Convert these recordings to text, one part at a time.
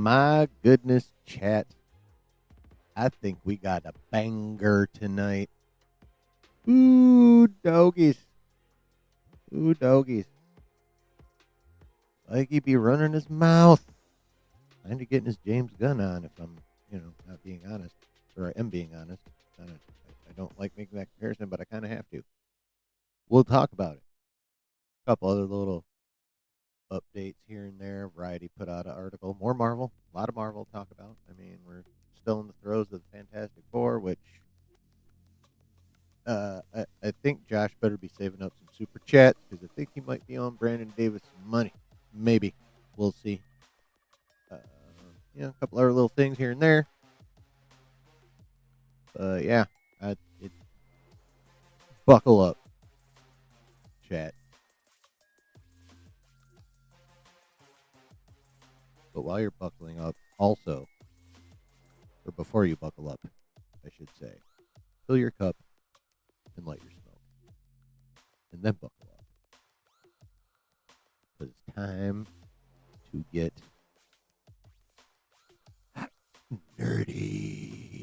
My goodness, chat. I think we got a banger tonight. Ooh, doggies. Ooh, doggies. Like he be running his mouth. Kind of getting his James Gunn on, if I'm, not being honest. Or I am being honest. I don't like making that comparison, but I kind of have to. We'll talk about it. A couple other little updates here and there. Variety put out an article. More Marvel. A lot of Marvel to talk about. I mean, we're still in the throes of the Fantastic Four, which I think Josh better be saving up some super chats because I think he might be on Brandon Davis money. Maybe. We'll see. A couple other little things here and there. Yeah. Buckle up, chat. But while you're buckling up, also, or before you buckle up, I should say, fill your cup and light your smoke. And then buckle up. Because it's time to get nerdy.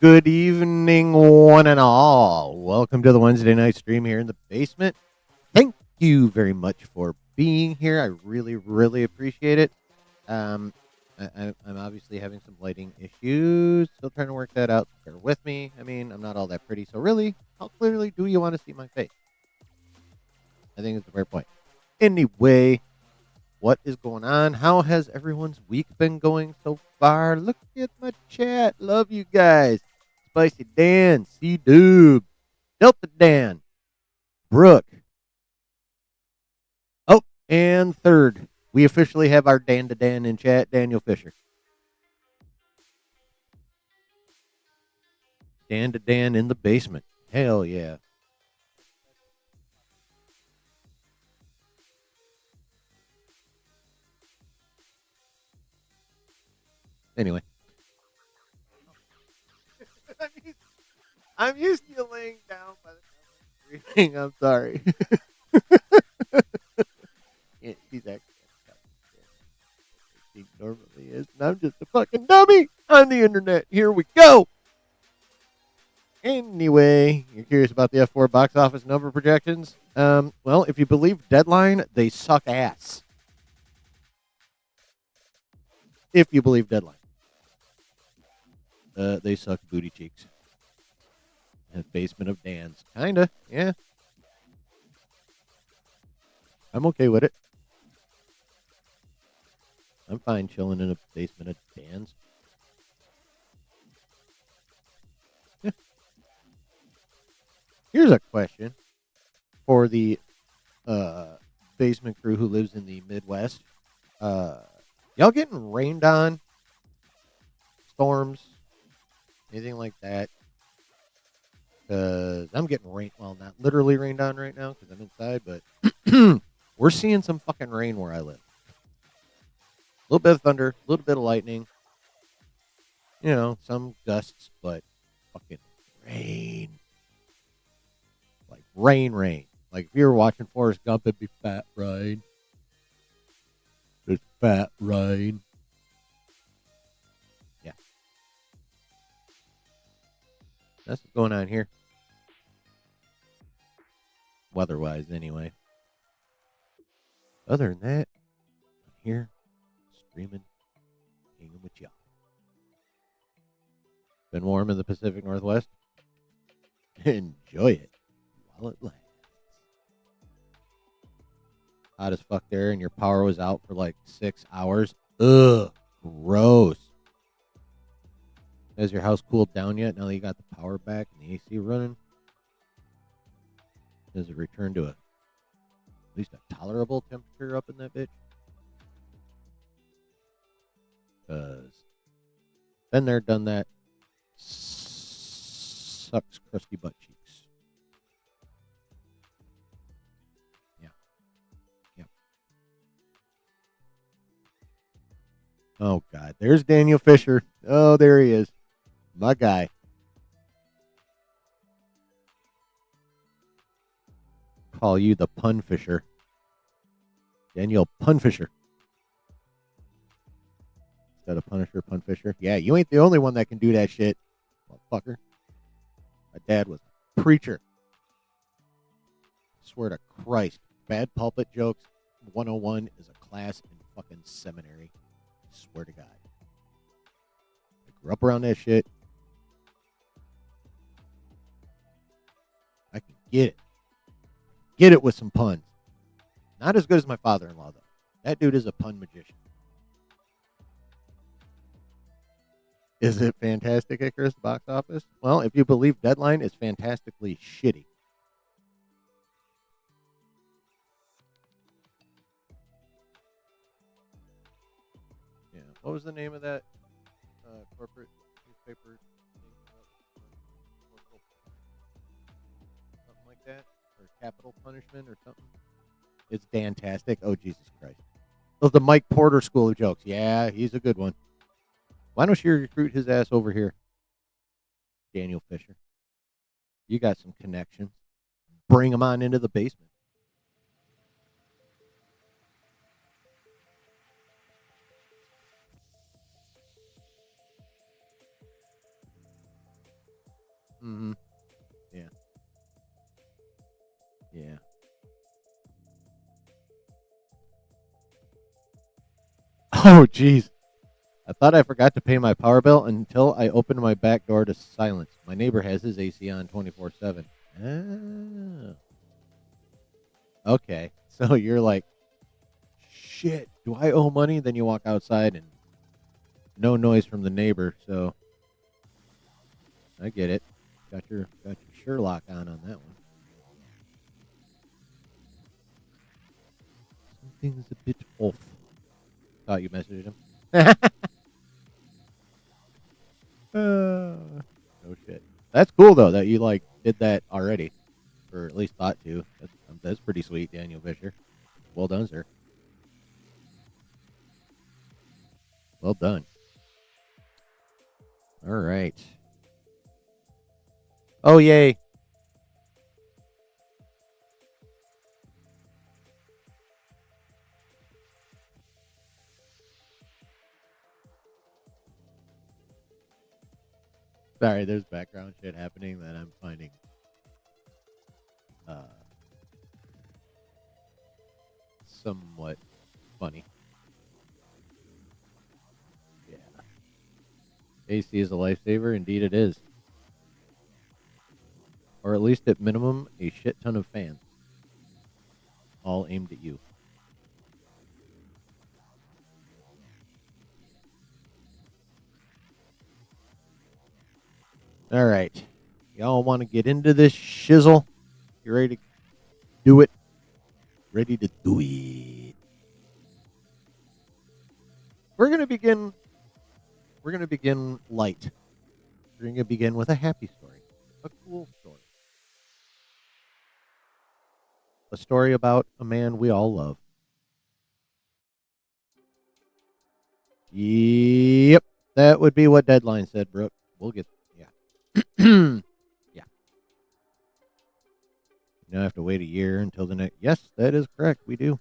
Good evening, one and all. Welcome to the Wednesday night stream here in the basement. Thank you very much for being here. I really, really appreciate it. I'm obviously having some lighting issues. Still trying to work that out. Bear with me. I mean, I'm not all that pretty. So really, how clearly do you want to see my face? I think it's a fair point. Anyway, what is going on? How has everyone's week been going so far? Look at my chat. Love you guys. Spicy Dan, C-Dub, Delta Dan, Brooke. Oh, and third, we officially have our Dan to Dan in chat, Daniel Fisher. Dan to Dan in the basement. Hell yeah. Anyway. I'm used to you laying down by the time I'm breathing. I'm sorry. He's actually he normally is, and I'm just a fucking dummy on the internet. Here we go. Anyway, you're curious about the F4 box office number projections? Well, if you believe Deadline, they suck ass. If you believe Deadline. They suck booty cheeks. And Basement of Dan's. Kinda, yeah. I'm okay with it. I'm fine chilling in a basement of Dan's. Yeah. Here's a question for the basement crew who lives in the Midwest. Y'all getting rained on? Storms? Anything like that? Because I'm getting rained, well, not literally rained on right now because I'm inside, but we're seeing some fucking rain where I live. A little bit of thunder, a little bit of lightning. Some gusts, but fucking rain. Like rain. Like if you were watching Forrest Gump, it'd be fat rain. It's fat rain. Yeah. That's what's going on here. Weather-wise, anyway. Other than that, I'm here, streaming, hanging with y'all. Been warm in the Pacific Northwest? Enjoy it while it lasts. Hot as fuck there, and your power was out for like 6 hours. Ugh, gross. Has your house cooled down yet now that you got the power back and the AC running? Has it returned to at least a tolerable temperature up in that bitch? Because been there, done that. Sucks crusty butt cheeks. Yeah. Yeah. Oh, God. There's Daniel Fisher. Oh, there he is. My guy. Call you the pun fisher. Daniel Pun Fisher. Instead of Punisher, Pun Fisher. Yeah, you ain't the only one that can do that shit, motherfucker. My dad was a preacher. I swear to Christ. Bad pulpit jokes 101 is a class in fucking seminary. I swear to God. I grew up around that shit. I can get it. Get it with some puns. Not as good as my father-in-law, though. That dude is a pun magician. Is it fantastic, Icarus, box office? Well, if you believe Deadline, it's fantastically shitty. Yeah. What was the name of that corporate newspaper? Something like that? Or Capital Punishment or something? It's fantastic. Oh, Jesus Christ. Oh, the Mike Porter School of Jokes. Yeah, he's a good one. Why don't you recruit his ass over here, Daniel Fisher? You got some connections. Bring him on into the basement. Mm-hmm. Yeah. Yeah. Oh, jeez. I thought I forgot to pay my power bill until I opened my back door to silence. My neighbor has his AC on 24/7. Oh. Okay. So you're like, shit, do I owe money? Then you walk outside and no noise from the neighbor. So I get it. Got your Sherlock on that one. Something's a bit off. Thought you messaged him. No shit. That's cool though that you like did that already, or at least thought to. That's pretty sweet, Daniel Fisher. Well done, sir. Well done. All right. Oh yay! Sorry, there's background shit happening that I'm finding somewhat funny. Yeah. AC is a lifesaver. Indeed it is. Or at least at minimum, a shit ton of fans. All aimed at you. All right. Y'all want to get into this shizzle? You ready to do it? Ready to do it. We're going to begin light. We're going to begin with a happy story. A cool story. A story about a man we all love. Yep. That would be what Deadline said, Brooke. We'll get, yeah. Yeah. You now have to wait a year until the next. Yes, that is correct. We do.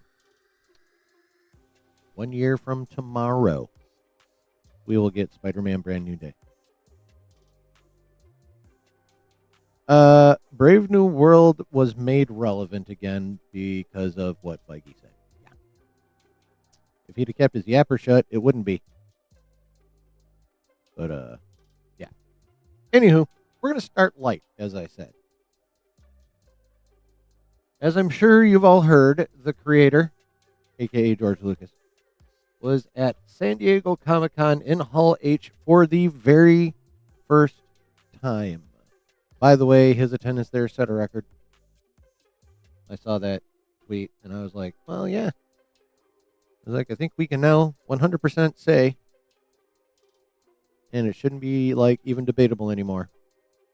1 year from tomorrow, we will get Spider-Man Brand New Day. Brave New World was made relevant again because of what Feige said. Yeah. If he'd have kept his yapper shut, it wouldn't be. But, yeah. Anywho, we're going to start light, as I said. As I'm sure you've all heard, the creator, a.k.a. George Lucas, was at San Diego Comic-Con in Hall H for the very first time. By the way, his attendance there set a record. I saw that tweet and I was like, well, yeah. I was like, I think we can now 100% say, and it shouldn't be like even debatable anymore,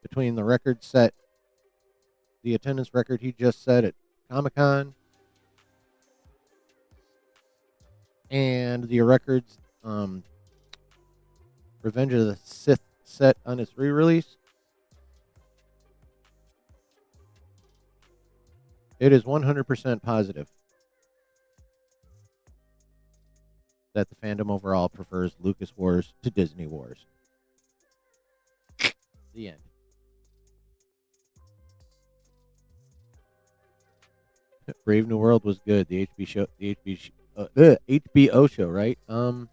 between the record set, the attendance record he just set at Comic-Con, and the records Revenge of the Sith set on its re-release. It is 100% positive that the fandom overall prefers Lucas Wars to Disney Wars. The end. Brave New World was good. The HBO show, right? No.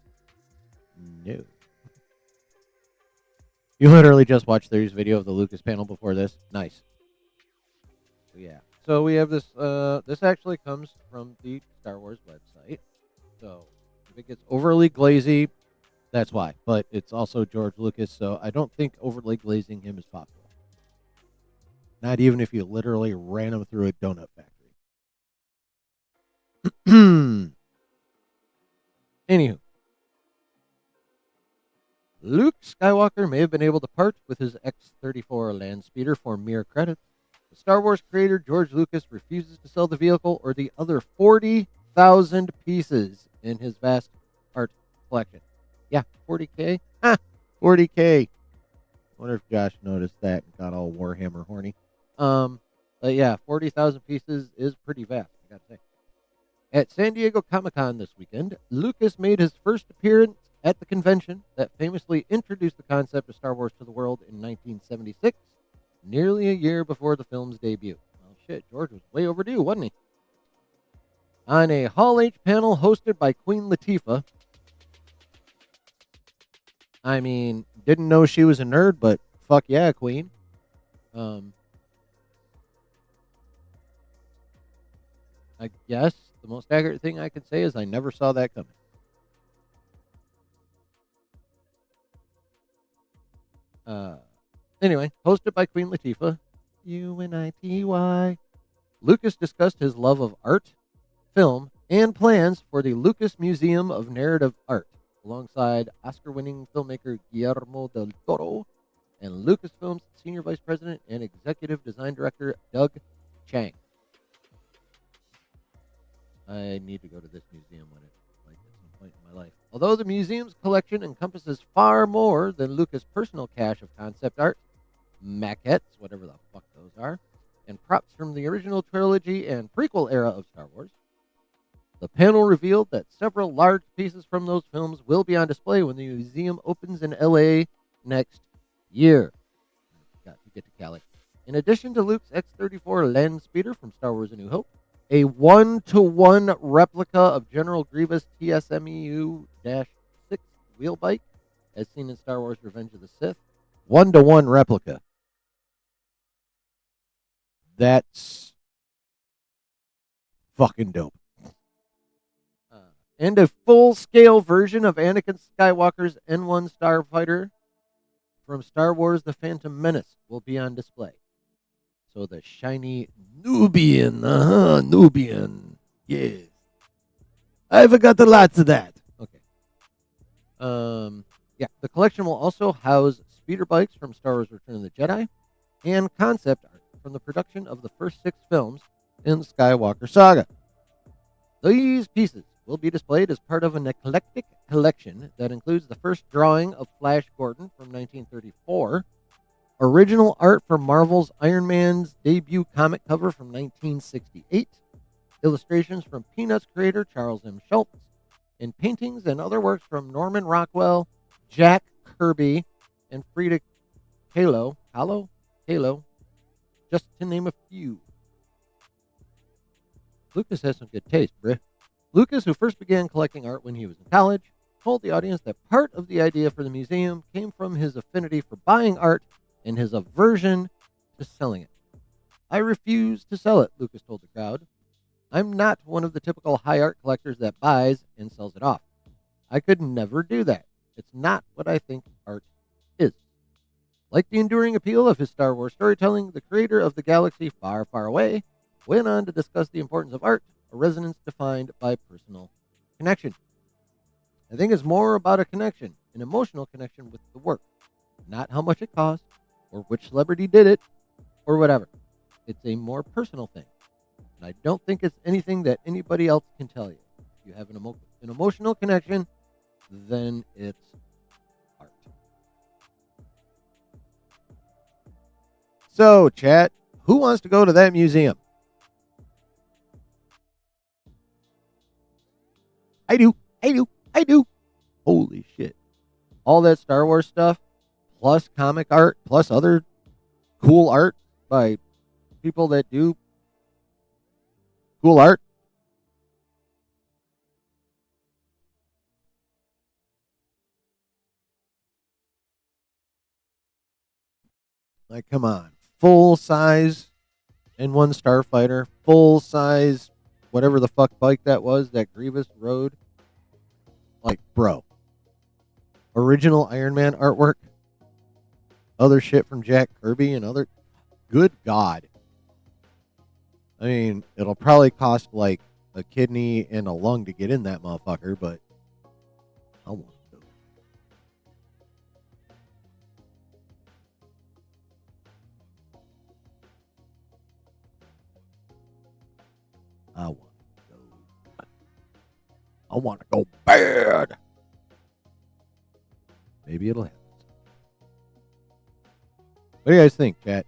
You literally just watched Theory's video of the Lucas panel before this. Nice. Yeah. So we have this. This actually comes from the Star Wars website. So if it gets overly glazy, that's why. But it's also George Lucas, so I don't think overly glazing him is possible. Not even if you literally ran him through a donut factory. Anywho, Luke Skywalker may have been able to part with his X-34 land speeder for mere credits. The Star Wars creator George Lucas refuses to sell the vehicle or the other 40,000 pieces in his vast art collection. Yeah, 40K? 40K. I wonder if Josh noticed that and got all Warhammer horny. But yeah, 40,000 pieces is pretty vast, I gotta say. At San Diego Comic-Con this weekend, Lucas made his first appearance at the convention that famously introduced the concept of Star Wars to the world in 1976, nearly a year before the film's debut. Well, shit, George was way overdue, wasn't he? On a Hall H panel hosted by Queen Latifah. I mean, didn't know she was a nerd, but fuck yeah, Queen. I guess the most accurate thing I can say is I never saw that coming. Anyway, hosted by Queen Latifah, UNITY, Lucas discussed his love of art, film, and plans for the Lucas Museum of Narrative Art, alongside Oscar-winning filmmaker Guillermo del Toro and Lucasfilm's Senior Vice President and Executive Design Director Doug Chiang. I need to go to this museum when it's like at some point in my life. Although the museum's collection encompasses far more than Lucas' personal cache of concept art, maquettes, whatever the fuck those are, and props from the original trilogy and prequel era of Star Wars, the panel revealed that several large pieces from those films will be on display when the museum opens in LA next year. Got to get to Cali. In addition to Luke's X-34 land speeder from Star Wars A New Hope, a 1-to-1 replica of General Grievous TSMEU-6 wheel bike, as seen in Star Wars Revenge of the Sith. 1-to-1 replica. That's fucking dope. And a full-scale version of Anakin Skywalker's N1 starfighter from Star Wars The Phantom Menace will be on display. So the shiny Nubian, Nubian, yes. I forgot a lot of that. Okay. Yeah, the collection will also house speeder bikes from Star Wars Return of the Jedi and concept art from the production of the first 6 films in the Skywalker saga. These pieces will be displayed as part of an eclectic collection that includes the first drawing of Flash Gordon from 1934, original art for Marvel's Iron Man's debut comic cover from 1968, illustrations from Peanuts creator Charles M. Schultz, and paintings and other works from Norman Rockwell, Jack Kirby, and Frida Kahlo, just to name a few. Lucas has some good taste, bruh. Lucas, who first began collecting art when he was in college, told the audience that part of the idea for the museum came from his affinity for buying art and his aversion to selling it. I refuse to sell it, Lucas told the crowd. I'm not one of the typical high art collectors that buys and sells it off. I could never do that. It's not what I think art is. Like the enduring appeal of his Star Wars storytelling, the creator of the galaxy far, far away went on to discuss the importance of art, a resonance defined by personal connection. I think it's more about a connection, an emotional connection with the work, not how much it costs or which celebrity did it or whatever. It's a more personal thing. And I don't think it's anything that anybody else can tell you. If you have an emotional connection, then it's art. So, chat, who wants to go to that museum? I do. I do. I do. Holy shit. All that Star Wars stuff, plus comic art, plus other cool art by people that do cool art. Like, come on. Full size N1 Starfighter, full size, whatever the fuck bike that was, that Grievous rode. Like, bro. Original Iron Man artwork. Other shit from Jack Kirby and other. Good God. I mean, it'll probably cost like a kidney and a lung to get in that motherfucker, but I want to go. I want to go. I want to go bad. Maybe it'll happen. What do you guys think, chat?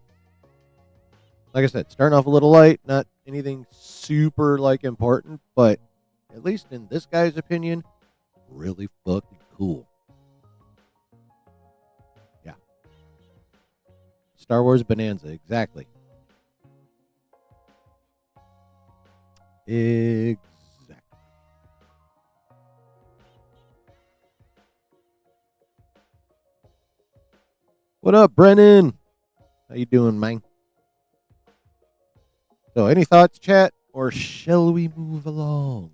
Like I said, starting off a little light, not anything super like important, but at least in this guy's opinion, really fucking cool. Yeah. Star Wars Bonanza, exactly. Exactly. What up, Brennan? How you doing, man? So, any thoughts, chat, or shall we move along?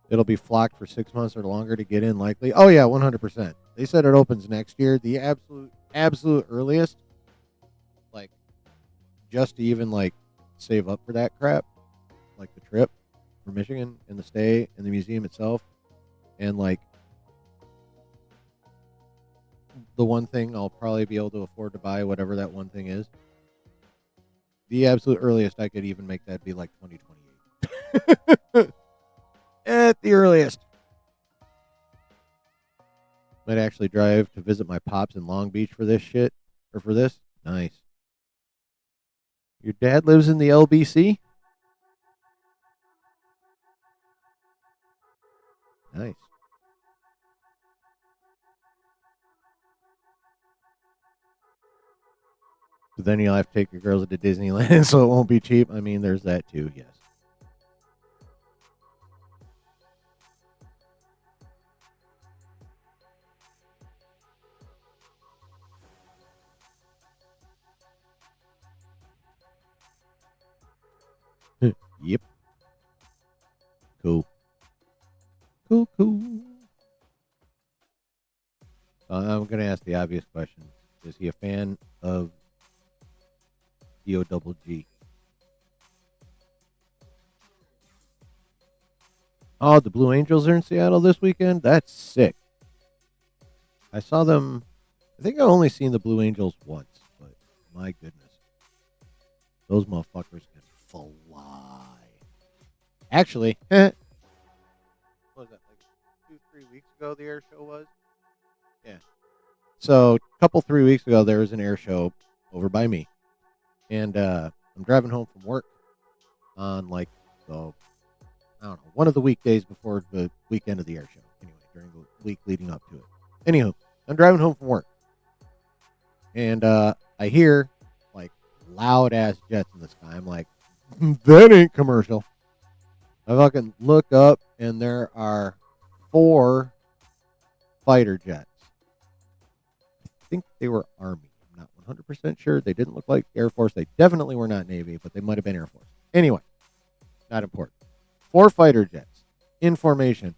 It'll be flocked for 6 months or longer to get in, likely. Oh yeah, 100%. They said it opens next year. The absolute earliest, like, just to even like save up for that crap, like the trip for Michigan and the stay and the museum itself, and like the one thing I'll probably be able to afford to buy, whatever that one thing is. The absolute earliest I could even make that be like 2028. At the earliest. Might actually drive to visit my pops in Long Beach for this shit. Or for this. Nice. Your dad lives in the LBC? Nice. But then you'll have to take your girls to Disneyland, so it won't be cheap. I mean, there's that too, yes. Yep. Cool. Cool, cool. I'm going to ask the obvious question. Is he a fan of DOGG? Oh, the Blue Angels are in Seattle this weekend? That's sick. I saw them. I think I've only seen the Blue Angels once, but my goodness. Those motherfuckers can fly. Actually, what was that, like 2-3 weeks ago the air show was? Yeah. So, a couple, 3 weeks ago, there was an air show over by me. And I'm driving home from work on, like, the, I don't know, one of the weekdays before the weekend of the air show. Anyway, during the week leading up to it. Anywho, I'm driving home from work. And I hear, like, loud-ass jets in the sky. I'm like, that ain't commercial. I fucking look up, and there are 4 fighter jets. I think they were Army. I'm not 100% sure. They didn't look like Air Force. They definitely were not Navy, but they might have been Air Force. Anyway, not important. 4 fighter jets in formation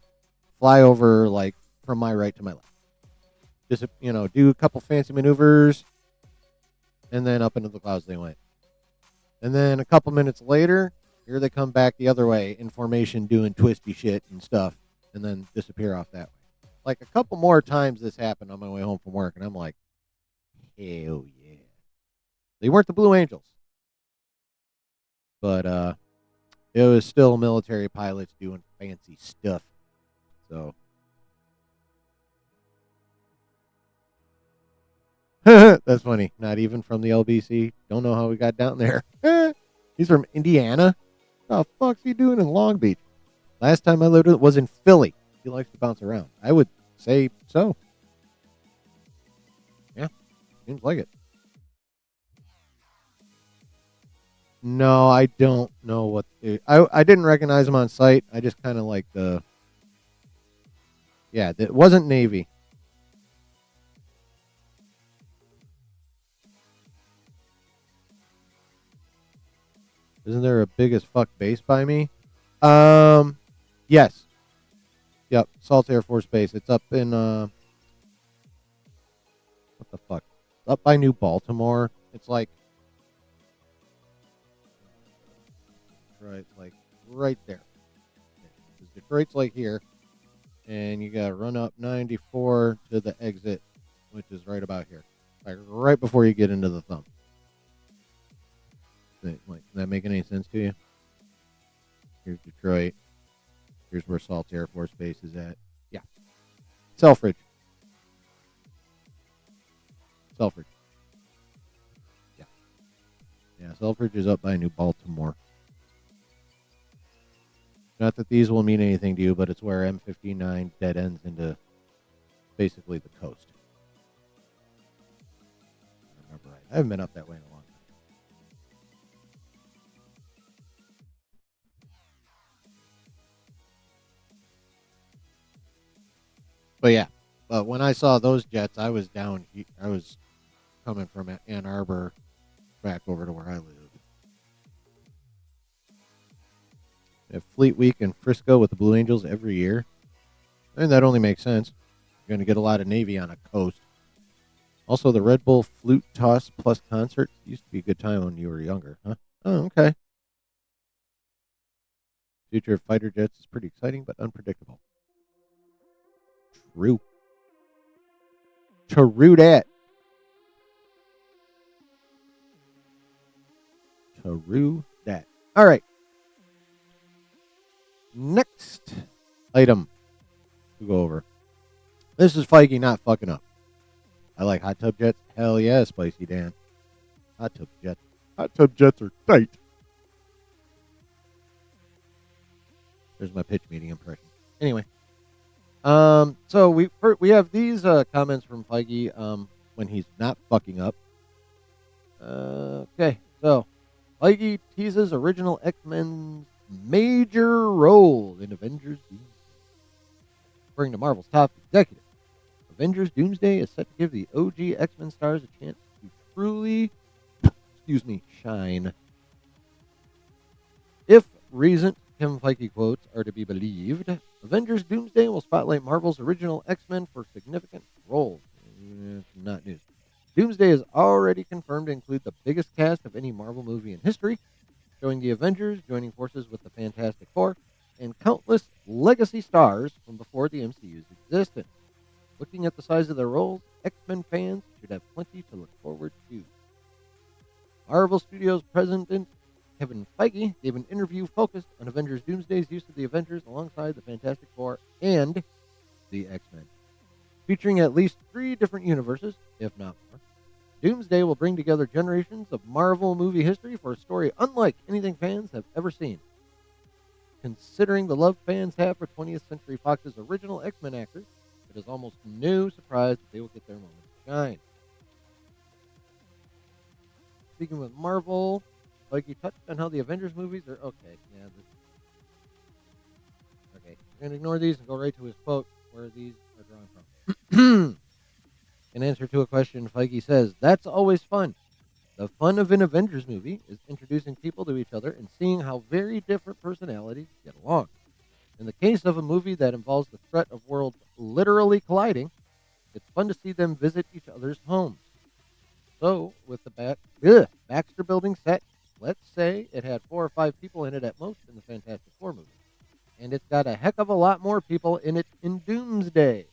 fly over, like, from my right to my left. Just, do a couple fancy maneuvers, and then up into the clouds they went. And then a couple minutes later, here they come back the other way in formation doing twisty shit and stuff, and then disappear off that way. Like a couple more times this happened on my way home from work, and I'm like, hell yeah. They weren't the Blue Angels, but it was still military pilots doing fancy stuff. So that's funny. Not even from the LBC. Don't know how we got down there. He's from Indiana. What the fuck's he doing in Long Beach? Last time I lived was in Philly. He likes to bounce around. I would say so. Yeah, seems like it. No, I don't know what. I didn't recognize him on sight. I just kind of like the. Yeah, it wasn't Navy. Isn't there a big as fuck base by me? Yes. Yep, Salt Air Force Base. It's up in what the fuck? Up by New Baltimore. It's like right there. Detroit's like here, and you gotta run up 94 to the exit, which is right about here, like right before you get into the thumb. Like, can that make any sense to you? Here's Detroit. Here's where Salt Air Force Base is at. Yeah. Selfridge. Selfridge. Yeah. Yeah, Selfridge is up by New Baltimore. Not that these will mean anything to you, but it's where M59 dead ends into basically the coast. I remember right. I haven't been up that way in a long time. But yeah, but when I saw those jets, I was down. I was coming from Ann Arbor back over to where I live. They have Fleet Week in Frisco with the Blue Angels every year. And that only makes sense. You're going to get a lot of Navy on a coast. Also, the Red Bull Flute Toss Plus concert used to be a good time when you were younger, huh? Oh, okay. Future of fighter jets is pretty exciting but unpredictable. True. True that. True that. All right. Next item to go over. This is Feige not fucking up. I like hot tub jets. Hell yeah, Spicy Dan. Hot tub jets. Hot tub jets are tight. There's my pitch meeting impression. Anyway, so we have these comments from Feige when he's not fucking up. Okay, so Feige teases original X-Men's major role in Avengers Doomsday. According to Marvel's top executive, Avengers Doomsday is set to give the OG X-Men stars a chance to truly, shine. If recent Kevin Feige quotes are to be believed, Avengers Doomsday will spotlight Marvel's original X-Men for significant roles. Not news. Doomsday is already confirmed to include the biggest cast of any Marvel movie in history, showing the Avengers joining forces with the Fantastic Four and countless legacy stars from before the MCU's existence. Looking at the size of their roles, X-Men fans should have plenty to look forward to. Marvel Studios president Kevin Feige gave an interview focused on Avengers Doomsday's use of the Avengers alongside the Fantastic Four and the X-Men. Featuring at least 3 different universes, if not more, Doomsday will bring together generations of Marvel movie history for a story unlike anything fans have ever seen. Considering the love fans have for 20th Century Fox's original X-Men actors, it is almost no surprise that they will get their moment to shine. Speaking with Marvel, Feige touched on how the Avengers movies are okay. Yeah, okay. We're gonna ignore these and go right to his quote where these are drawn from. In answer to a question, Feige says, "That's always fun. The fun of an Avengers movie is introducing people to each other and seeing how very different personalities get along. In the case of a movie that involves the threat of worlds literally colliding, It's fun to see them visit each other's homes. So, with the Baxter Building set, let's say it had 4 or 5 people in it at most in the Fantastic Four movie. And it's got a heck of a lot more people in it in Doomsday.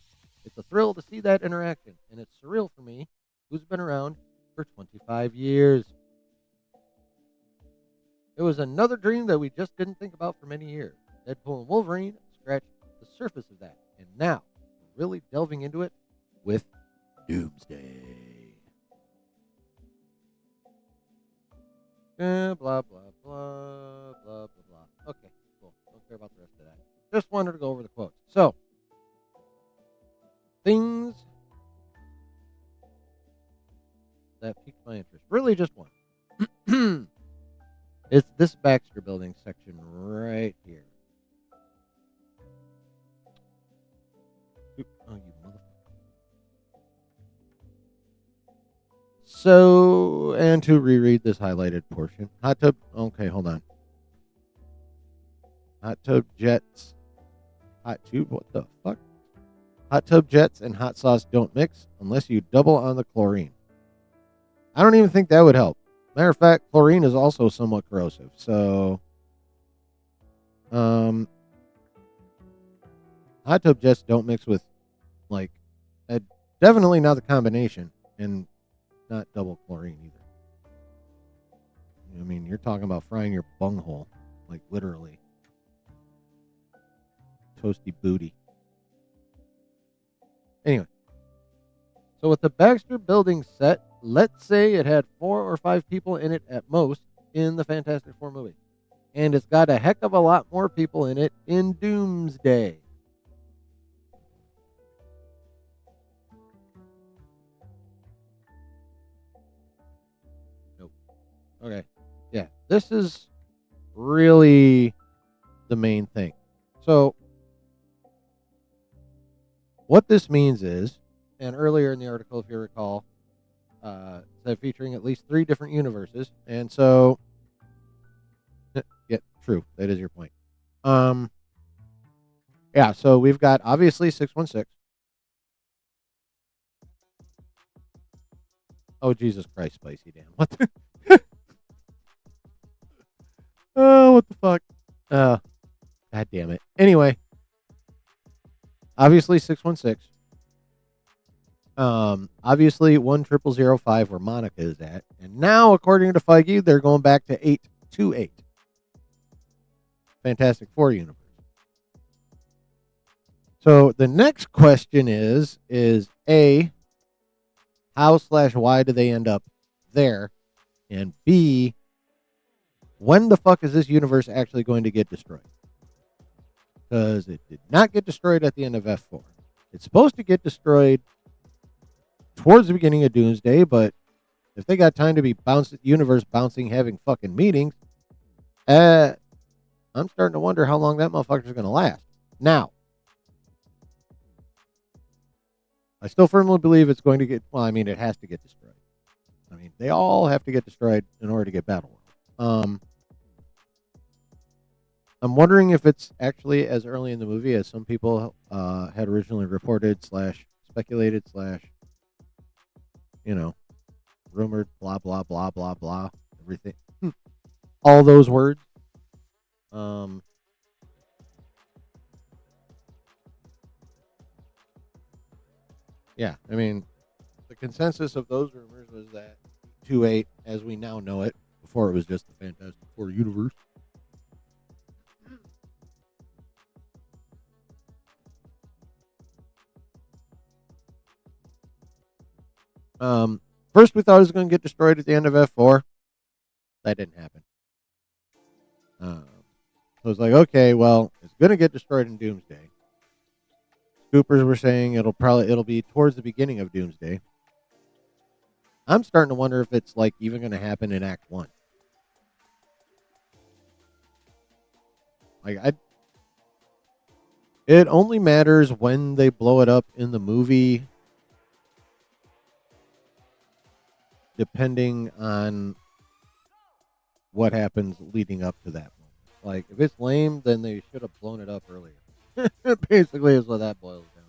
It's a thrill to see that interaction, and it's surreal for me, who's been around for 25 years. It was another dream that we just didn't think about for many years. Deadpool and Wolverine scratched the surface of that, and now we're really delving into it with Doomsday. Blah, blah, blah, blah, blah, blah. Okay, cool. Don't care about the rest of that. Just wanted to go over the quotes. So, things that piqued my interest. Really just one. It's this Baxter Building section right here. Oh, you motherfucker. So, and to reread this highlighted portion. Hot tub. Okay, hold on. Hot tub jets. Hot tube. What the fuck? Hot tub jets and hot sauce don't mix unless you double on the chlorine. I don't even think that would help. Matter of fact, chlorine is also somewhat corrosive. So, hot tub jets don't mix with, like, definitely not the combination, and not double chlorine either. I mean, you're talking about frying your bunghole, like literally. Toasty booty. Anyway, so with the Baxter Building set, let's say it had 4 or 5 people in it at most in the Fantastic Four movie. And it's got a heck of a lot more people in it in Doomsday. Nope. Okay. Yeah, this is really the main thing. So, what this means is, and earlier in the article, if you recall, said featuring at least 3 different universes, and so, yeah, true, that is your point. Yeah, so we've got obviously 616. Oh Jesus Christ, Spicy Dan, what the? Oh, what the fuck? God damn it. Anyway, obviously 616. Obviously 10005 where Monica is at, and now according to Feige, they're going back to 828. Fantastic Four universe. So the next question is A, how/why do they end up there? And B, when the fuck is this universe actually going to get destroyed? Because it did not get destroyed at the end of F4. It's supposed to get destroyed towards the beginning of Doomsday, but if they got time to be universe bouncing, having fucking meetings, I'm starting to wonder how long that motherfucker's going to last. Now, I still firmly believe it's going to get, well, I mean, it has to get destroyed. I mean, they all have to get destroyed in order to get Battleworld. I'm wondering if it's actually as early in the movie as some people had originally reported / speculated / rumored, blah, blah, blah, blah, blah, everything. All those words. Yeah, I mean, the consensus of those rumors was that 2-8, as we now know it, before it was just the Fantastic Four universe. First we thought it was going to get destroyed at the end of F4. That didn't happen. So it's like, okay, well, it's going to get destroyed in Doomsday. Scoopers were saying it'll be towards the beginning of Doomsday. I'm starting to wonder if it's like even going to happen in Act 1. Like it only matters when they blow it up in the movie, depending on what happens leading up to that moment. Like, if it's lame, then they should have blown it up earlier. Basically, is what that boils down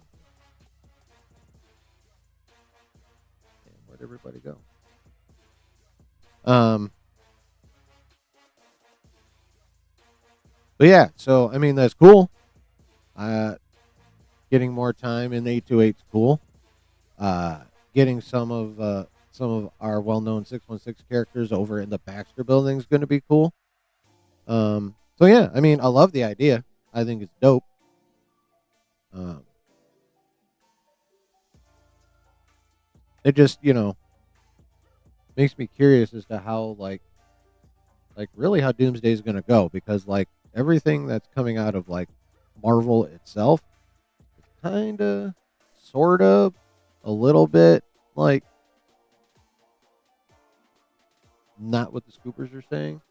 everybody go? Um, but yeah, so I mean that's cool. Uh, getting more time in 828 is cool. Uh, getting some of our well-known 616 characters over in the Baxter building is going to be cool. So yeah, I mean, I love the idea. I think it's dope. Um, it just, makes me curious as to how like really how Doomsday is going to go, because like everything that's coming out of like Marvel itself, kind of, sort of, a little bit like not what the scoopers are saying.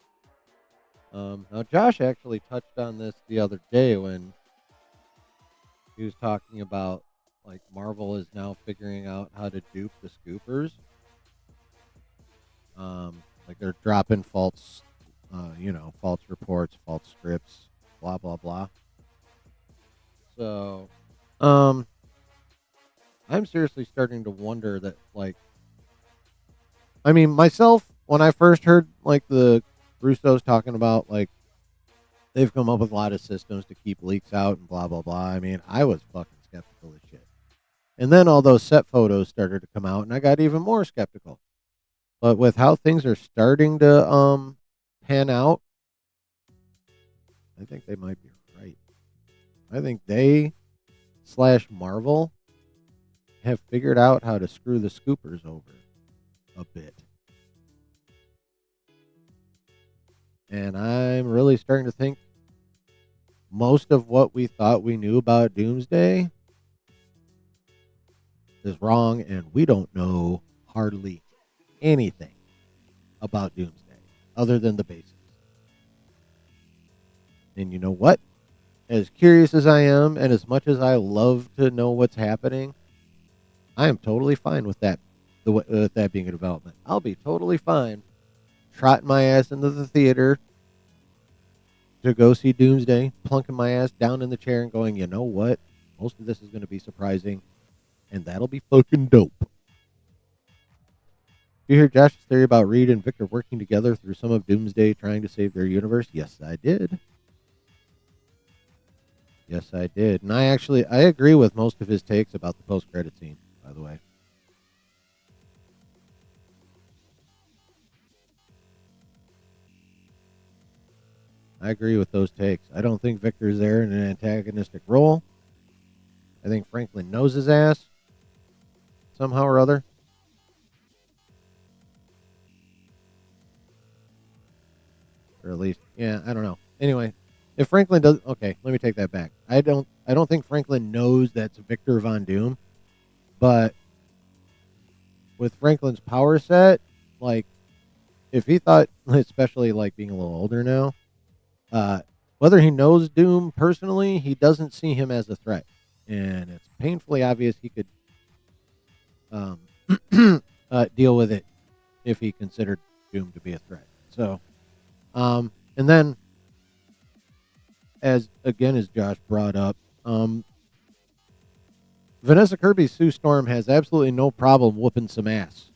Now Josh actually touched on this the other day when he was talking about like Marvel is now figuring out how to dupe the scoopers. Like they're dropping false reports, false scripts, blah blah blah. So, um, I'm seriously starting to wonder that, like, I mean, myself when I first heard like the Russos talking about like they've come up with a lot of systems to keep leaks out and blah blah blah. I mean, I was fucking skeptical as shit. And then all those set photos started to come out, and I got even more skeptical. But with how things are starting to pan out, I think they might be right. I think they slash Marvel have figured out how to screw the scoopers over a bit. And I'm really starting to think most of what we thought we knew about Doomsday is wrong, and we don't know hardly anything about Doomsday other than the basics. And you know what? As curious as I am, and as much as I love to know what's happening, I am totally fine with that. With that being a development, I'll be totally fine trotting my ass into the theater to go see Doomsday, plunking my ass down in the chair and going, you know what? Most of this is going to be surprising, and that'll be fucking dope. Did you hear Josh's theory about Reed and Victor working together through some of Doomsday trying to save their universe? Yes, I did. Yes, I did. And I agree with most of his takes about the post-credit scene, by the way. I agree with those takes. I don't think Victor's there in an antagonistic role. I think Franklin knows his ass somehow or other. Or at least, yeah, I don't know. Anyway, if Franklin does, okay, let me take that back. I don't think Franklin knows that's Victor Von Doom, but with Franklin's power set, like if he thought, especially like being a little older now, whether he knows Doom personally, he doesn't see him as a threat, and it's painfully obvious he could um, deal with it if he considered Doom to be a threat. So, and then as Josh brought up, Vanessa Kirby's Sue Storm has absolutely no problem whooping some ass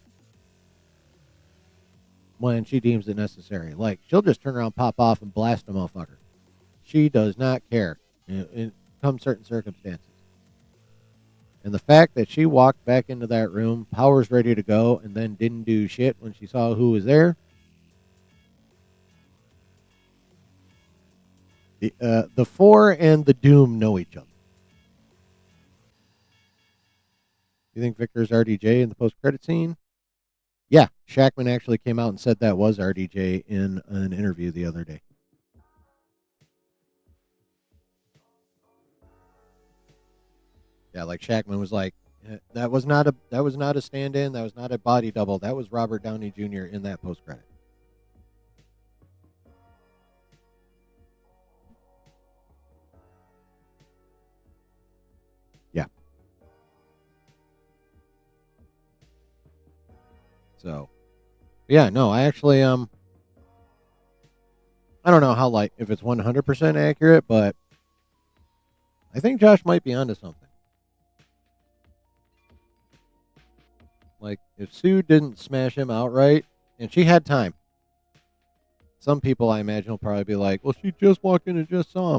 when she deems it necessary. Like, she'll just turn around, pop off, and blast a motherfucker. She does not care in some certain circumstances. And the fact that she walked back into that room, powers ready to go, and then didn't do shit when she saw who was there. The Four and the Doom know each other. You think Victor's RDJ in the post-credit scene? Yeah, Shackman actually came out and said that was RDJ in an interview the other day. Yeah, like Shackman was like, that was not a stand-in, that was not a body double, that was Robert Downey Jr. in that post-credit. Yeah. So, yeah, no, I actually I don't know how, like, if it's 100% accurate, but I think Josh might be onto something. Like, if Sue didn't smash him outright, and she had time. Some people, I imagine, will probably be like, well, she just walked in and just saw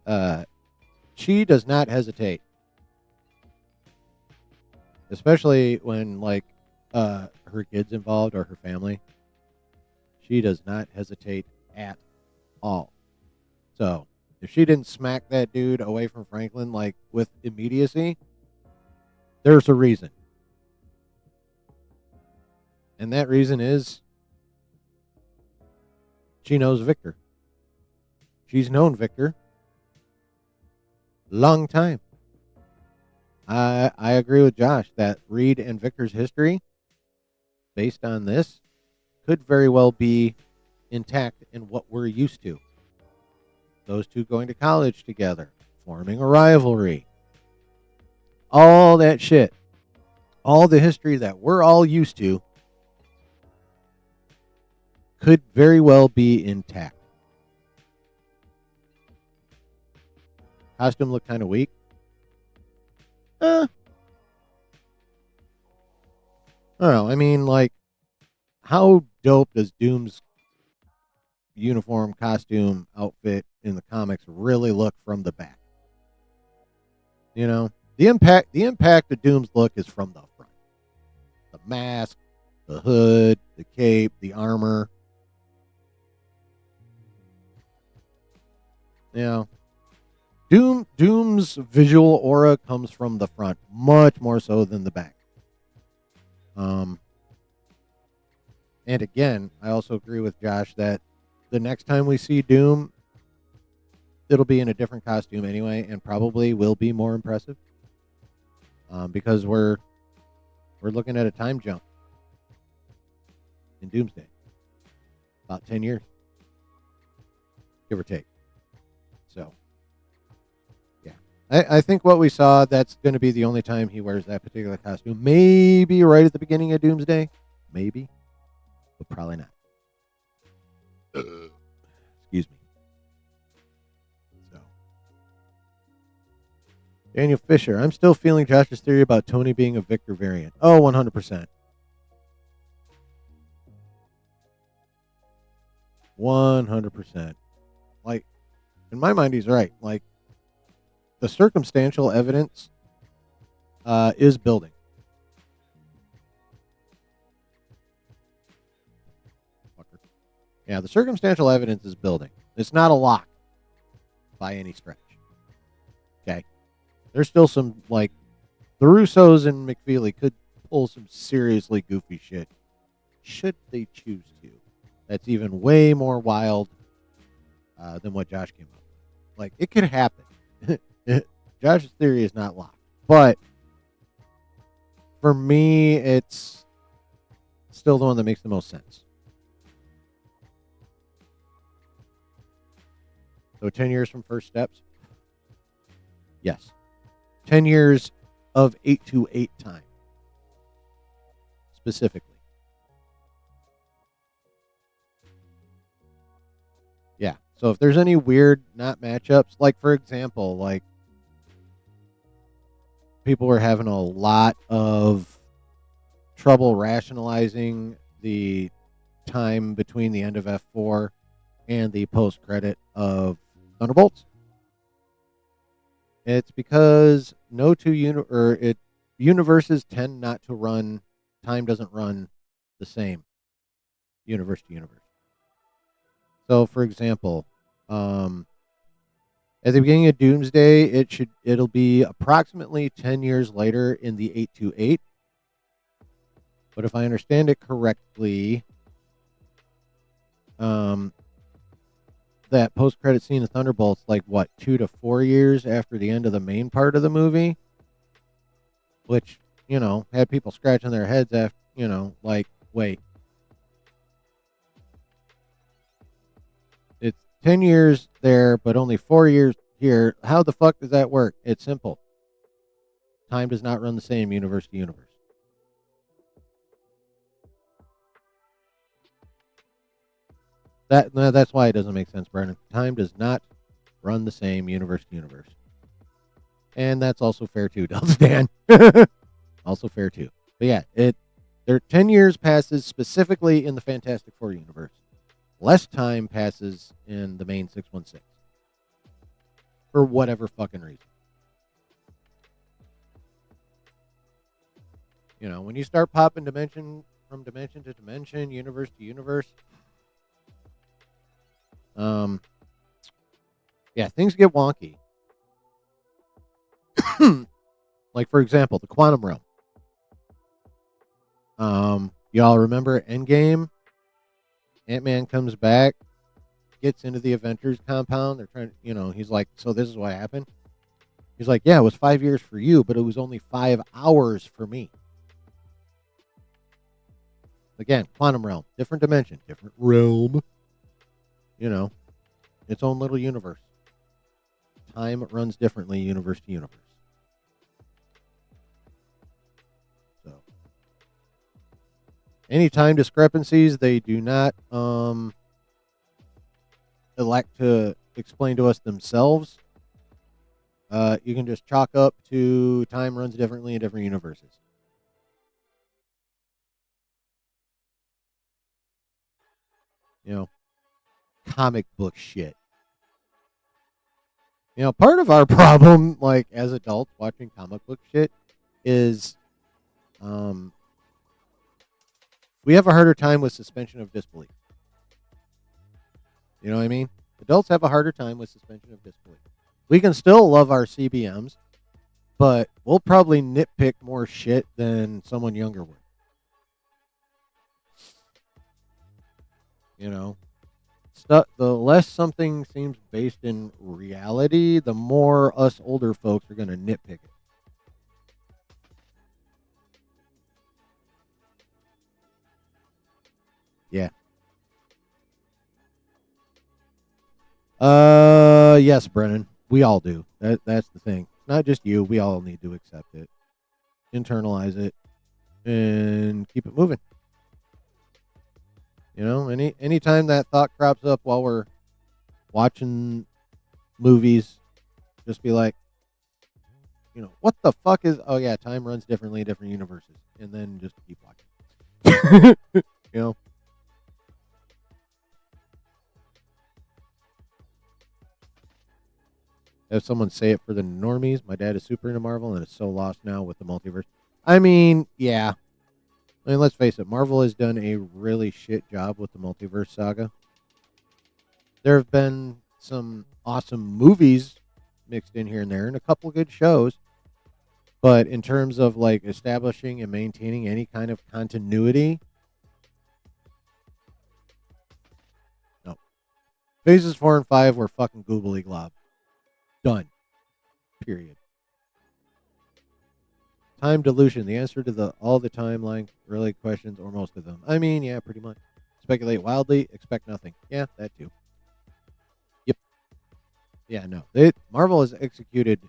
him. She does not hesitate. Especially when, like, her kids involved or her family. She does not hesitate at all. So, if she didn't smack that dude away from Franklin, like, with immediacy, there's a reason. And that reason is she knows Victor. She's known Victor long time. I agree with Josh that Reed and Victor's history, based on this, could very well be intact in what we're used to. Those two going to college together, forming a rivalry. All that shit. All the history that we're all used to could very well be intact. Costume looked kind of weak. I don't know. I mean, like, how dope does Doom's uniform, costume, outfit in the comics really look from the back? You know, the impact of Doom's look is from the front. The mask, the hood, the cape, the armor. You know, Doom's visual aura comes from the front, much more so than the back. And again, I also agree with Josh that the next time we see Doom, it'll be in a different costume anyway, and probably will be more impressive. Because we're looking at a time jump in Doomsday, about 10 years, give or take. So, yeah, I think what we saw, that's going to be the only time he wears that particular costume. Maybe right at the beginning of Doomsday, maybe, but probably not. Excuse me. So, Daniel Fisher, I'm still feeling Josh's theory about Tony being a Victor variant. Oh, 100%. 100%. Like, in my mind, he's right. Like, the circumstantial evidence is building. Fucker. Yeah, the circumstantial evidence is building. It's not a lock by any stretch. Okay. There's still some, like, the Russos and McFeely could pull some seriously goofy shit, should they choose to. That's even way more wild than what Josh came up with. Like, it could happen. Josh's theory is not locked. But for me, it's still the one that makes the most sense. So 10 years from First Steps? Yes. 10 years of 828 time. Specifically. Yeah. So if there's any weird not matchups, like for example, like people were having a lot of trouble rationalizing the time between the end of F4 and the post credit of Thunderbolts. It's because no two universes tend not to run. Time doesn't run the same universe to universe. So, for example, at the beginning of Doomsday, it'll be approximately 10 years later in the 828. But if I understand it correctly, that post-credit scene of Thunderbolts, like, what, 2 to 4 years after the end of the main part of the movie? Which, you know, had people scratching their heads after, you know, like, wait. It's 10 years there, but only 4 years here. How the fuck does that work? It's simple. Time does not run the same universe to universe. That's why it doesn't make sense, Brennan. Time does not run the same universe to universe. And that's also fair too, Delta Dan. Also fair too. But yeah, there 10 years passes specifically in the Fantastic Four universe. Less time passes in the main 616 for whatever fucking reason. When you start popping dimension from dimension to dimension, universe to universe, yeah, things get wonky. Like, for example, the quantum realm. Y'all remember Endgame? Ant-Man comes back, gets into the Avengers compound. They're trying, he's like, so this is what happened? He's like, yeah, it was 5 years for you, but it was only 5 hours for me. Again, quantum realm, different dimension, different realm. Its own little universe. Time runs differently, universe to universe. So, any time discrepancies, they do not elect to explain to us themselves. You can just chalk up to time runs differently in different universes. Comic book shit. Part of our problem, like as adults watching comic book shit, is we have a harder time with suspension of disbelief. You know what I mean? Adults have a harder time with suspension of disbelief. We can still love our CBMs, but we'll probably nitpick more shit than someone younger would. The less something seems based in reality, the more us older folks are going to nitpick it. Yeah. Yes, Brennan. We all do. That's the thing. Not just you. We all need to accept it, internalize it, and keep it moving. Anytime that thought crops up while we're watching movies, just be like, what the fuck is? Oh yeah, time runs differently in different universes, and then just keep watching. you know. Have someone say it for the normies. My dad is super into Marvel and is so lost now with the multiverse. I mean, yeah. Let's face it. Marvel has done a really shit job with the multiverse saga. There have been some awesome movies mixed in here and there and a couple good shows. But in terms of like establishing and maintaining any kind of continuity, no. Phases 4 and 5 were fucking googly glob. Done. Period. Time dilution. The answer to all the timeline related questions, or most of them. I mean, yeah, pretty much. Speculate wildly, expect nothing. Yeah, that too. Yep. Yeah, no. Marvel has executed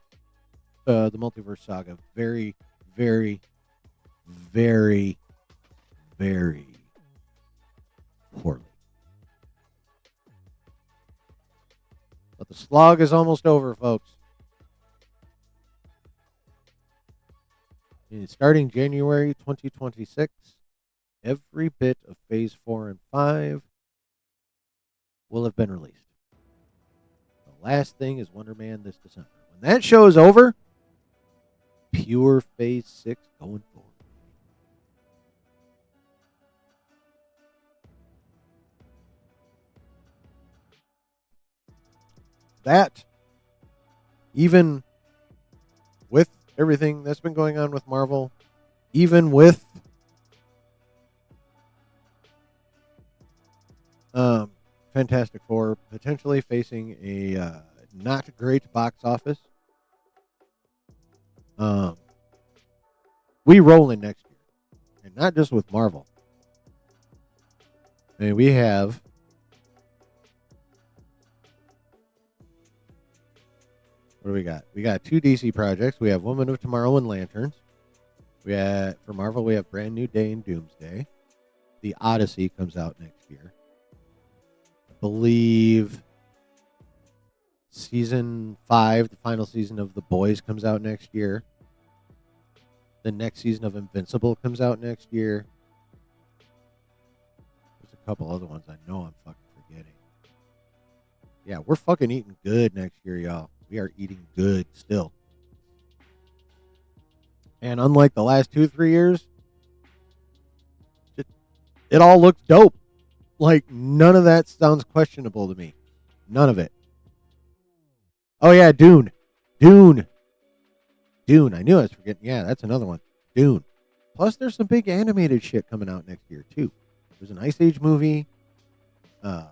the multiverse saga very, very, very, very poorly. But the slog is almost over, folks. Starting January 2026, every bit of Phase 4 and 5 will have been released. The last thing is Wonder Man this December. When that show is over, pure Phase 6 going forward. That, even with everything that's been going on with Marvel, even with Fantastic Four potentially facing a not great box office, we roll in next year, and not just with Marvel. I mean, we have what do we got? We got 2 DC projects. We have Woman of Tomorrow and Lanterns. For Marvel, we have Brand New Day and Doomsday. The Odyssey comes out next year. I believe season 5, the final season of The Boys, comes out next year. The next season of Invincible comes out next year. There's a couple other ones I know I'm fucking forgetting. Yeah, we're fucking eating good next year, y'all. We are eating good still. And unlike the last 2-3 years, it all looks dope. Like, none of that sounds questionable to me. None of it. Oh, yeah, Dune. Dune. I knew I was forgetting. Yeah, that's another one. Dune. Plus, there's some big animated shit coming out next year, too. There's an Ice Age movie. There's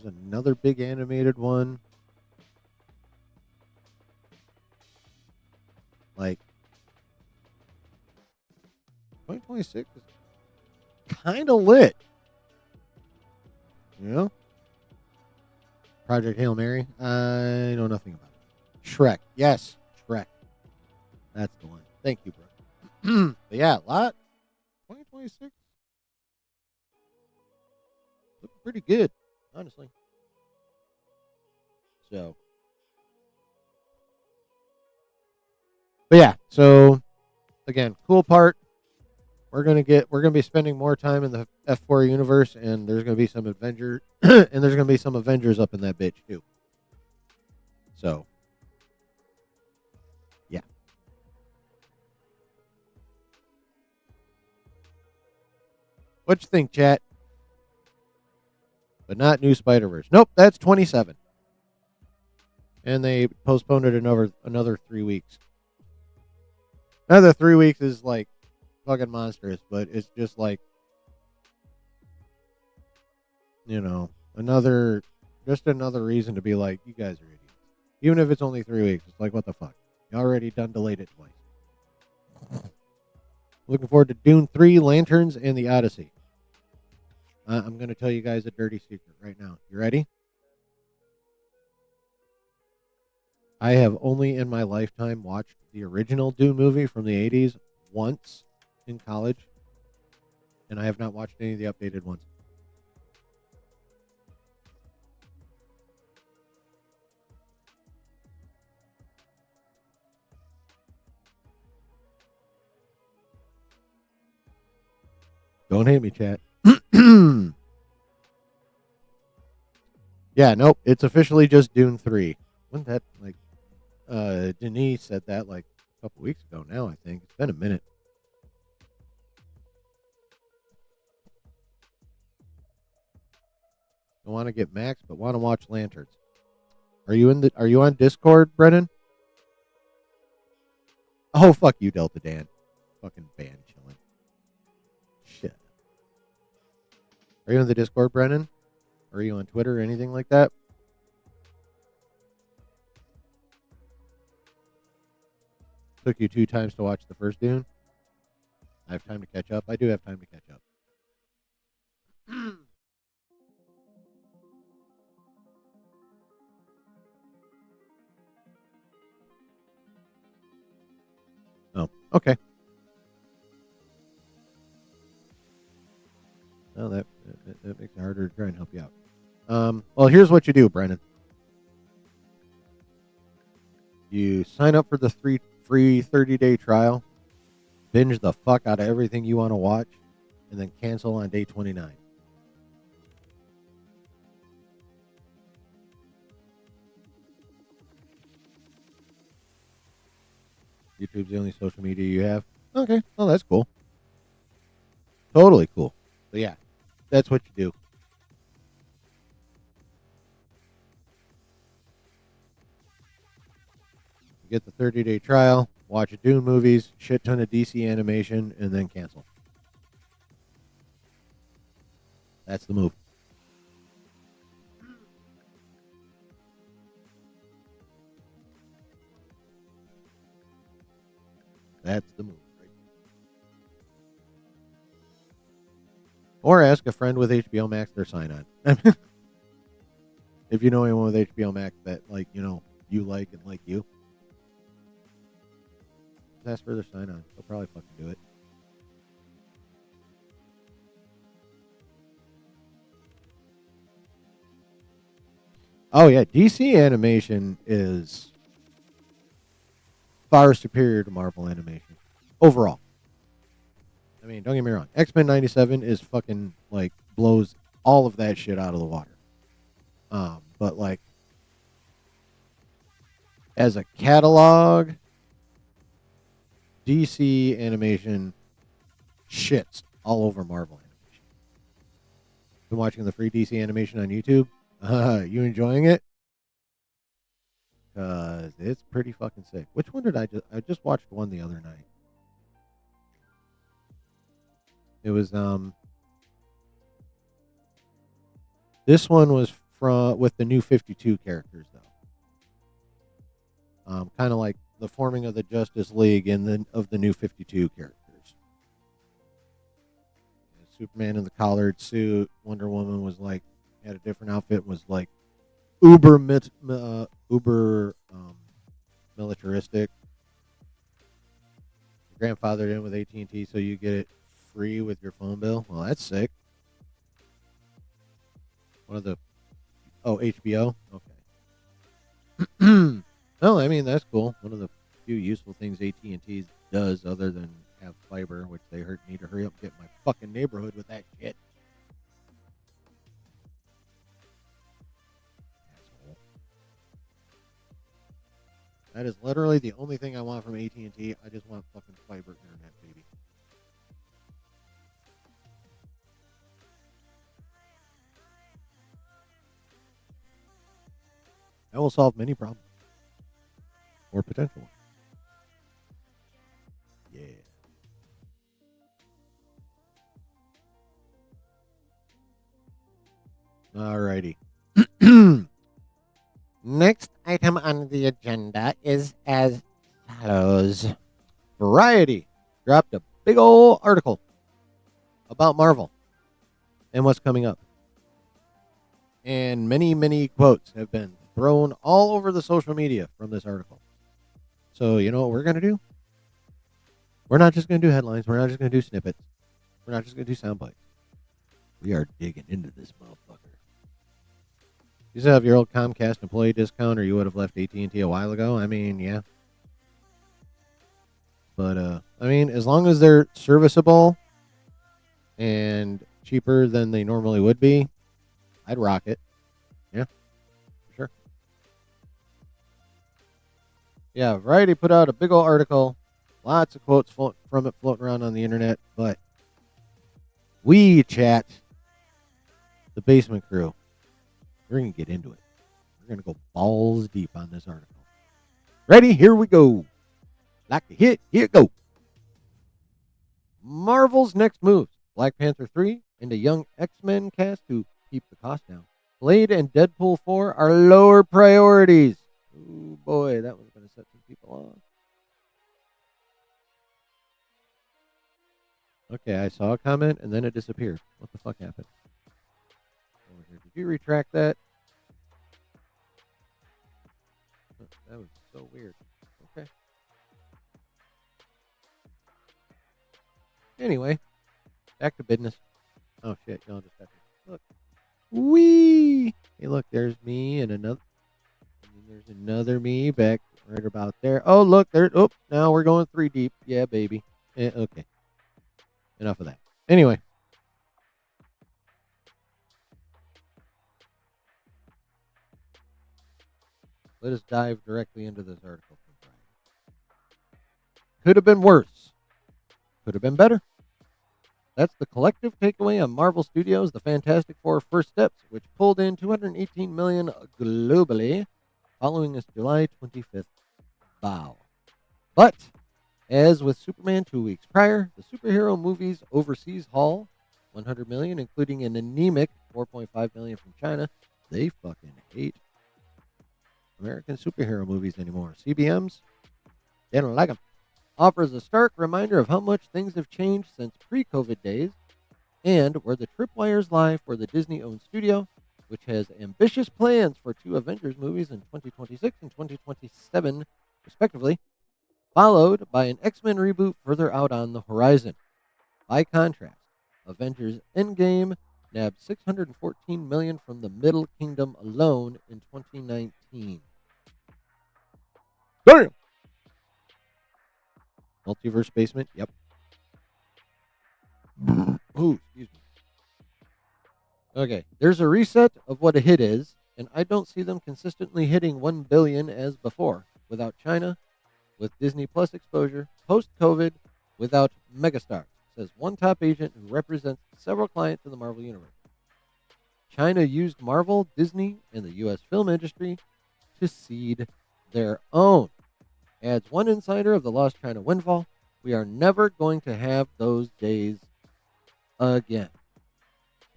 another big animated one. Like, 2026 is kind of lit. You know? Project Hail Mary. I know nothing about it. Shrek. Yes, Shrek. That's the one. Thank you, bro. But yeah, a lot. 2026. Looking pretty good, honestly. So. But yeah, so again, cool part. We're gonna be spending more time in the F4 universe, and there's gonna be some Avengers and there's gonna be some Avengers up in that bitch too. So yeah. What you think, chat? But not new Spider-Verse. Nope, that's 27. And they postponed it another 3 weeks. Another 3 weeks is like fucking monstrous, but it's just like, you know, another reason to be like, you guys are idiots. Even if it's only 3 weeks, it's like, what the fuck? You already done delayed it twice. Looking forward to Dune 3, Lanterns, and the Odyssey. I'm going to tell you guys a dirty secret right now. You ready? I have only in my lifetime watched the original Dune movie from the 80s once in college, and I have not watched any of the updated ones. Don't hate me, chat. Yeah, nope. It's officially just Dune 3. When that, like, Denise said that like a couple weeks ago now, I think. It's been a minute. I want to get Max, but want to watch Lanterns. Are you on Discord, Brennan? Oh, fuck you, Delta Dan. Fucking band chilling. Shit. Are you in the Discord, Brennan? Are you on Twitter or anything like that? Took you 2 times to watch the first Dune. I have time to catch up. I do have time to catch up. Oh, okay. Well, that makes it harder to try and help you out. Well, here's what you do, Brennan. You sign up for the free 30-day trial, binge the fuck out of everything you want to watch, and then cancel on day 29. YouTube's the only social media you have? Okay, well, that's cool. Totally cool. So, yeah, that's what you do. You get the 30-day trial, watch Dune movies, shit ton of DC animation, and then cancel. That's the move. That's the move. Right? Or ask a friend with HBO Max their sign on. If you know anyone with HBO Max that, like, you know, you like and like you, just ask for their sign on. They'll probably fucking do it. Oh, yeah. DC animation is far superior to Marvel animation overall. I mean, don't get me wrong. X-Men 97 is fucking like blows all of that shit out of the water. But like as a catalog, DC animation shits all over Marvel animation. Been watching the free DC animation on YouTube. You enjoying it? Cause it's pretty fucking sick. Which one did I just watched one the other night. It was this one was from with the new 52 characters though. Kind of like the forming of the Justice League and then of the new 52 characters. Superman in the collared suit. Wonder Woman was like had a different outfit. Was like uber militaristic. Grandfathered in with AT&T, so you get it free with your phone bill. Well, that's sick. One of the HBO. Okay. No, I mean that's cool. One of the few useful things AT&T does, other than have fiber, which they need to hurry up and get in my fucking neighborhood with that shit. Asshole. That is literally the only thing I want from AT&T. I just want fucking fiber internet, baby. That will solve many problems. Or potential. Yeah. Alrighty. Next item on the agenda is as follows. Variety dropped a big old article about Marvel and what's coming up. And many, many quotes have been thrown all over the social media from this article. So, you know what we're going to do? We're not just going to do headlines. We're not just going to do snippets. We're not just going to do sound bites. We are digging into this motherfucker. You still have your old Comcast employee discount, or you would have left AT&T a while ago. I mean, yeah. But, I mean, as long as they're serviceable and cheaper than they normally would be, I'd rock it. Yeah, for sure. Yeah, Variety put out a big old article. Lots of quotes from it floating around on the internet. But we chat, the basement crew, we're going to get into it. We're going to go balls deep on this article. Ready? Here we go. Like a hit, here it go. Marvel's next moves. Black Panther 3 and a young X-Men cast to keep the cost down. Blade and Deadpool 4 are lower priorities. Oh boy, that one's going to set some people off. Okay, I saw a comment and then it disappeared. What the fuck happened? Over here. Did you retract that? That was so weird. Okay. Anyway, back to business. Oh shit, y'all just got to look. Wee! Hey, look, there's me and another. And then there's another me back right about there. Oh, look, there. Oh, now we're going 3 deep. Yeah, baby. Okay. Enough of that. Anyway. Let us dive directly into this article. Could have been worse. Could have been better. That's the collective takeaway on Marvel Studios' The Fantastic Four First Steps, which pulled in $218 million globally following its July 25th bow. But, as with Superman 2 weeks prior, the superhero movie's overseas haul, $100 million, including an anemic $4.5 million from China, they fucking hate American superhero movies anymore. CBMs, they don't like them. Offers a stark reminder of how much things have changed since pre-COVID days and where the tripwires lie for the Disney-owned studio, which has ambitious plans for 2 Avengers movies in 2026 and 2027, respectively, followed by an X-Men reboot further out on the horizon. By contrast, Avengers Endgame nabbed $614 million from the Middle Kingdom alone in 2019. Damn! Multiverse basement. Yep. Ooh, excuse me. Okay. There's a reset of what a hit is, and I don't see them consistently hitting 1 billion as before. Without China, with Disney Plus exposure, post COVID, without megastars, says one top agent who represents several clients in the Marvel Universe. China used Marvel, Disney, and the U.S. film industry to seed their own. Adds one insider of the Lost China windfall. We are never going to have those days again.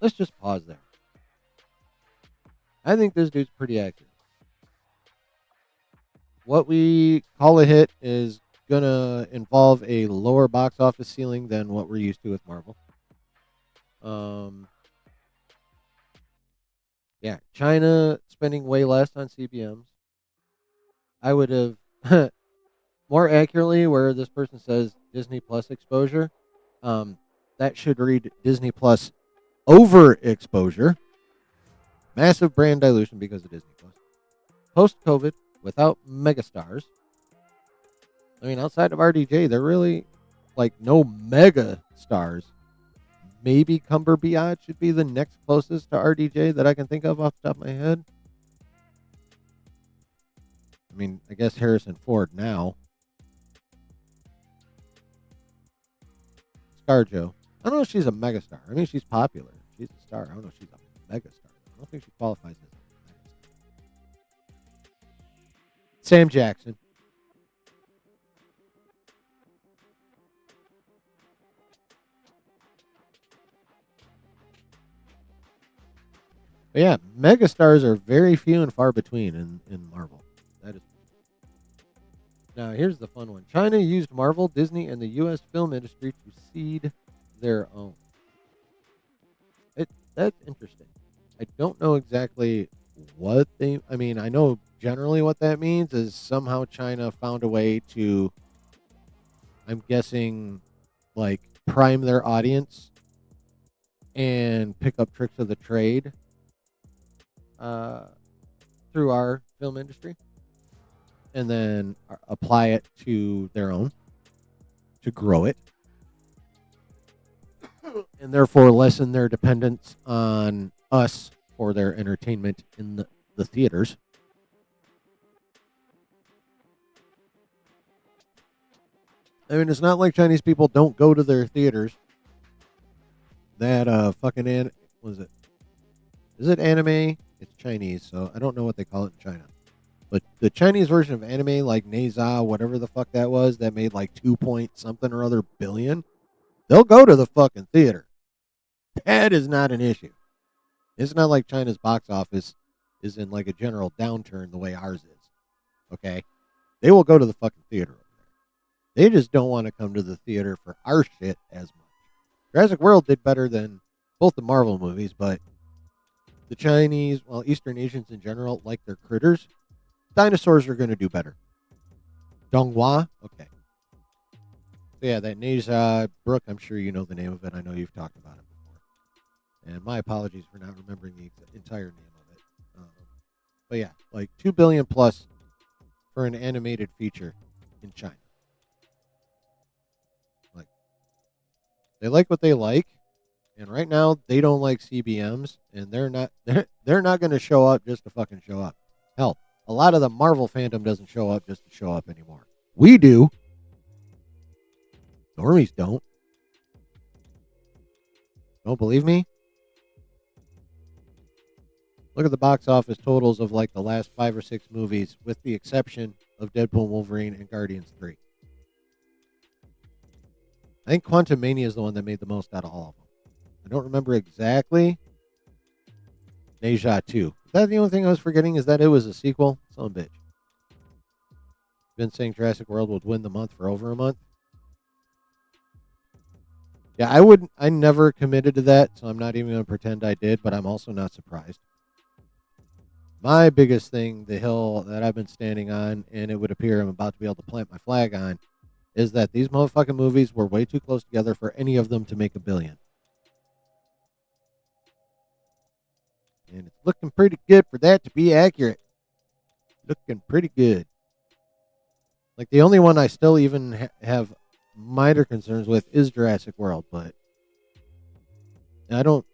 Let's just pause there. I think this dude's pretty accurate. What we call a hit is going to involve a lower box office ceiling than what we're used to with Marvel. Yeah, China spending way less on CBMs. I would have more accurately where this person says Disney Plus exposure. That should read Disney Plus overexposure. Massive brand dilution because of Disney Plus. Post COVID, without megastars. I mean, outside of RDJ, they're really like no mega stars. Maybe Cumberbatch should be the next closest to RDJ that I can think of off the top of my head. I mean, I guess Harrison Ford now. ScarJo. I don't know if she's a megastar. I mean, she's popular. She's a star. I don't know if she's a megastar. I don't think she qualifies as a megastar. Sam Jackson. But yeah, megastars are very few and far between in Marvel. That is. Now, here's the fun one. China used Marvel, Disney, and the U.S. film industry to seed their own. That's interesting. I don't know exactly what they. I mean, I know generally what that means is somehow China found a way to. I'm guessing, like prime their audience and pick up tricks of the trade uh, through our film industry, and then apply it to their own to grow it, and therefore lessen their dependence on us for their entertainment in the theaters. I mean, it's not like Chinese people don't go to their theaters. That fucking was it? Is it anime? It's Chinese, so I don't know what they call it in China. But the Chinese version of anime, like Neza, whatever the fuck that was, that made like 2 point something or other billion, they'll go to the fucking theater. That is not an issue. It's not like China's box office is in like a general downturn the way ours is. Okay? They will go to the fucking theater over there. They just don't want to come to the theater for our shit as much. Jurassic World did better than both the Marvel movies, but the Chinese, well, Eastern Asians in general, like their critters. Dinosaurs are going to do better. Donghua? Okay. So yeah, that Neja Brook, I'm sure you know the name of it. I know you've talked about it before. And my apologies for not remembering the entire name of it. But yeah, like 2 billion plus for an animated feature in China. Like, they like what they like. And right now they don't like CBMs, and they're not going to show up just to fucking show up. Hell, a lot of the Marvel fandom doesn't show up just to show up anymore. We do. Normies don't. Don't believe me? Look at the box office totals of like the last 5 or 6 movies, with the exception of Deadpool, Wolverine, and Guardians 3. I think Quantum Mania is the one that made the most out of all of them. I don't remember exactly. Neja 2. Is that the only thing I was forgetting? Is that it was a sequel? Son of a bitch. Been saying Jurassic World would win the month for over a month. Yeah, I never committed to that, so I'm not even going to pretend I did, but I'm also not surprised. My biggest thing, the hill that I've been standing on, and it would appear I'm about to be able to plant my flag on, is that these motherfucking movies were way too close together for any of them to make $1 billion. And it's looking pretty good for that to be accurate. Looking pretty good. Like the only one I still even have minor concerns with is Jurassic World, but I don't.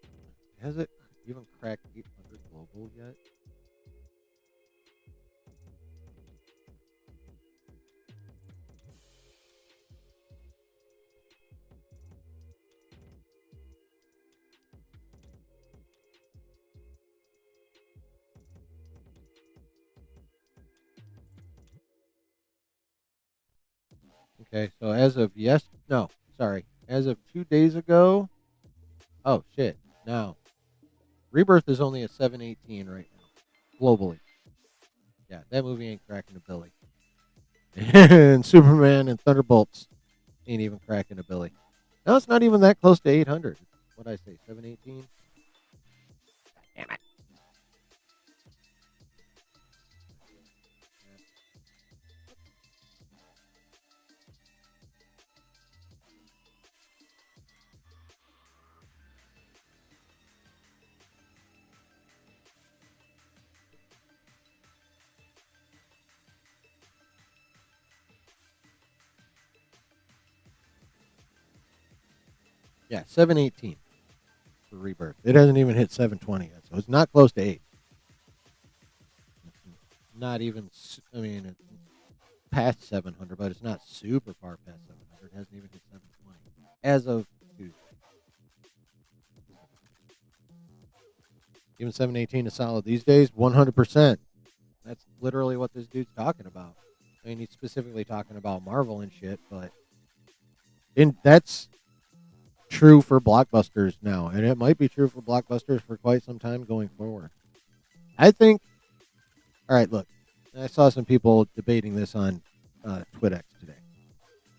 Has it even cracked 800 global yet? Okay, so as of 2 days ago. Oh shit! Now Rebirth is only a 718 right now, globally. Yeah, that movie ain't cracking a billy. And Superman and Thunderbolts ain't even cracking a billy. No, it's not even that close to 800. What I say, 718? Damn it. Yeah, 718 for Rebirth. It hasn't even hit 720 yet, so it's not close to 8. Not even, I mean, it's past 700, but it's not super far past 700. It hasn't even hit 720 as of Tuesday. Even 718 is solid these days, 100%. That's literally what this dude's talking about. I mean, he's specifically talking about Marvel and shit, but that's true for blockbusters now, and it might be true for blockbusters for quite some time going forward. I think. All right, look, I saw some people debating this on TwitX today.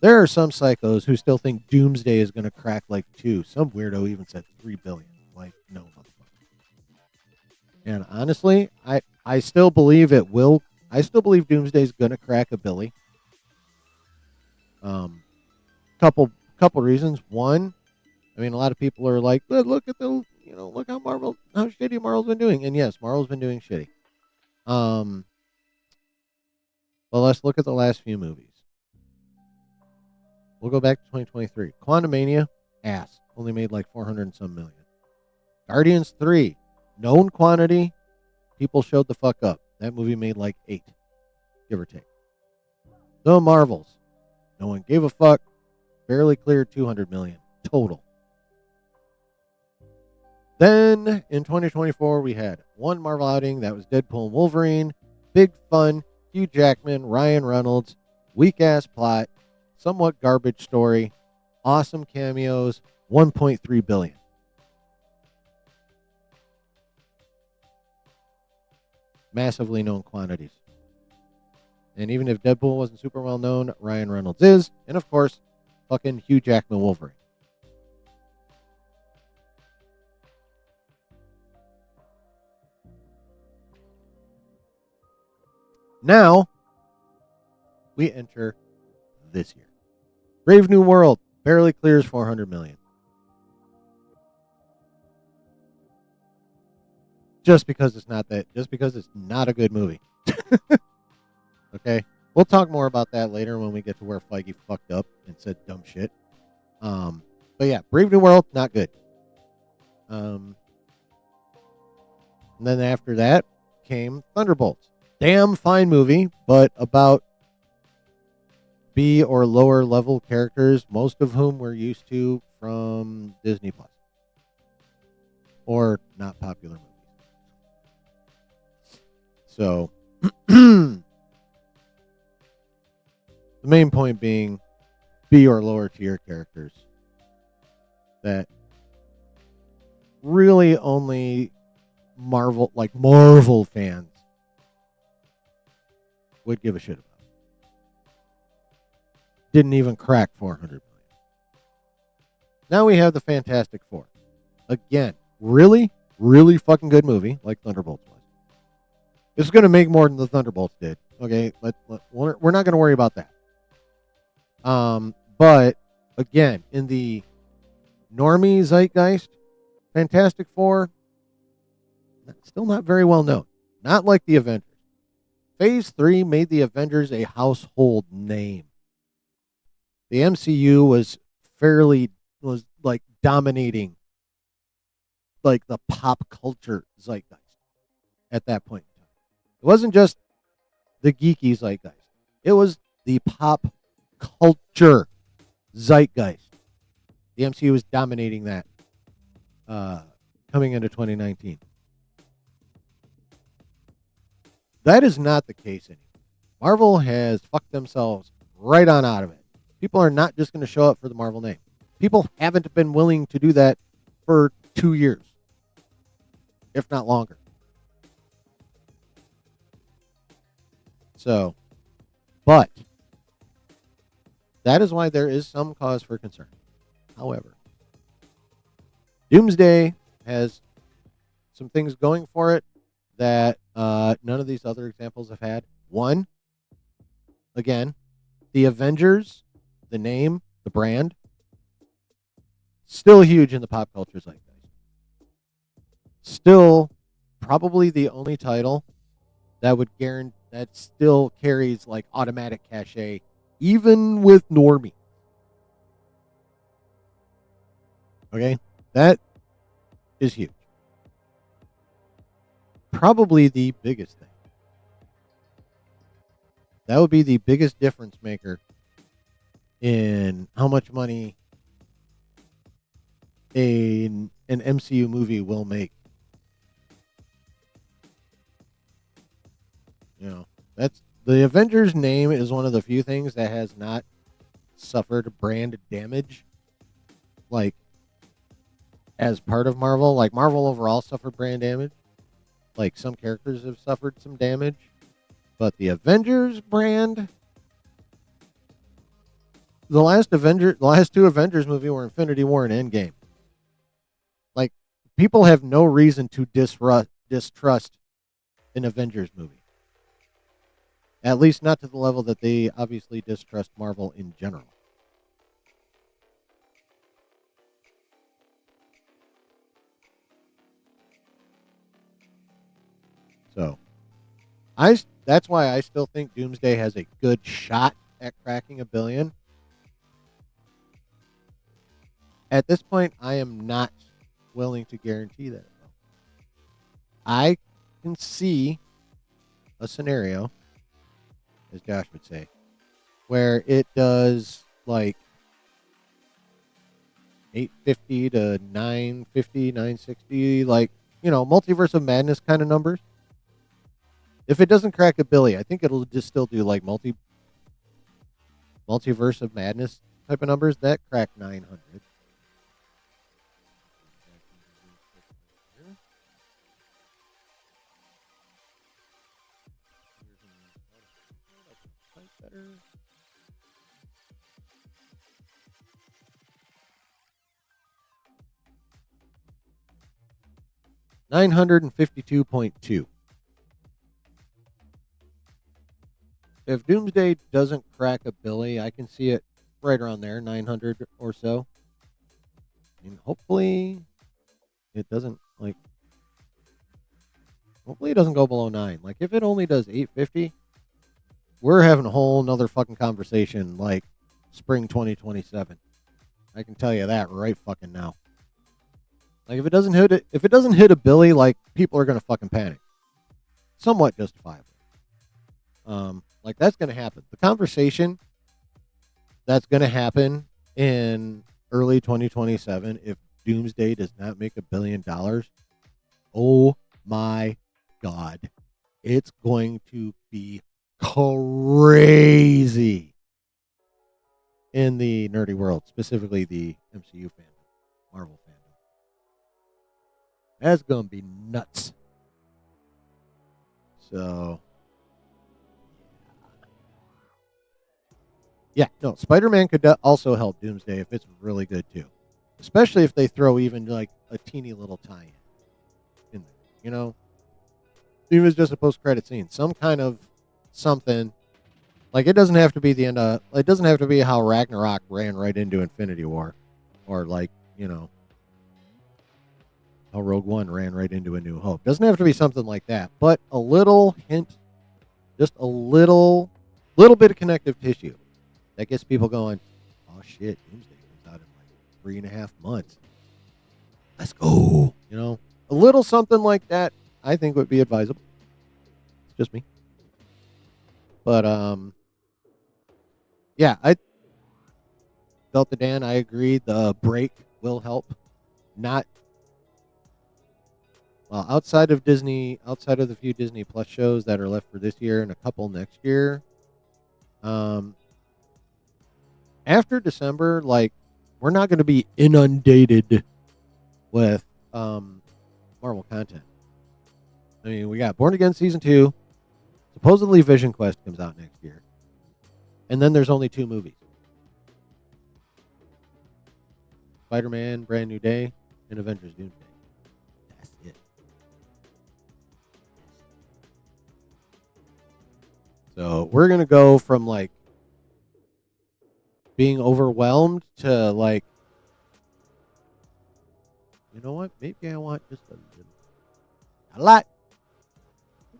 There are some psychos who still think Doomsday is going to crack like 2. Some weirdo even said 3 billion. Like, no, motherfucker. And honestly, I still believe it will. I still believe Doomsday is going to crack a billy. Um, couple reasons. One, I mean, a lot of people are like, look at look how shitty Marvel's been doing. And yes, Marvel's been doing shitty. Well, let's look at the last few movies. We'll go back to 2023. Quantumania, ass. Only made like 400 and some million. Guardians 3, known quantity. People showed the fuck up. That movie made like 8, give or take. The Marvels, no one gave a fuck. Barely cleared 200 million total. Then in 2024, we had one Marvel outing that was Deadpool and Wolverine. Big fun. Hugh Jackman, Ryan Reynolds. Weak ass plot. Somewhat garbage story. Awesome cameos. 1.3 billion. Massively known quantities. And even if Deadpool wasn't super well known, Ryan Reynolds is. And of course, fucking Hugh Jackman Wolverine. Now, we enter this year. Brave New World barely clears 400 million. Just because it's not a good movie. Okay? We'll talk more about that later when we get to where Feige fucked up and said dumb shit. But yeah, Brave New World, not good. And then after that came Thunderbolts. Damn fine movie, but about B or lower level characters, most of whom we're used to from Disney Plus. Or not popular movies. So, the main point being B or lower tier characters that really only Marvel fans would give a shit about. Didn't even crack 400 million. Now we have the Fantastic Four. Again, really, really fucking good movie, like Thunderbolts was. It's going to make more than the Thunderbolts did. Okay, we're not going to worry about that. But again, in the normie zeitgeist, Fantastic Four, still not very well known. Not like the Avengers. Phase 3 made the Avengers a household name. the MCU was like dominating like the pop culture zeitgeist at that point in time. It wasn't just the geeky zeitgeist. It was the pop culture zeitgeist. The MCU was dominating that coming into 2019. That is not the case anymore. Marvel has fucked themselves right on out of it. People are not just going to show up for the Marvel name. People haven't been willing to do that for 2 years, if not longer. So, but that is why there is some cause for concern. However, Doomsday has some things going for it that none of these other examples have had. One, again, the Avengers, the name, the brand, still huge in the pop culture zeitgeist. Still, probably the only title that would guarantee that still carries like automatic cachet, even with normie. Okay, that is huge. Probably the biggest thing. That would be the biggest difference maker in how much money an MCU movie will make. You know, that's the Avengers name is one of the few things that has not suffered brand damage, like as part of Marvel. Like Marvel overall suffered brand damage. Like some characters have suffered some damage, but the Avengers brand, the last two Avengers movie were Infinity War and Endgame. Like people have no reason to distrust an Avengers movie. At least not to the level that they obviously distrust Marvel in general. So, that's why I still think Doomsday has a good shot at cracking $1 billion. At this point, I am not willing to guarantee that. I can see a scenario, as Josh would say, where it does like 850 to 950, 960, like, Multiverse of Madness kind of numbers. If it doesn't crack $1 billion, I think it'll just still do like Multiverse of Madness type of numbers that crack 900. $952.2. If Doomsday doesn't crack $1 billion, I can see it right around there, 900 or so. And hopefully it doesn't hopefully it doesn't go below 9. Like if it only does 850, we're having a whole nother fucking conversation like spring 2027. I can tell you that right fucking now. Like if it doesn't hit $1 billion, like people are gonna fucking panic. Somewhat justifiable. Like that's gonna happen. The conversation that's gonna happen in early 2027 if Doomsday does not make $1 billion. Oh my God. It's going to be crazy in the nerdy world, specifically the MCU fandom, Marvel fandom. That's going to be nuts. So, yeah, no, Spider-Man could also help Doomsday if it's really good too. Especially if they throw even like a teeny little tie-in in there, Even if it's just a post-credit scene. Some kind of something. Like, it doesn't have to be the end of... It doesn't have to be how Ragnarok ran right into Infinity War. Or, like, how Rogue One ran right into A New Hope. Doesn't have to be something like that. But a little hint, just a little bit of connective tissue that gets people going, oh shit, Doomsday comes out in like 3.5 months. Let's go. A little something like that, I think would be advisable. It's just me. But yeah, I Delta Dan, I agree. The break will help. Not well outside of Disney, outside of the few Disney Plus shows that are left for this year and a couple next year. Um, After December, like we're not going to be inundated with Marvel content. I mean, we got Born Again season 2. Supposedly, Vision Quest comes out next year, and then there's only 2 movies: Spider-Man: Brand New Day and Avengers: Doomsday. That's it. So we're gonna go from like being overwhelmed to like, you know what? Maybe I want just a little, a lot,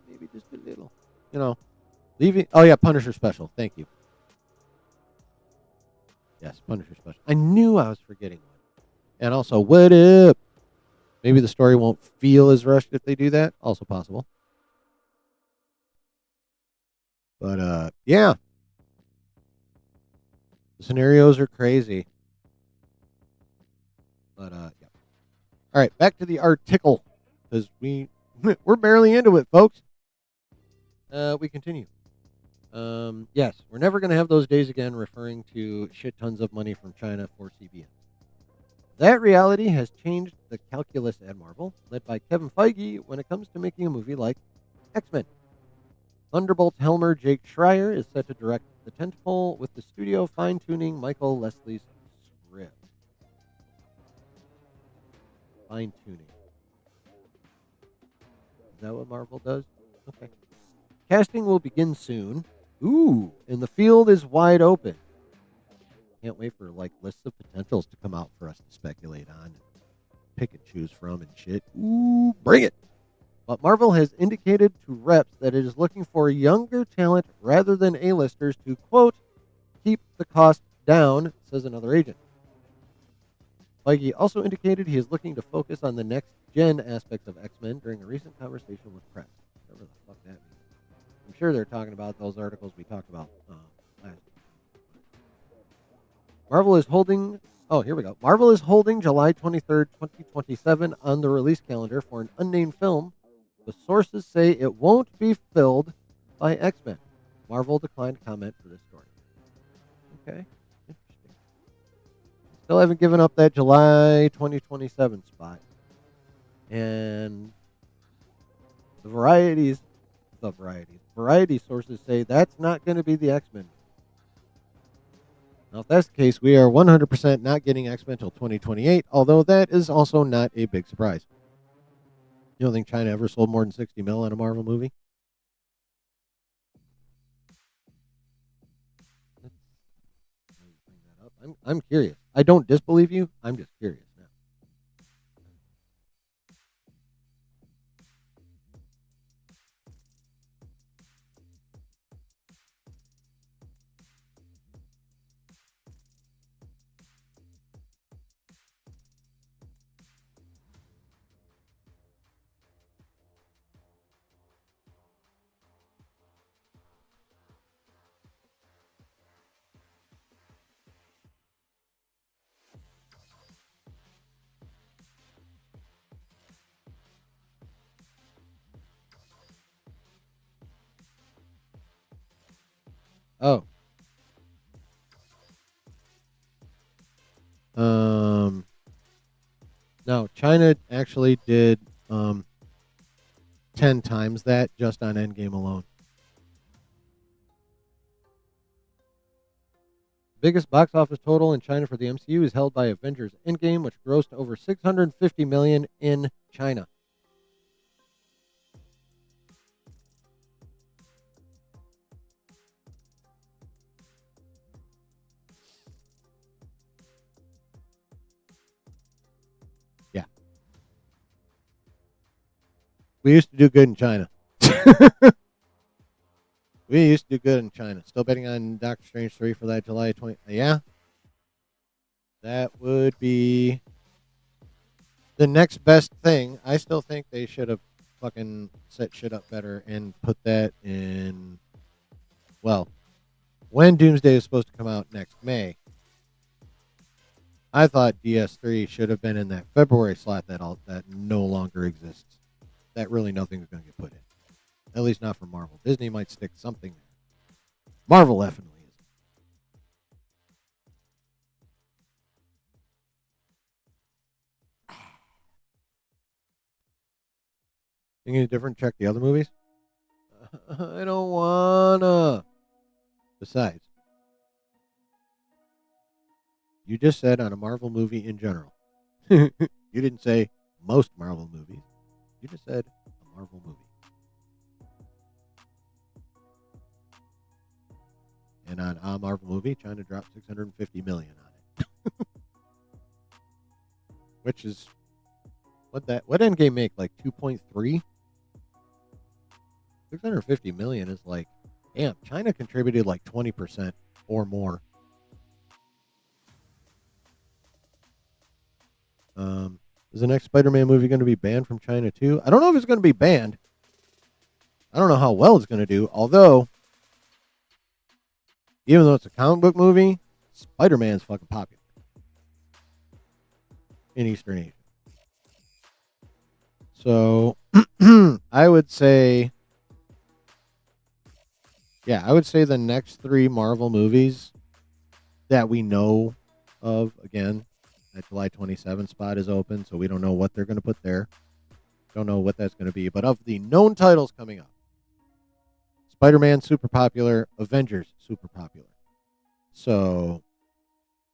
maybe just a little. Leaving. Oh yeah, Punisher special. Thank you. Yes, Punisher special. I knew I was forgetting one. And also, what up? Maybe the story won't feel as rushed if they do that. Also possible. But yeah, the scenarios are crazy. But yeah. All right, back to the article because we're barely into it, folks. We continue. Yes, we're never going to have those days again, referring to shit tons of money from China for CBS. That reality has changed the calculus at Marvel, led by Kevin Feige, when it comes to making a movie like X-Men. Thunderbolt helmer Jake Schreier is set to direct the tentpole, with the studio fine-tuning Michael Leslie's script. Fine-tuning. Is that what Marvel does? Okay. Casting will begin soon. Ooh, and the field is wide open. Can't wait for like lists of potentials to come out for us to speculate on, and pick and choose from and shit. Ooh, bring it. But Marvel has indicated to reps that it is looking for younger talent rather than A-listers to, quote, keep the cost down, says another agent. Feige also indicated he is looking to focus on the next-gen aspects of X-Men during a recent conversation with press. Whatever the fuck that means. I'm sure they're talking about those articles we talked about last. Marvel is holding. Oh, here we go. Marvel is holding July 23rd, 2027 on the release calendar for an unnamed film. The sources say it won't be filled by X-Men. Marvel declined comment for this story. Okay, interesting. Still haven't given up that July 2027 spot. And variety sources say that's not going to be the X-Men. Now, if that's the case, we are 100% not getting X-Men until 2028, although that is also not a big surprise. You don't think China ever sold more than 60 mil on a Marvel movie? I'm curious. I don't disbelieve you. I'm just curious now. Oh. No, China actually did 10 times that just on Endgame alone. Biggest box office total in China for the MCU is held by Avengers Endgame, which grossed over $650 million in China. Yeah. We used to do good in China. We used to do good in China. Still betting on Doctor Strange 3 for that July 20. Yeah. That would be the next best thing. I still think they should have fucking set shit up better and put that in. Well, when Doomsday is supposed to come out next May, I thought DS3 should have been in that February slot that no longer exists. That really nothing's going to get put in. At least not for Marvel. Disney might stick something there. Marvel definitely is. Think any different? Check the other movies. I don't wanna. Besides, you just said on a Marvel movie in general. You didn't say most Marvel movies. You just said a Marvel movie. And on a Marvel movie, China dropped 650 million on it, which is what Endgame make, like 2.3. 650 million is like, damn. China contributed like 20% or more. Is the next Spider-Man movie going to be banned from China too? I don't know if it's going to be banned. I don't know how well it's going to do. Although, even though it's a comic book movie, Spider-Man's fucking popular in Eastern Asia. So, I would say the next 3 Marvel movies that we know of, again, that July 27th spot is open, so we don't know what they're going to put there. Don't know what that's going to be. But of the known titles coming up, Spider-Man, super popular. Avengers, super popular. So,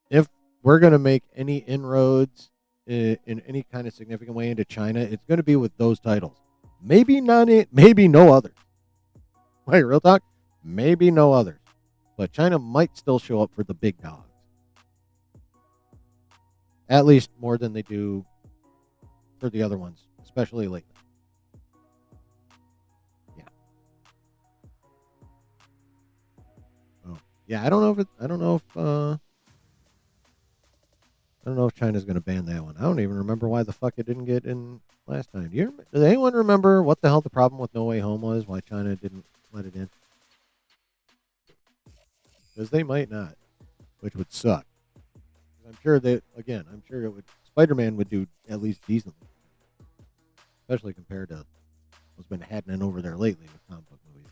if we're going to make any inroads in any kind of significant way into China, it's going to be with those titles. Maybe no others. Wait, real talk? Maybe no others. But China might still show up for the big dogs. At least more than they do for the other ones, especially lately. Yeah. Oh, yeah. I don't know if China's going to ban that one. I don't even remember why the fuck it didn't get in last time. Does anyone remember what the hell the problem with No Way Home was? Why China didn't let it in? Because they might not, which would suck. I'm sure it would. Spider-Man would do at least decently, especially compared to what's been happening over there lately with comic book movies.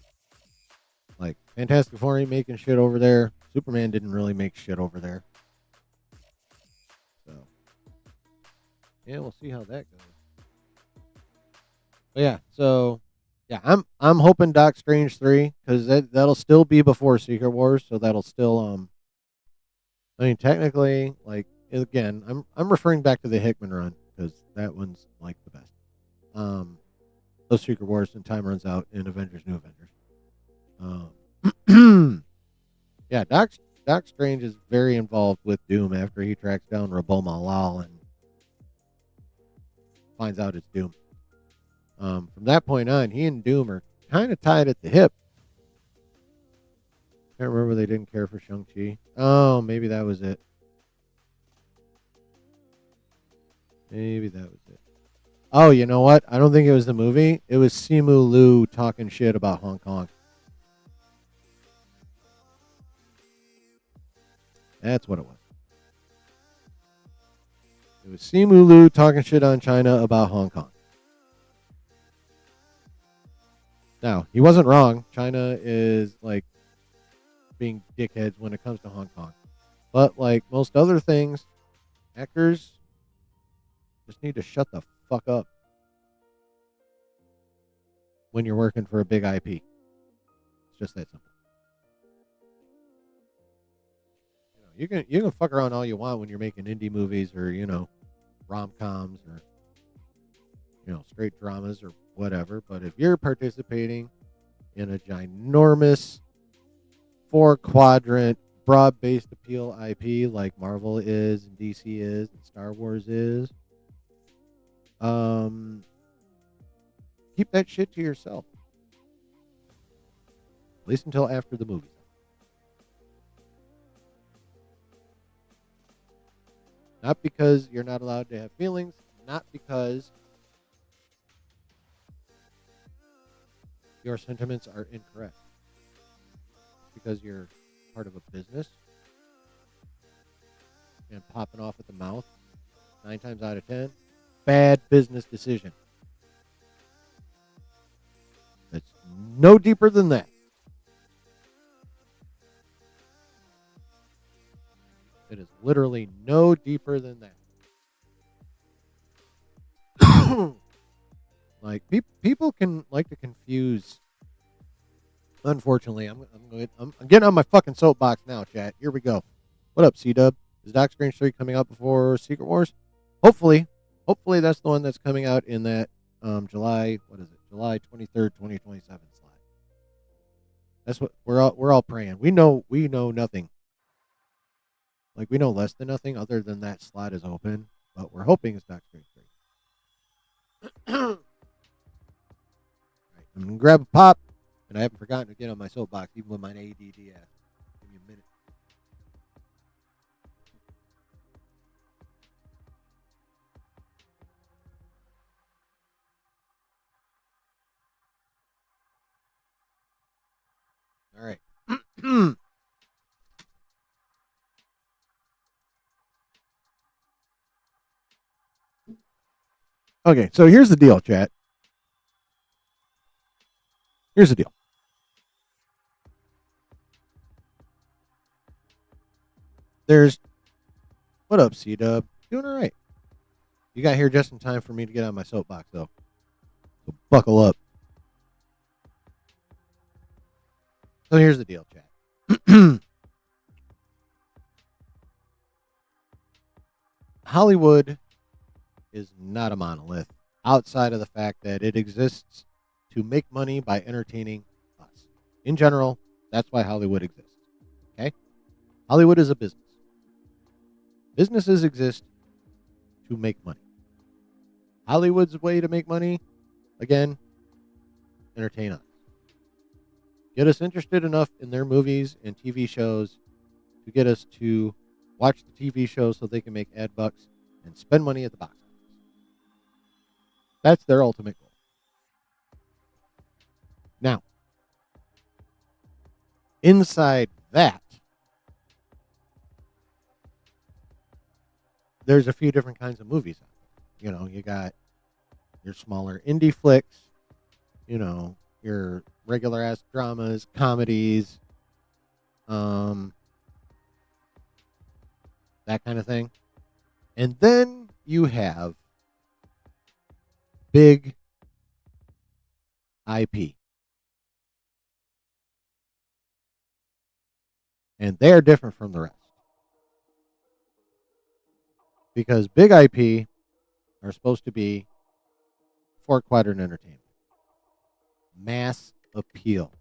Like Fantastic Four ain't making shit over there. Superman didn't really make shit over there. So yeah, we'll see how that goes. But yeah, I'm hoping Doc Strange 3 because that'll still be before Secret Wars, so that'll still I mean, technically, like again, I'm referring back to the Hickman run because that one's like the best. Those Secret Wars and time runs out in Avengers: New Avengers. Yeah, Doc Strange is very involved with Doom after he tracks down Rabol Malal and finds out it's Doom. From that point on, he and Doom are kind of tied at the hip. Can't remember they didn't care for Shang-Chi. Oh, maybe that was it. Maybe that was it. Oh, you know what? I don't think it was the movie. It was Simu Liu talking shit about Hong Kong. That's what it was. It was Simu Liu talking shit on China about Hong Kong. Now, he wasn't wrong. China is like being dickheads when it comes to Hong Kong. But like most other things, actors just need to shut the fuck up when you're working for a big IP. It's just that simple. You can fuck around all you want when you're making indie movies or rom-coms or straight dramas or whatever, but if you're participating in a ginormous 4-quadrant broad-based appeal IP like Marvel is and DC is and Star Wars is, keep that shit to yourself. At least until after the movie. Not because you're not allowed to have feelings, not because your sentiments are incorrect. Because you're part of a business and popping off at the mouth 9 times out of 10, bad business decision. It's no deeper than that. It is literally no deeper than that. Like people can like to confuse. Unfortunately, I'm getting on my fucking soapbox now, chat. Here we go. What up, C-Dub? Is Doc Strange 3 coming out before Secret Wars? Hopefully that's the one that's coming out in that July. What is it? July 23rd, 2027 slot. That's what we're all praying. We know nothing. Like we know less than nothing other than that slot is open, but we're hoping it's Doc Strange 3. All right, I'm gonna grab a pop, and I haven't forgotten to get on my soapbox even with my ADD. Give me a minute. All right. Okay, so here's the deal, chat. Here's the deal. There's what up, C-Dub? Doing all right. You got here just in time for me to get on my soapbox, though. So buckle up. So here's the deal, chat. Hollywood is not a monolith outside of the fact that it exists to make money by entertaining us. In general, that's why Hollywood exists. Okay? Hollywood is a business. Businesses exist to make money. Hollywood's way to make money, again, entertain us. Get us interested enough in their movies and TV shows to get us to watch the TV shows so they can make ad bucks and spend money at the box office. That's their ultimate goal. Now, inside that, there's a few different kinds of movies out there. You know, you got your smaller indie flicks, you know, your regular ass dramas, comedies, that kind of thing. And then you have big IP. And they're different from the rest. Because big IP are supposed to be four quadrant entertainment. Mass appeal.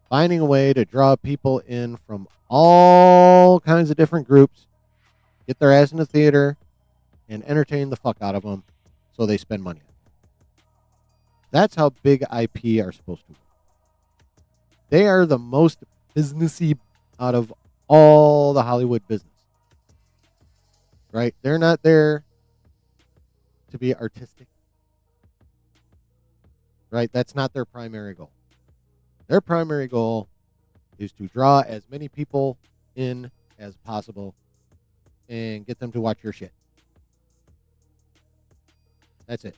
Finding a way to draw people in from all kinds of different groups, get their ass in the theater, and entertain the fuck out of them so they spend money on it. That's how big IP are supposed to work. They are the most businessy out of all the Hollywood business. Right? They're not there to be artistic. Right? That's not their primary goal. Their primary goal is to draw as many people in as possible and get them to watch your shit. That's it.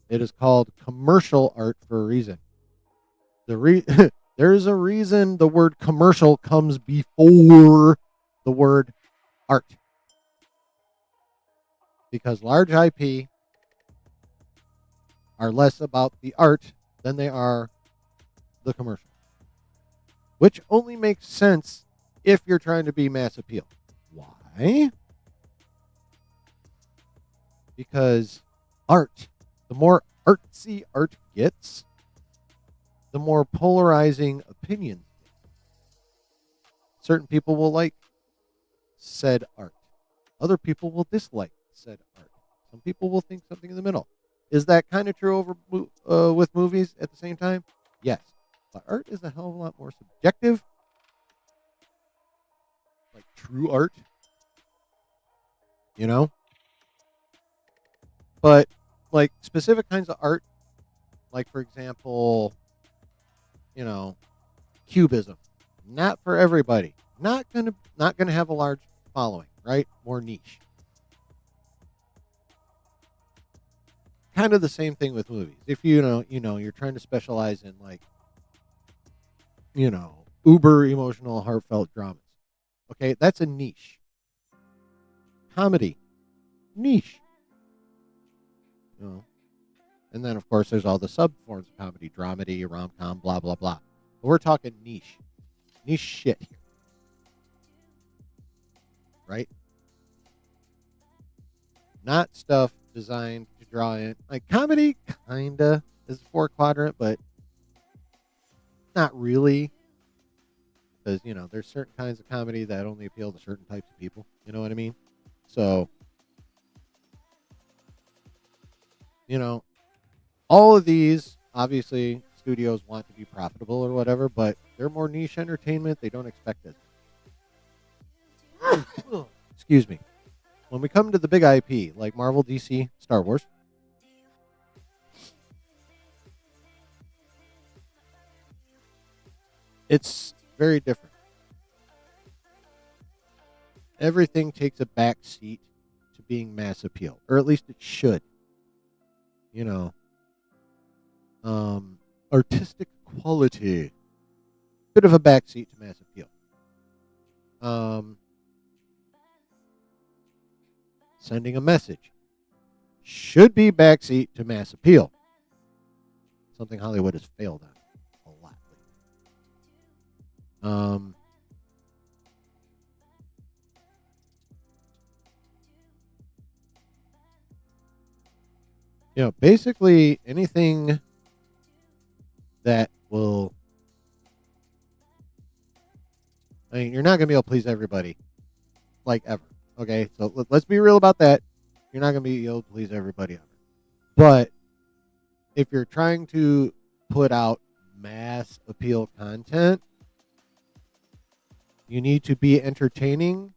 It is called commercial art for a reason. There's a reason the word commercial comes before the word art. Because large IP are less about the art than they are the commercial. Which only makes sense if you're trying to be mass appeal. Why? Because art, the more artsy art gets, the more polarizing opinions get. Certain people will like said art. Other people will dislike said art. Some people will think something in the middle. Is that kind of true with movies at the same time? Yes. But art is a hell of a lot more subjective. Like true art. you know? But like specific kinds of art, like for example, you know, cubism, not for everybody. Not gonna have a large following, right? More niche. Kind of the same thing with movies. If you're trying to specialize in like, uber emotional, heartfelt dramas. Okay, that's a niche. Comedy, niche. You know, and then of course there's all the sub forms of comedy, dramedy, rom com, blah blah blah. But we're talking niche shit here, right? Not stuff designed to draw in like comedy. Kinda is a four quadrant, but not really, because there's certain kinds of comedy that only appeal to certain types of people. You know what I mean? So you know, all of these obviously studios want to be profitable or whatever, but they're more niche entertainment. They don't expect it. Excuse me. When we come to the big IP like Marvel, DC, Star Wars, it's very different. Everything takes a back seat to being mass appeal, or at least it should. You know, artistic quality, bit of a back seat to mass appeal. Um, Sending a message should be backseat to mass appeal. Something Hollywood has failed on a lot lately. Basically anything that will. I mean, you're not going to be able to please everybody, like ever. Okay, so let's be real about that. You're not going to be able to please everybody ever. But if you're trying to put out mass appeal content, you need to be entertaining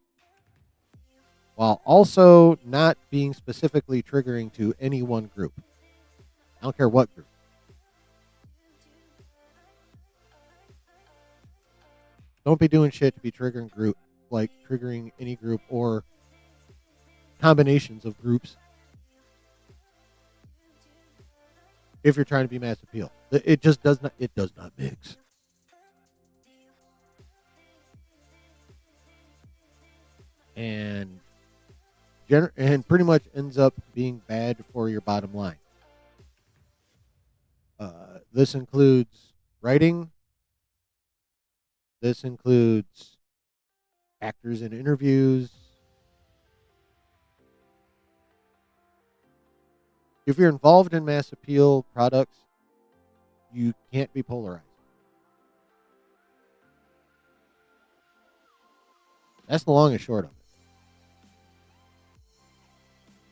while also not being specifically triggering to any one group. I don't care what group. Don't be doing shit to be triggering any group or combinations of groups if you're trying to be mass appeal. It just does not mix. And pretty much ends up being bad for your bottom line. This includes writing. This includes actors in interviews. If you're involved in mass appeal products, you can't be polarized. That's the long and short of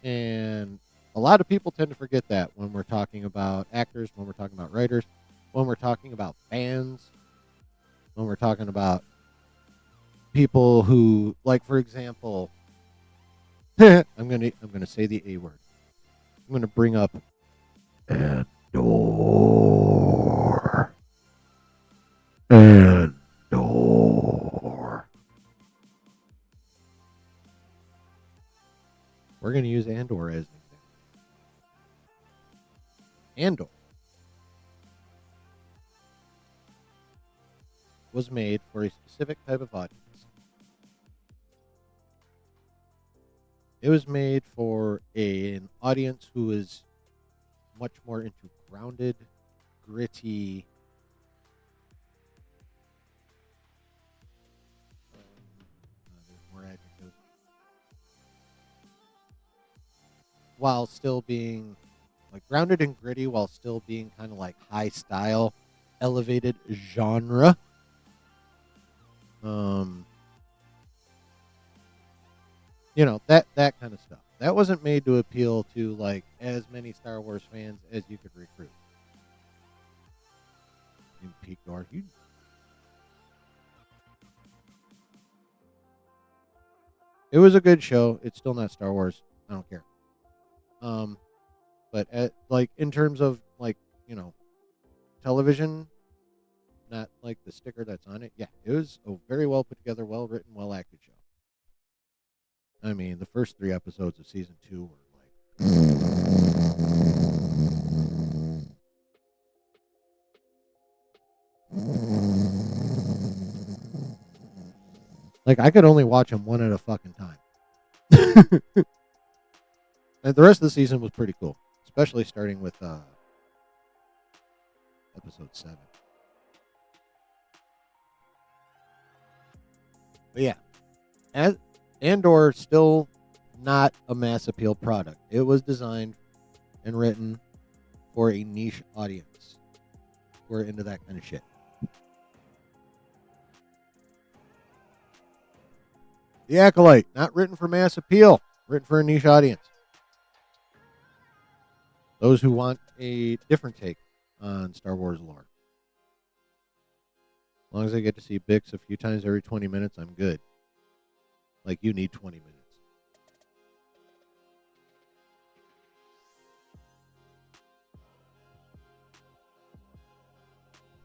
it. And a lot of people tend to forget that when we're talking about actors, when we're talking about writers, when we're talking about fans, when we're talking about people who, like, for example, I'm gonna say the A word. I'm gonna bring up Andor. Andor. We're gonna use Andor as an example. Andor was made for a specific type of audience. It was made for an audience who is much more into grounded, gritty, there's more adjectives, while still being like grounded and gritty, while still being kind of like high style, elevated genre. That kind of stuff. That wasn't made to appeal to like as many Star Wars fans as you could recruit. In Peak North, It was a good show. It's still not Star Wars. I don't care. Um, but like in terms of like television, not like the sticker that's on it. Yeah, it was a very well put together, well written, well acted show. I mean, the first 3 episodes of season 2 were like I could only watch them one at a fucking time. And the rest of the season was pretty cool, especially starting with episode 7. But yeah, as Andor still not a mass appeal product. It was designed and written for a niche audience. We're into that kind of shit. The Acolyte, not written for mass appeal, written for a niche audience. Those who want a different take on Star Wars lore. As long as I get to see Bix a few times every 20 minutes, I'm good. Like, you need 20 minutes.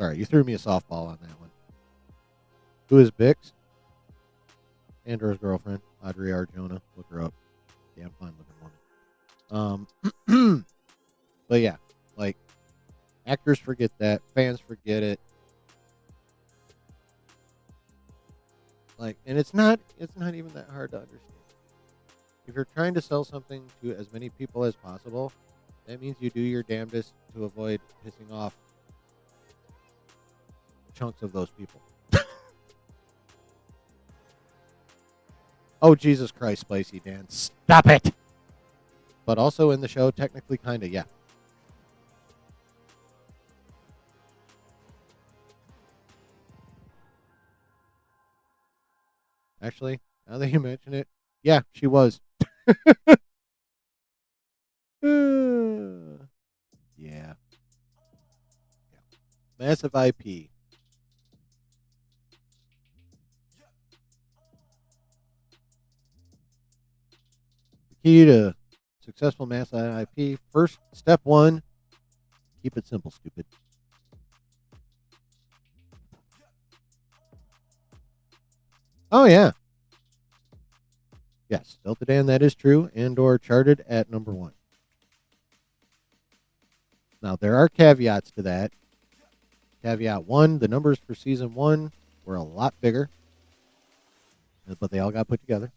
All right, you threw me a softball on that one. Who is Bix? Andor's girlfriend, Audrey Arjona. Look her up. Damn fine looking woman. But yeah, like, actors forget that. Fans forget it. Like, and it's not even that hard to understand. If you're trying to sell something to as many people as possible, that means you do your damnedest to avoid pissing off chunks of those people. Oh, Jesus Christ, Spicy Dan. Stop it! But also in the show, technically, kind of, yeah. Actually, now that you mention it, yeah, she was. Yeah. Massive IP. The key to successful massive IP. First, step 1, keep it simple, stupid. Oh, yeah. Yes, Delta Dan, that is true. Andor charted at number 1. Now, there are caveats to that. Caveat 1, the numbers for season 1 were a lot bigger, but they all got put together.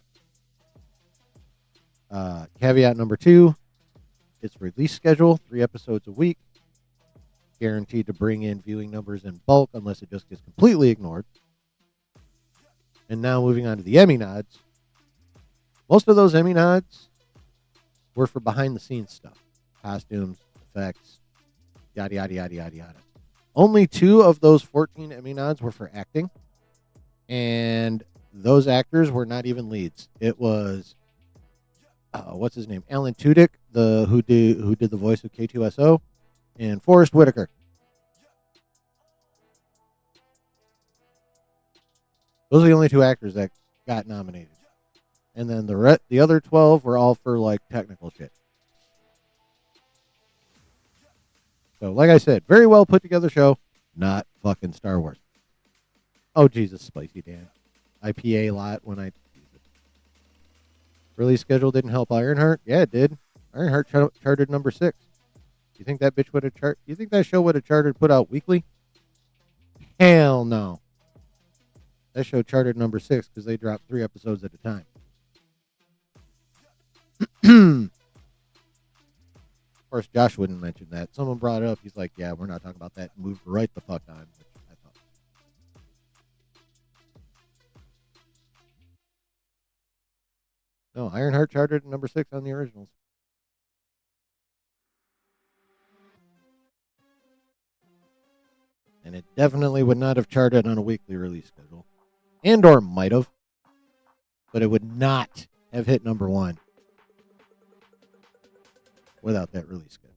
Caveat number 2, its release schedule, 3 episodes a week, guaranteed to bring in viewing numbers in bulk unless it just gets completely ignored. And now moving on to the Emmy nods. Most of those Emmy nods were for behind the scenes stuff. Costumes, effects, yada, yada, yada, yada, yada. Only 2 of those 14 Emmy nods were for acting. And those actors were not even leads. It was, what's his name? Alan Tudyk, who did the voice of K2SO, and Forrest Whitaker. Those are the only 2 actors that got nominated. And then the other 12 were all for like technical shit. So, like I said, very well put together show, not fucking Star Wars. Oh, Jesus, Spicy Dan. IPA lot when I... Release schedule didn't help Ironheart? Yeah, it did. Ironheart charted number 6. You think that bitch would have You think that show would have charted put out weekly? Hell no. That show charted number 6 because they dropped 3 episodes at a time. Of course, Josh wouldn't mention that. Someone brought it up. He's like, yeah, we're not talking about that. Moved right the fuck on. Which I thought. No, Ironheart charted number 6 on the originals. And it definitely would not have charted on a weekly release schedule. Andor might have, but it would not have hit number 1 without that release schedule.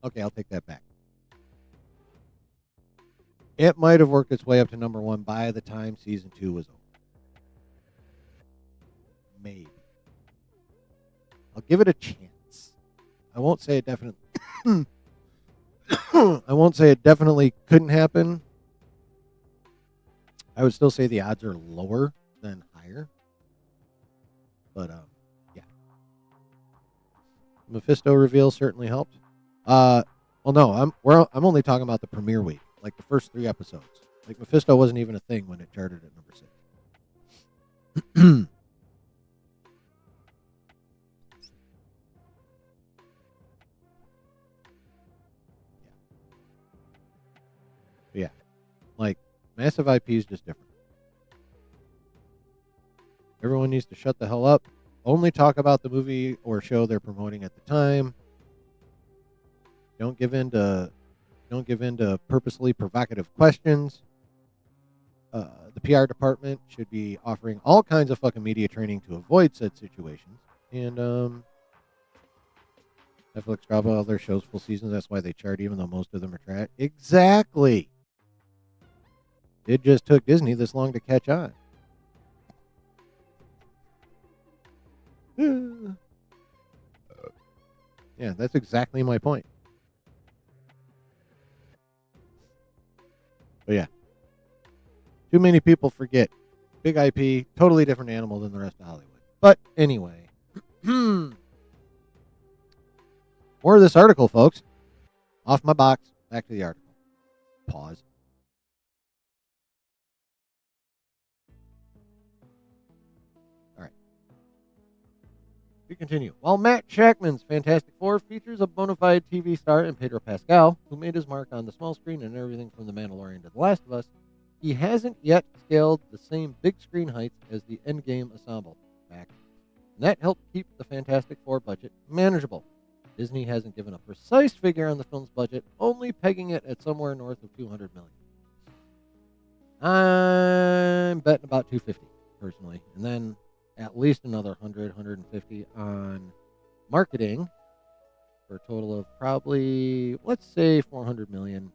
Okay, I'll take that back. It might have worked its way up to number 1 by the time season 2 was over. Maybe. I'll give it a chance. I won't say it definitely. I won't say it definitely couldn't happen. I would still say the odds are lower than higher. But yeah. Mephisto reveal certainly helped. Well, no, I'm only talking about the premiere week, like the first 3 episodes. Like Mephisto wasn't even a thing when it charted at number 6. Yeah, like massive IP is just different. Everyone needs to shut the hell up. Only talk about the movie or show they're promoting at the time. Don't give in to purposely provocative questions. The PR department should be offering all kinds of fucking media training to avoid said situations. And Netflix drop all their shows full seasons. That's why they chart, even though most of them are trash. Exactly. It just took Disney this long to catch on. Yeah, that's exactly my point. But yeah. Too many people forget. Big IP, totally different animal than the rest of Hollywood. But anyway. More of this article, folks. Off my box. Back to the article. Pause. All right. We continue. While Matt Shackman's Fantastic Four features a bona fide TV star in Pedro Pascal, who made his mark on the small screen and everything from The Mandalorian to The Last of Us, he hasn't yet scaled the same big screen heights as the Endgame ensemble. Fact. And that helped keep the Fantastic Four budget manageable. Disney hasn't given a precise figure on the film's budget, only pegging it at somewhere north of $200 million. I'm betting about 250 personally, and then at least another 150 on marketing for a total of probably, let's say, $400 million,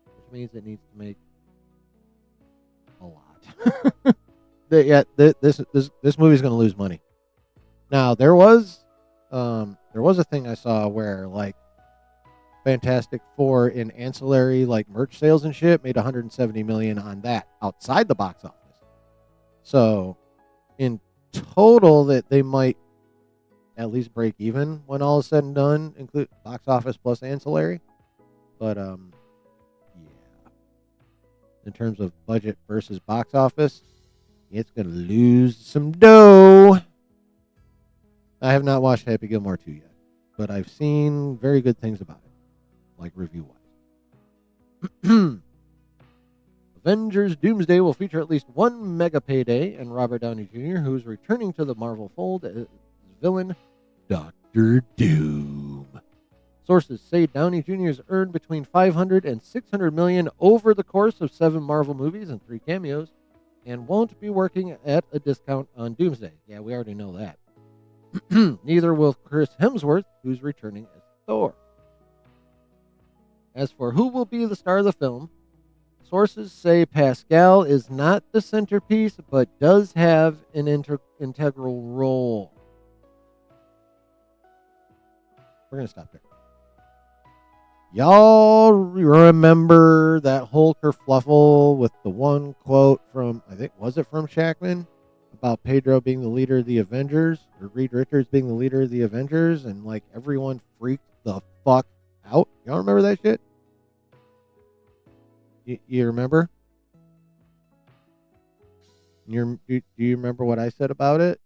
which means it needs to make a lot. This movie's going to lose money. Now there was a thing I saw where like Fantastic Four in ancillary like merch sales and shit made 170 million on that outside the box office. So in total that they might at least break even when all is said and done, include box office plus ancillary. But yeah. In terms of budget versus box office, it's going to lose some dough. I have not watched Happy Gilmore 2 yet, but I've seen very good things about it, like review-wise. Avengers Doomsday will feature at least one mega payday, and Robert Downey Jr., who's returning to the Marvel fold as villain Dr. Doom. Sources say Downey Jr. has earned between $500 and $600 million over the course of 7 Marvel movies and 3 cameos, and won't be working at a discount on Doomsday. Yeah, we already know that. Neither will Chris Hemsworth, who's returning as Thor. As for who will be the star of the film, sources say Pascal is not the centerpiece, but does have an integral role. We're going to stop there. Y'all remember that whole kerfluffle with the one quote from, I think, was it from Shackman? About Pedro being the leader of the Avengers, or Reed Richards being the leader of the Avengers, and like everyone freaked the fuck out. Y'all remember that shit? You remember? Do you remember what I said about it?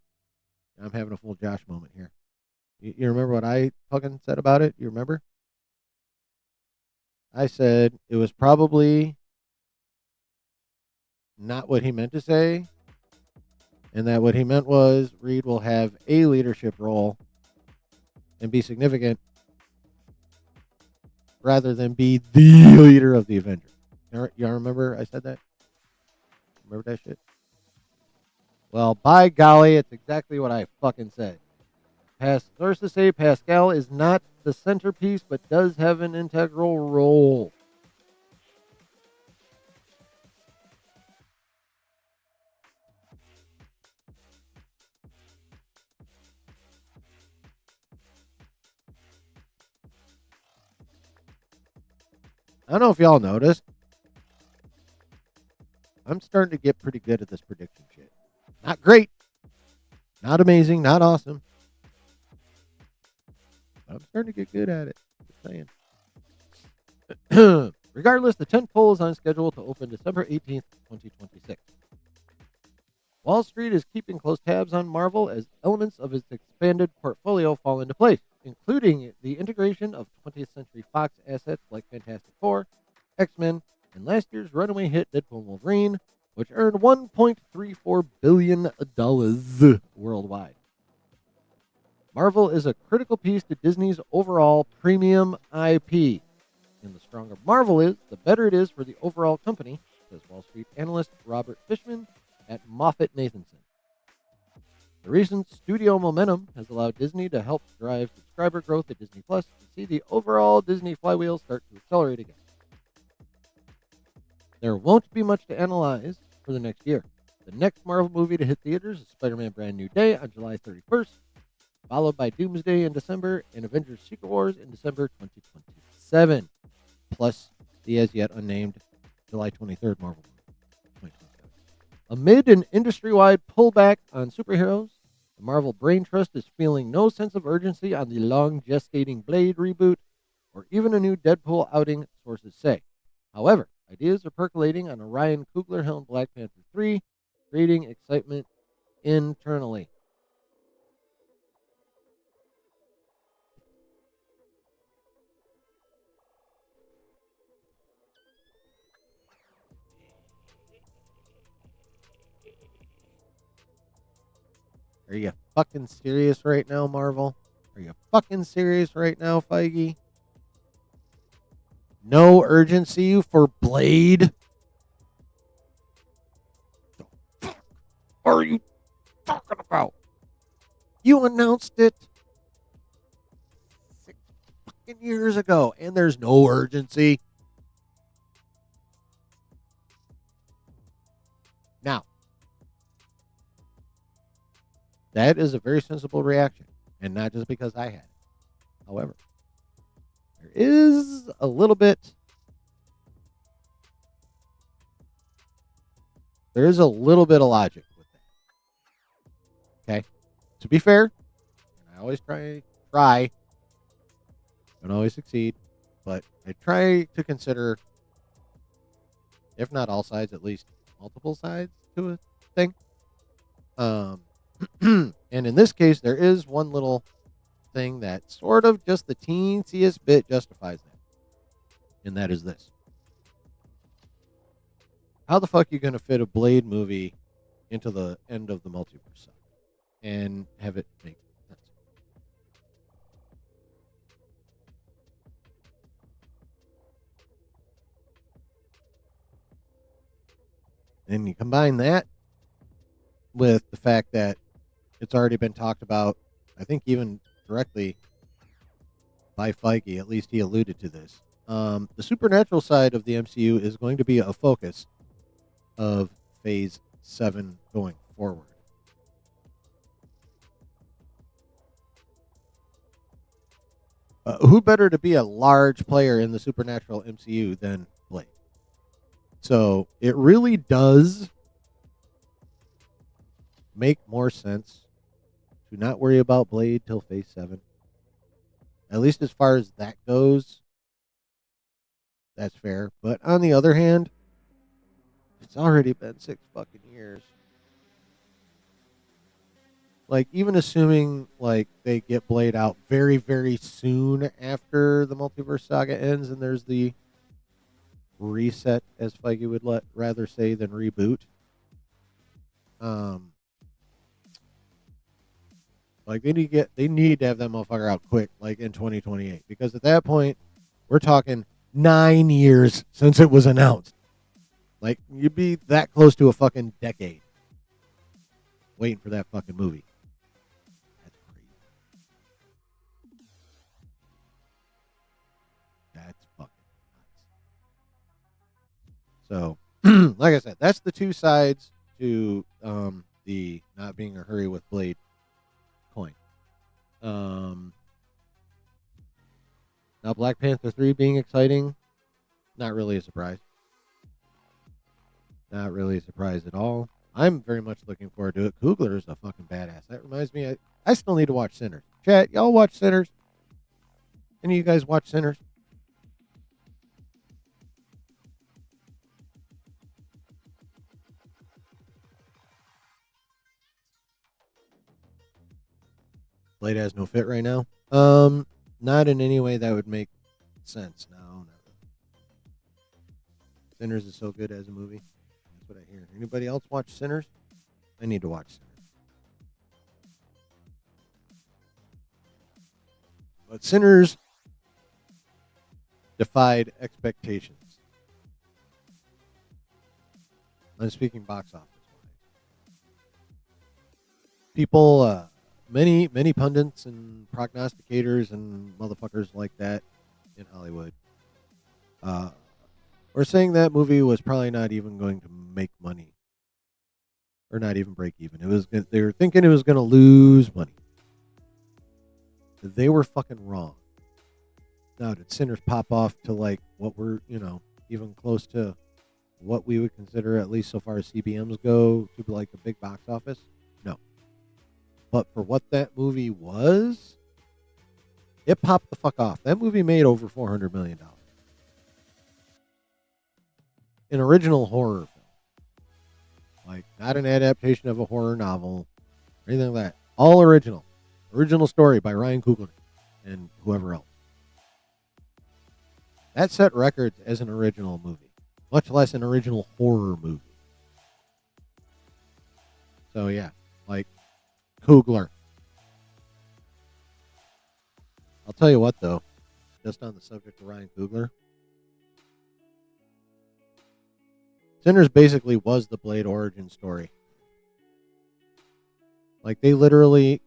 I'm having a full Josh moment here. You remember what I fucking said about it? You remember? I said it was probably not what he meant to say, and that what he meant was Reed will have a leadership role and be significant rather than be the leader of the Avengers. Y'all remember I said that? Remember that shit? Well, by golly, it's exactly what I fucking said. Sources say Pascal is not the centerpiece, but does have an integral role. I don't know if y'all noticed. I'm starting to get pretty good at this prediction shit. Not great, not amazing, not awesome. But I'm starting to get good at it. Just saying. Regardless, the tentpole is on schedule to open December 18th, 2026. Wall Street is keeping close tabs on Marvel as elements of its expanded portfolio fall into place, including the integration of 20th Century Fox assets like Fantastic Four, X-Men, and last year's runaway hit Deadpool and Wolverine, which earned $1.34 billion worldwide. Marvel is a critical piece to Disney's overall premium IP. And the stronger Marvel is, the better it is for the overall company, says Wall Street analyst Robert Fishman at MoffettNathanson. The recent studio momentum has allowed Disney to help drive subscriber growth at Disney Plus and see the overall Disney flywheel start to accelerate again. There won't be much to analyze for the next year. The next Marvel movie to hit theaters is Spider-Man Brand New Day on July 31st, followed by Doomsday in December and Avengers Secret Wars in December 2027, plus the as yet unnamed July 23rd Marvel movie 2027. Amid an industry-wide pullback on superheroes, the Marvel Brain Trust is feeling no sense of urgency on the long-gestating Blade reboot or even a new Deadpool outing, sources say. However, ideas are percolating on a Ryan Coogler-helmed Black Panther 3, creating excitement internally. Are you fucking serious right now, Marvel? Are you fucking serious right now, Feige? No urgency for Blade? The fuck are you talking about? You announced it 6 fucking years ago, and there's no urgency. Now, that is a very sensible reaction, and not just because I had it. However, there is a little bit. There is a little bit of logic with that. Okay, to be fair, and I always try, don't always succeed, but I try to consider, if not all sides, at least multiple sides to a thing. And in this case, there is one little thing that sort of just the teensiest bit justifies that. And that is this. How the fuck are you going to fit a Blade movie into the end of the multiverse saga and have it make sense? And you combine that with the fact that it's already been talked about, I think even directly by Feige, at least he alluded to this. The supernatural side of the MCU is going to be a focus of Phase 7 going forward. Who better to be a large player in the supernatural MCU than Blade? So it really does make more sense to not worry about Blade till Phase 7. At least as far as that goes, that's fair. But on the other hand, it's already been 6 fucking years. Like, even assuming, like, they get Blade out very, very soon after the multiverse saga ends and there's the reset, as Feige would rather say than reboot. Like, they need to have that motherfucker out quick, like in 2028, because at that point, we're talking 9 years since it was announced. Like, you'd be that close to a fucking decade waiting for that fucking movie. That's crazy. That's fucking nuts. So, like I said, that's the two sides to the not being in a hurry with Blade coin. Now, Black Panther 3 being exciting, Not really a surprise. Not really a surprise at all. I'm very much looking forward to it. Coogler is a fucking badass. That reminds me, I still need to watch Sinners. Chat, y'all watch Sinners? Any of you guys watch Sinners? Blade has no fit right now. Not in any way that would make sense. No, not really. Sinners is so good as a movie. That's what I hear. Anybody else watch Sinners? I need to watch Sinners. But Sinners defied expectations. I'm speaking box office wise. People, many pundits and prognosticators and motherfuckers like that in Hollywood, were saying that movie was probably not even going to make money, or not even break even. They were thinking it was going to lose money. They were fucking wrong. Now, did Sinners pop off to like what we're, even close to what we would consider, at least so far as CBMs go, to be like a big box office? No. But for what that movie was, it popped the fuck off. That movie made over $400 million. An original horror film. Like, not an adaptation of a horror novel or anything like that. All original. Original story by Ryan Coogler and whoever else. That set records as an original movie, much less an original horror movie. So yeah, like Coogler. I'll tell you what though, just on the subject of Ryan Coogler, Sinners basically was the Blade origin story. Like Kevin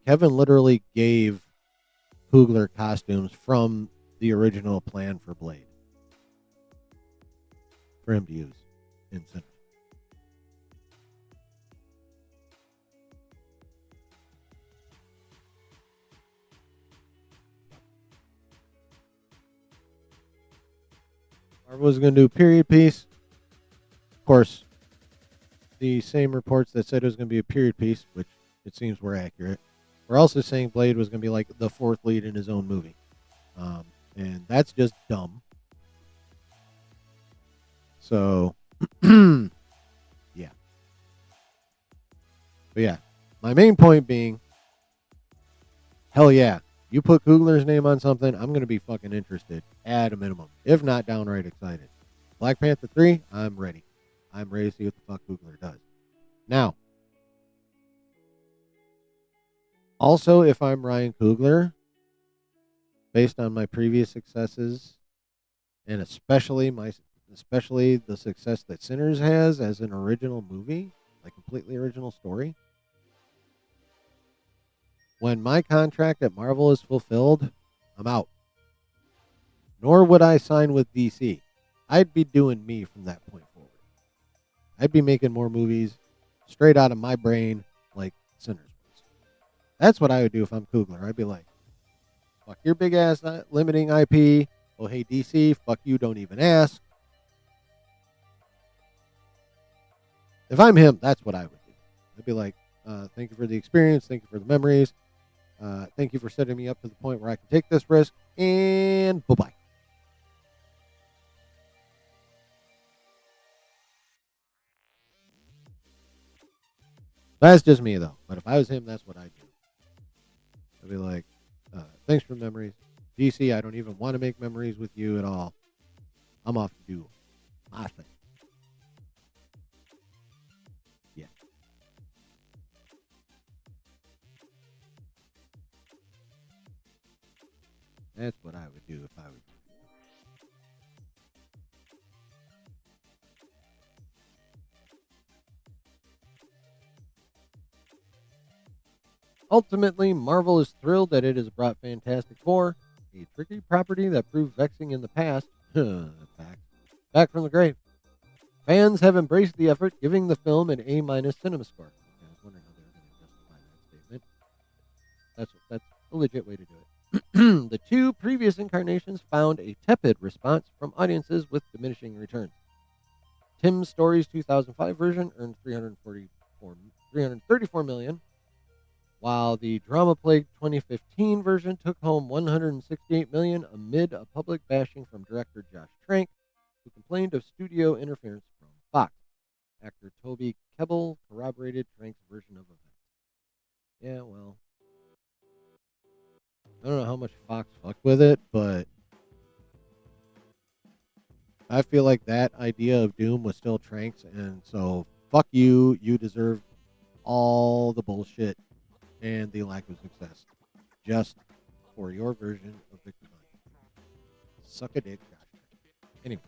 literally gave Coogler costumes from the original plan for Blade for him to use in Sinners. Marvel was going to do a period piece. Of course, the same reports that said it was going to be a period piece, which it seems were accurate, we're also saying Blade was going to be like the fourth lead in his own movie. And that's just dumb. So, yeah. But yeah, my main point being, hell yeah, you put Coogler's name on something, I'm going to be fucking interested at a minimum, if not downright excited. Black Panther 3, I'm ready. I'm ready to see what the fuck Coogler does. Now, also, if I'm Ryan Coogler, based on my previous successes, and especially the success that Sinners has as an original movie, like completely original story, when my contract at Marvel is fulfilled, I'm out. Nor would I sign with DC. I'd be doing me from that point forward. I'd be making more movies straight out of my brain like Sinners was. That's what I would do if I'm Coogler. I'd be like, fuck your big ass limiting IP. Oh, hey, DC, fuck you, don't even ask. If I'm him, that's what I would do. I'd be like, thank you for the experience. Thank you for the memories. Thank you for setting me up to the point where I can take this risk. And bye-bye. That's just me, though. But if I was him, that's what I'd do. I'd be like, thanks for the memories. DC, I don't even want to make memories with you at all. I'm off to do my thing. Yeah. That's what I would do if I was. Ultimately, Marvel is thrilled that it has brought Fantastic Four, a tricky property that proved vexing in the past, back from the grave. Fans have embraced the effort, giving the film an A- cinema score. I was wondering how they were going to justify that statement. That's a legit way to do it. The two previous incarnations found a tepid response from audiences with diminishing returns. Tim Story's 2005 version earned 334 million, while the drama-plagued 2015 version took home 168 million amid a public bashing from director Josh Trank, who complained of studio interference from Fox. Actor Toby Kebbell corroborated Trank's version of events. Yeah, well, I don't know how much Fox fucked with it, but I feel like that idea of Doom was still Trank's, and so fuck you. You deserve all the bullshit and the lack of success just for your version of the con. Suck a dick, Josh. Anyway,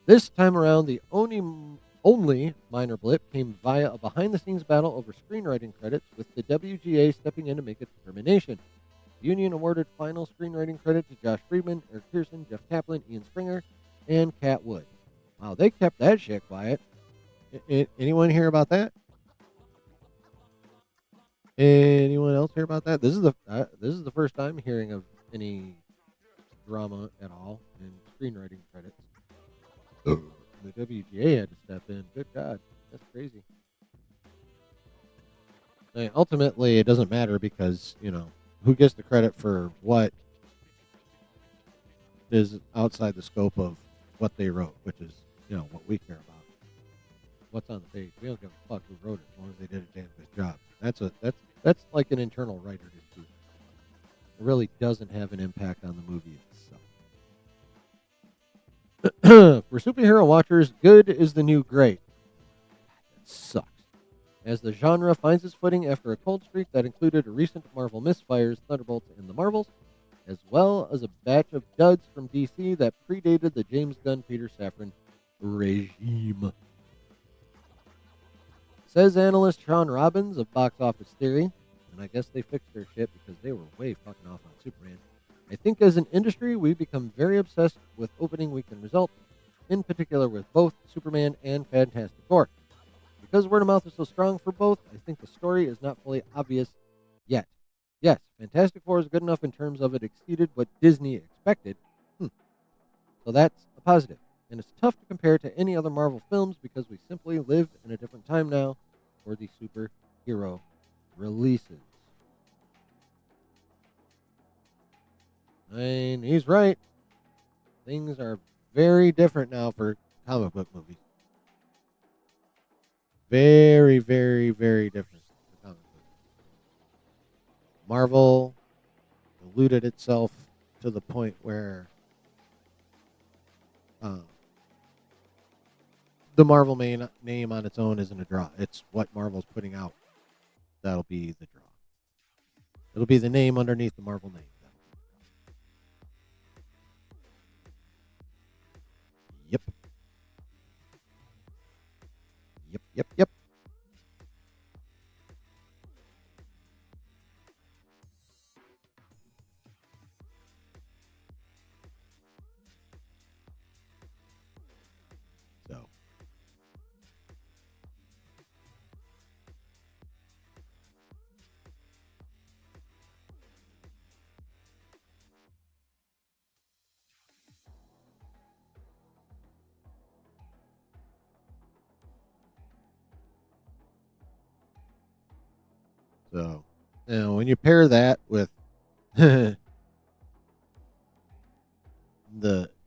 this time around, the only minor blip came via a behind-the-scenes battle over screenwriting credits, with the WGA stepping in to make a determination. The union awarded final screenwriting credit to Josh Friedman, Eric Pearson, Jeff Kaplan, Ian Springer, and Cat Wood. Wow, they kept that shit quiet. Anyone hear about that? Anyone else hear about that? This is the first time hearing of any drama at all in screenwriting credits. The WGA had to step in. Good God, that's crazy. I mean, ultimately, it doesn't matter because, who gets the credit for what is outside the scope of what they wrote, which is, what we care about. What's on the page. We don't give a fuck who wrote it as long as they did a damn good job. That's like an internal writer dispute. It really doesn't have an impact on the movie itself. For superhero watchers, good is the new great. That sucks. As the genre finds its footing after a cold streak that included a recent Marvel misfires, Thunderbolts, and the Marvels, as well as a batch of duds from DC that predated the James Gunn Peter Safran regime. Says analyst Sean Robbins of Box Office Theory, and I guess they fixed their shit because they were way fucking off on Superman. I think as an industry, we've become very obsessed with opening weekend results, in particular with both Superman and Fantastic Four. Because word of mouth is so strong for both, I think the story is not fully obvious yet. Yes, Fantastic Four is good enough in terms of it exceeded what Disney expected. So that's a positive. And it's tough to compare to any other Marvel films because we simply live in a different time now for the superhero releases. And he's right. Things are very different now for comic book movies. Very, very, very different for comic book movies. Marvel diluted itself to the point where the Marvel name on its own isn't a draw. It's what Marvel's putting out that'll be the draw. It'll be the name underneath the Marvel name. Yep. Yep. So, when you pair that with the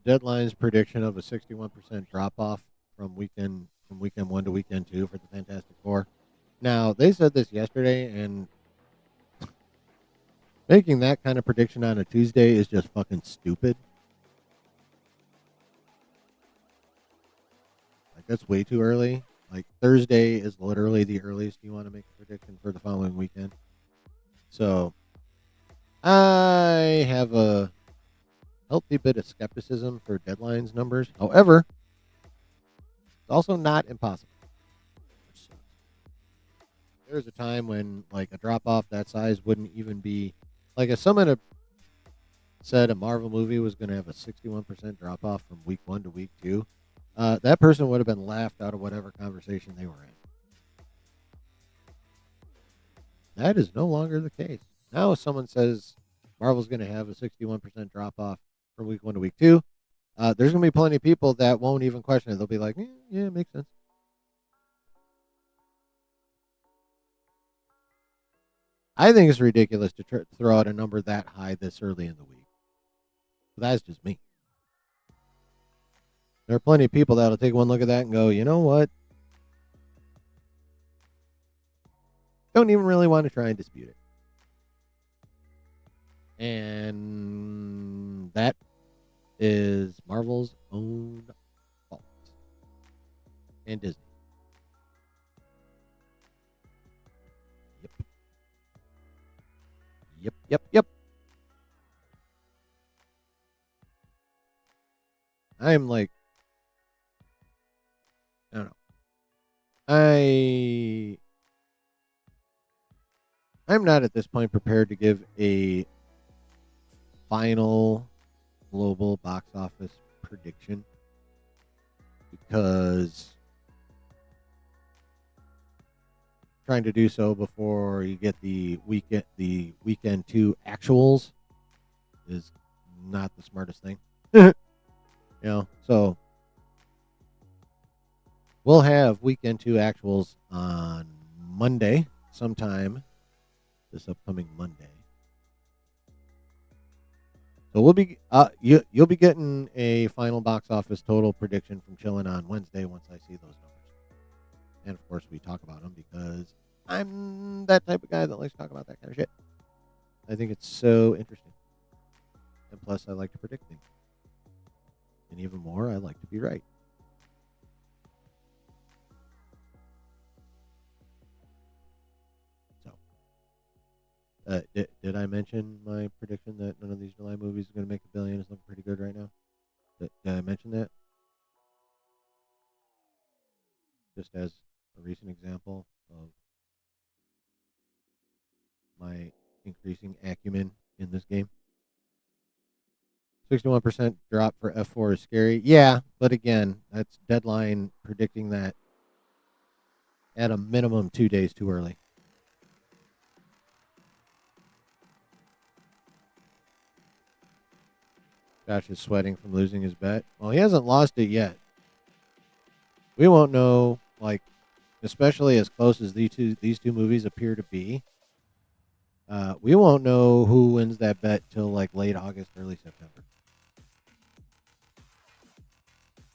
deadline's prediction of a 61% drop off from weekend 1 to weekend 2 for the Fantastic Four. Now, they said this yesterday, and making that kind of prediction on a Tuesday is just fucking stupid. Like, that's way too early. Like, Thursday is literally the earliest you want to make a prediction for the following weekend. So, I have a healthy bit of skepticism for deadlines numbers. However, it's also not impossible. There was a time when, like, a drop off that size wouldn't even be, like, if someone had said a Marvel movie was going to have a 61% drop off from week 1 to week 2, that person would have been laughed out of whatever conversation they were in. That is no longer the case. Now, if someone says Marvel's going to have a 61% drop off from week 1 to week 2, there's going to be plenty of people that won't even question it. They'll be like, yeah, it makes sense. I think it's ridiculous to throw out a number that high this early in the week. But that's just me. There are plenty of people that'll take one look at that and go, you know what? Don't even really want to try and dispute it. And that is Marvel's own fault. And Disney. Yep. I'm like, I don't know. I'm not at this point prepared to give a final global box office prediction because trying to do so before you get the weekend 2 actuals is not the smartest thing. So we'll have weekend 2 actuals on Monday sometime this upcoming Monday. So we'll be you'll be getting a final box office total prediction from Chillin' on Wednesday once I see those numbers. And of course we talk about them because I'm that type of guy that likes to talk about that kind of shit. I think it's so interesting. And plus I like to predict things. And even more, I like to be right. Did I mention my prediction that none of these July movies are going to make $1 billion? It's looking pretty good right now. Did I mention that? Just as a recent example of my increasing acumen in this game. 61% drop for F4 is scary. Yeah, but again, that's Deadline predicting that at a minimum 2 days too early. Josh is sweating from losing his bet. Well, he hasn't lost it yet. We won't know, especially as close as these two movies appear to be. We won't know who wins that bet till late August, early September,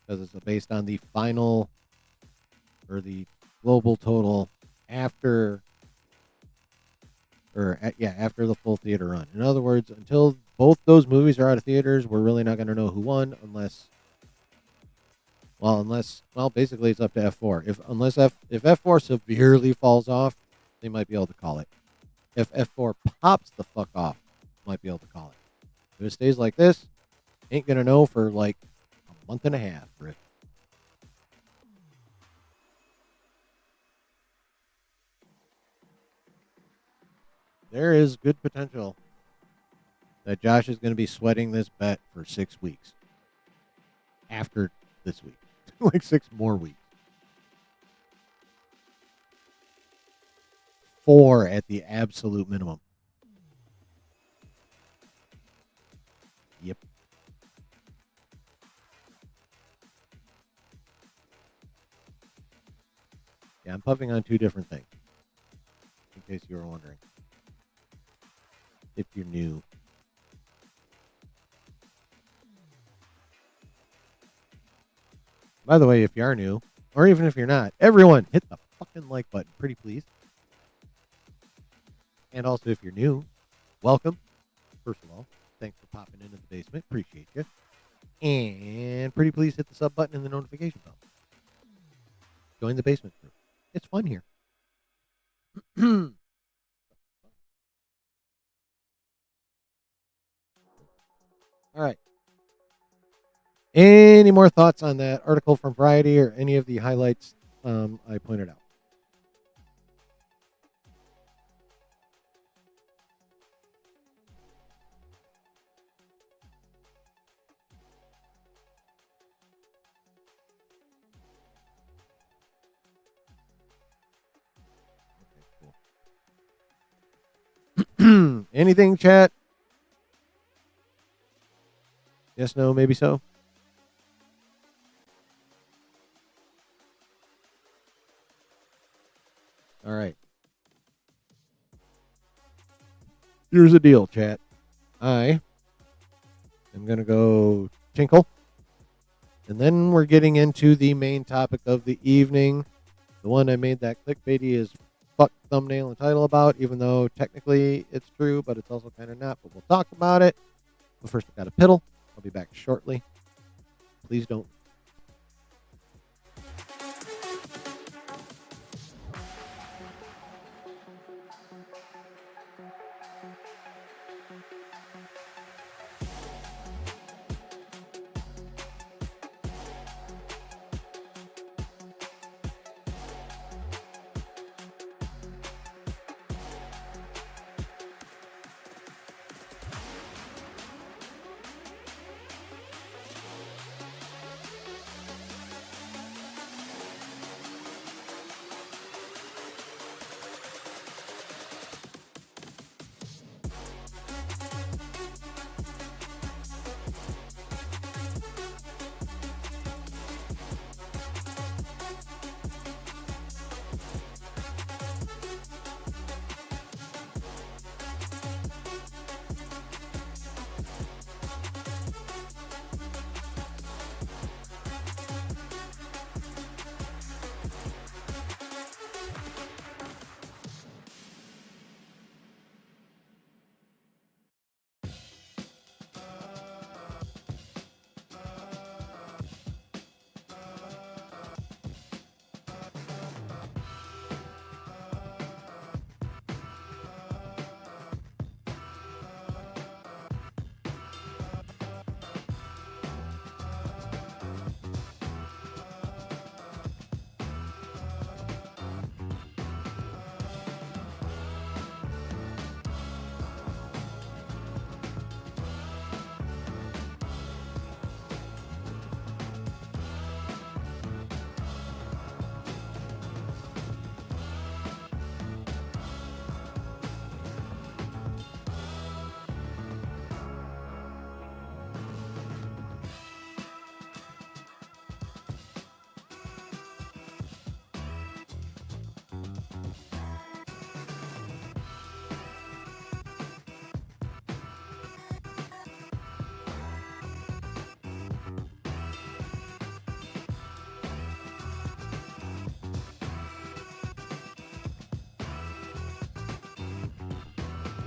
because it's based on the final or the global total after the full theater run. In other words, until both those movies are out of theaters, we're really not going to know who won unless basically it's up to F4. If F4 severely falls off, they might be able to call it. If F4 pops the fuck off, might be able to call it. If it stays like this, ain't going to know for a month and a half, Rick. There is good potential that Josh is going to be sweating this bet for 6 weeks after this week. 6 more weeks. 4 at the absolute minimum. Yep. Yeah, I'm puffing on 2 different things, in case you were wondering. If you're new. By the way, if you are new, or even if you're not, everyone hit the fucking like button, pretty please. And also, if you're new, welcome. First of all, thanks for popping into the basement. Appreciate you. And pretty please hit the sub button and the notification bell. Join the basement group. It's fun here. All right. Any more thoughts on that article from Variety or any of the highlights I pointed out? Okay, cool. Anything, chat? Yes, no, maybe so. All right. Here's the deal, chat. I am going to go tinkle. And then we're getting into the main topic of the evening. The one I made that clickbaity as fuck thumbnail and title about, even though technically it's true, but it's also kind of not. But we'll talk about it. But first, I got a piddle. I'll be back shortly. Please don't.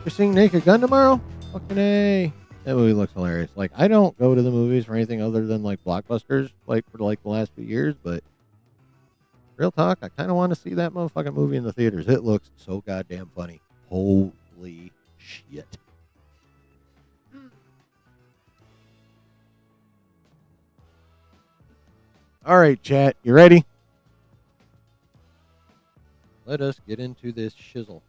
You're seeing Naked Gun tomorrow? Fucking A. That movie looks hilarious. Like, I don't go to the movies for anything other than, like, blockbusters, like, for, like, the last few years, but real talk, I kind of want to see that motherfucking movie in the theaters. It looks so goddamn funny. Holy shit. All right, chat. You ready? Let us get into this shizzle.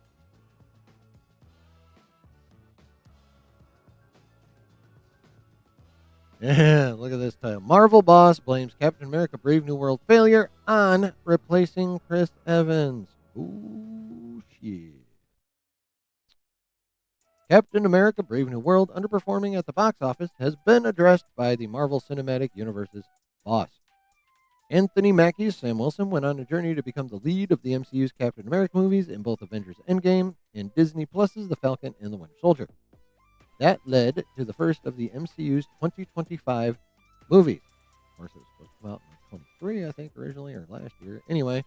Yeah, look at this title. Marvel boss blames Captain America Brave New World failure on replacing Chris Evans. Ooh, shit. Captain America Brave New World underperforming at the box office has been addressed by the Marvel Cinematic Universe's boss. Anthony Mackie's Sam Wilson went on a journey to become the lead of the MCU's Captain America movies in both Avengers Endgame and Disney Plus's The Falcon and the Winter Soldier. That led to the first of the MCU's 2025 movies. Of course, it was supposed to come out in 23, I think, originally, or last year. Anyway,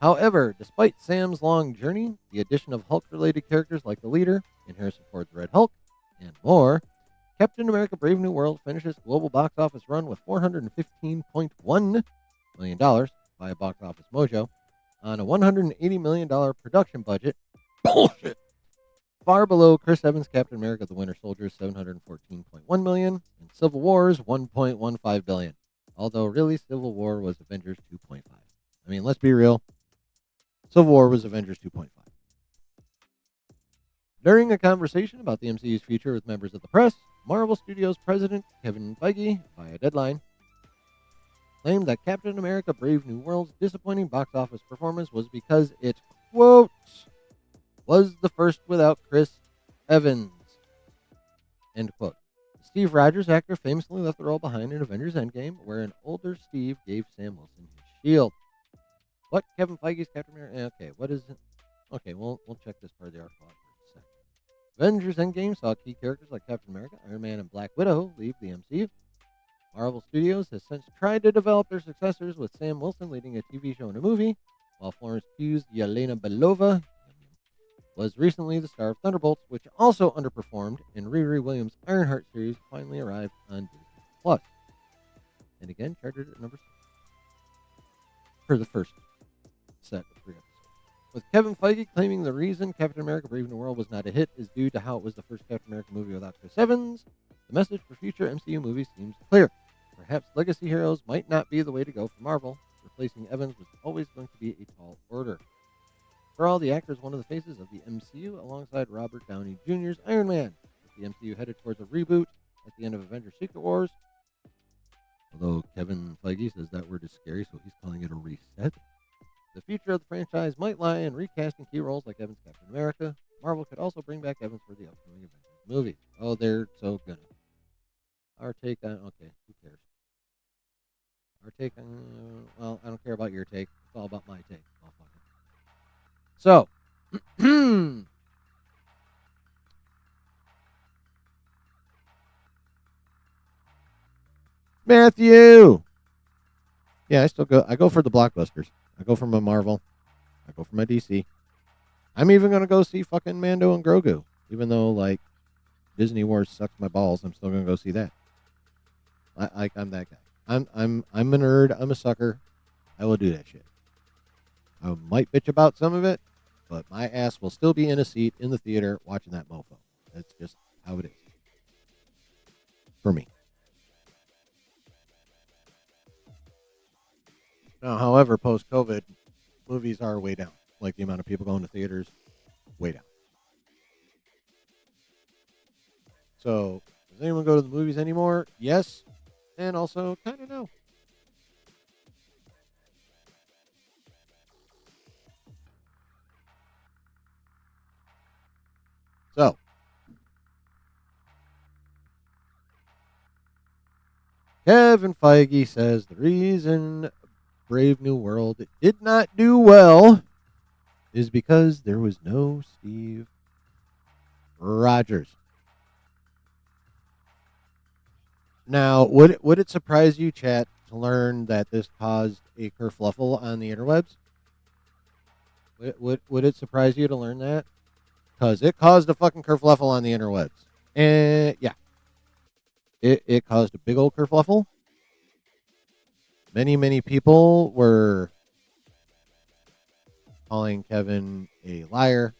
however, despite Sam's long journey, the addition of Hulk-related characters like the leader in Harrison Ford's Red Hulk and more, Captain America Brave New World finishes global box office run with $415.1 million by Box Office Mojo on a $180 million production budget. Bullshit. Far below Chris Evans' Captain America: The Winter Soldier's $714.1 million and Civil War's $1.15 billion. Although really, Civil War was Avengers 2.5. I mean, let's be real. Civil War was Avengers 2.5. During a conversation about the MCU's future with members of the press, Marvel Studios president Kevin Feige, via Deadline, claimed that Captain America Brave New World's disappointing box office performance was because it, quote, was the first without Chris Evans. End quote. Steve Rogers, actor, famously left the role behind in Avengers Endgame, where an older Steve gave Sam Wilson his shield. What? Kevin Feige's Captain America? Okay, what is it? Okay, we'll check this part of the article out for a second. Avengers Endgame saw key characters like Captain America, Iron Man, and Black Widow leave the MCU. Marvel Studios has since tried to develop their successors, with Sam Wilson leading a TV show and a movie, while Florence Pugh's Yelena Belova was recently the star of Thunderbolts, which also underperformed, and Riri Williams' Ironheart series finally arrived on Disney Plus. And again, charted at number 6 for the first set of 3 episodes. With Kevin Feige claiming the reason Captain America Brave New World was not a hit is due to how it was the first Captain America movie without Chris Evans, the message for future MCU movies seems clear. Perhaps legacy heroes might not be the way to go for Marvel. Replacing Evans was always going to be a tall order. For all, the actor is one of the faces of the MCU alongside Robert Downey Jr.'s Iron Man. With the MCU headed towards a reboot at the end of Avengers Secret Wars, although Kevin Feige says that word is scary, so he's calling it a reset. The future of the franchise might lie in recasting key roles like Evans' Captain America. Marvel could also bring back Evans for the upcoming Avengers movie. Oh, they're so gonna. Our take on... Okay, who cares? Our take on... well, I don't care about your take. It's all about my take. So, Matthew. Yeah, I go for the blockbusters. I go for my Marvel. I go for my DC. I'm even gonna go see fucking Mando and Grogu, even though like Disney Wars sucks my balls. I'm still gonna go see that. I'm that guy. I'm a nerd. I'm a sucker. I will do that shit. I might bitch about some of it, but my ass will still be in a seat in the theater watching that mofo. That's just how it is for me. Now, however, post COVID, movies are way down. Like the amount of people going to theaters, way down. So, does anyone go to the movies anymore? Yes, and also kind of no. So, Kevin Feige says the reason Brave New World did not do well is because there was no Steve Rogers. Now, would it surprise you, chat, to learn that this caused a kerfluffle on the interwebs? Would it surprise you to learn that? Because it caused a fucking kerfluffle on the interwebs. And yeah, it caused a big old kerfluffle. Many people were calling Kevin a liar.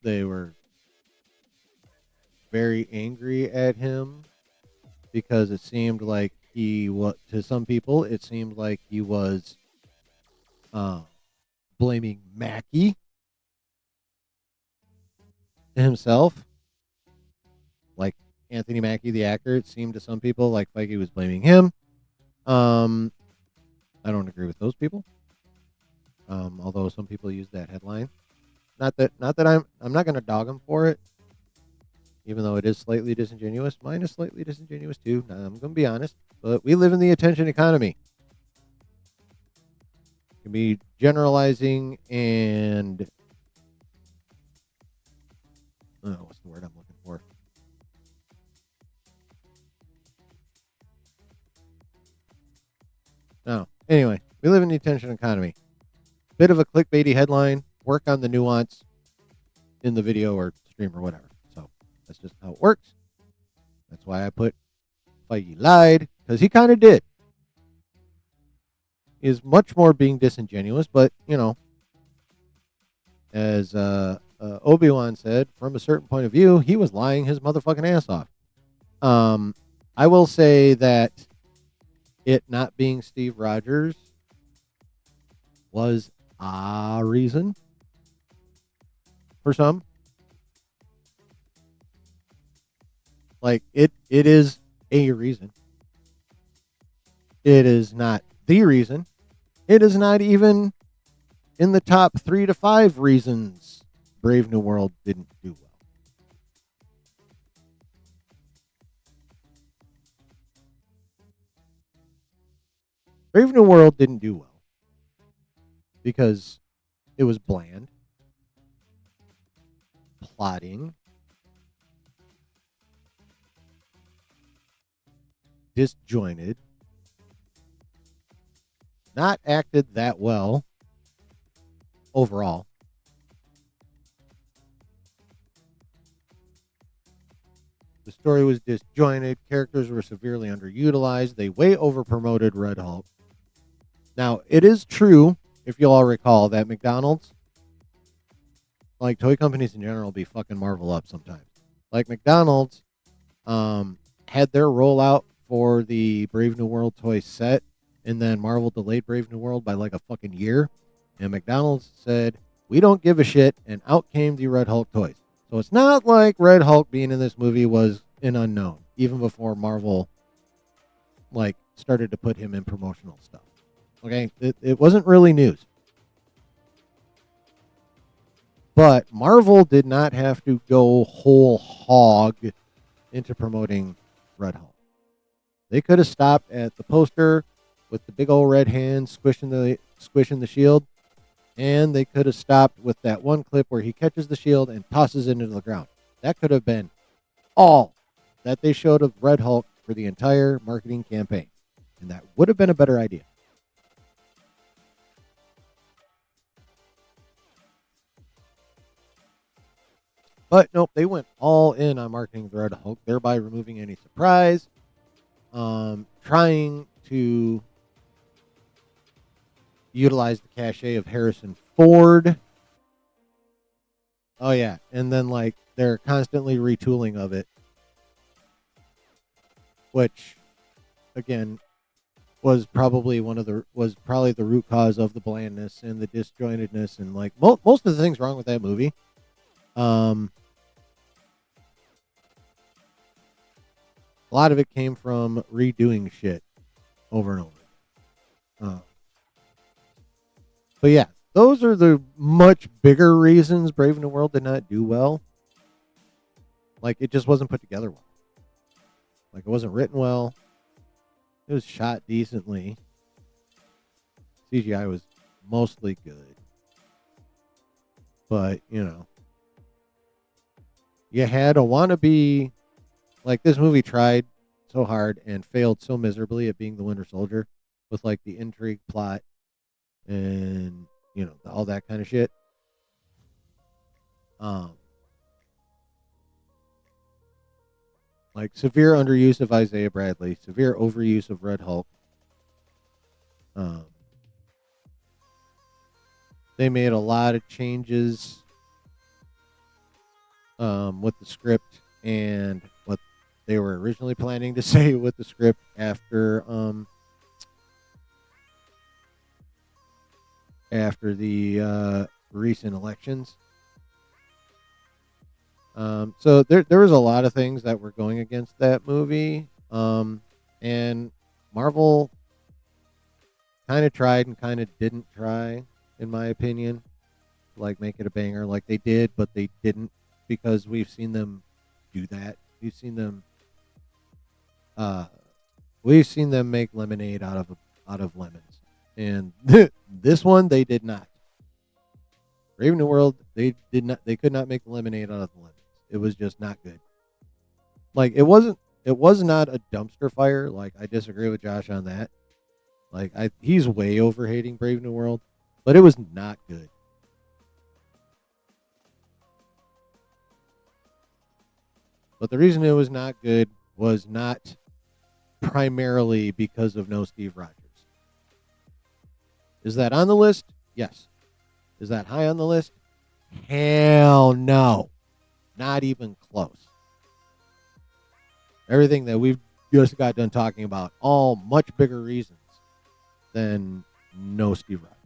They were very angry at him because it seemed like to some people, it seemed like he was blaming Mackie himself. Like Anthony Mackie, the actor, it seemed to some people like Feige was blaming him. I don't agree with those people. Although some people use that headline. Not that I'm not going to dog him for it, even though it is slightly disingenuous. Mine is slightly disingenuous too. Now, I'm going to be honest, but we live in the attention economy. It can be generalizing and what's the word I'm looking for? No. Anyway, we live in the attention economy. Bit of a clickbaity headline. Work on the nuance in the video or stream or whatever. So that's just how it works. That's why I put Feige lied, because he kind of did. He is much more being disingenuous, but as Obi-Wan said, from a certain point of view, he was lying his motherfucking ass off. I will say that it not being Steve Rogers was a reason for some. Like it is a reason. It is not the reason. It is not even in the top 3 to 5 reasons Brave New World didn't do well. Brave New World didn't do well because it was bland, plotting, disjointed, not acted that well overall. The story was disjointed. Characters were severely underutilized. They way over promoted Red Hulk. Now, it is true, if you'll all recall, that McDonald's, like toy companies in general, be fucking Marvel up sometimes. Like McDonald's had their rollout for the Brave New World toy set, and then Marvel delayed Brave New World by like a fucking year. And McDonald's said, we don't give a shit, and out came the Red Hulk toys. So it's not like Red Hulk being in this movie was an unknown, even before Marvel like started to put him in promotional stuff. Okay, it wasn't really news. But Marvel did not have to go whole hog into promoting Red Hulk. They could have stopped at the poster with the big old red hand squishing the shield, and they could have stopped with that one clip where he catches the shield and tosses it into the ground. That could have been all that they showed of Red Hulk for the entire marketing campaign, and that would have been a better idea. But nope, they went all in on marketing the Red Hulk, thereby removing any surprise, trying to utilize the cachet of Harrison Ford. Oh yeah, and then like they're constantly retooling of it, which again was probably the root cause of the blandness and the disjointedness and like most of the things wrong with that movie. A lot of it came from redoing shit over and over. But yeah, those are the much bigger reasons Brave New World did not do well. Like, it just wasn't put together well. Like, it wasn't written well. It was shot decently. CGI was mostly good. But, you know, you had a wannabe. Like, this movie tried so hard and failed so miserably at being the Winter Soldier with, like, the intrigue plot and, you know, all that kind of shit. Like, severe underuse of Isaiah Bradley, severe overuse of Red Hulk. They made a lot of changes with the script and what they were originally planning to say with the script after the recent elections. So there was a lot of things that were going against that movie. And Marvel kind of tried and kind of didn't try, in my opinion, like make it a banger. Like they did, but they didn't, because we've seen them do that. We've seen them make lemonade out of lemons. And this one they did not. Brave New World, they could not make lemonade out of the lemons. It was just not good. Like it was not a dumpster fire. Like I disagree with Josh on that. Like he's way over hating Brave New World, but it was not good. But the reason it was not good was not primarily because of no Steve Rogers. Is that on the list? Yes. Is that high on the list? Hell no. Not even close. Everything that we've just got done talking about, all much bigger reasons than no Steve Rogers.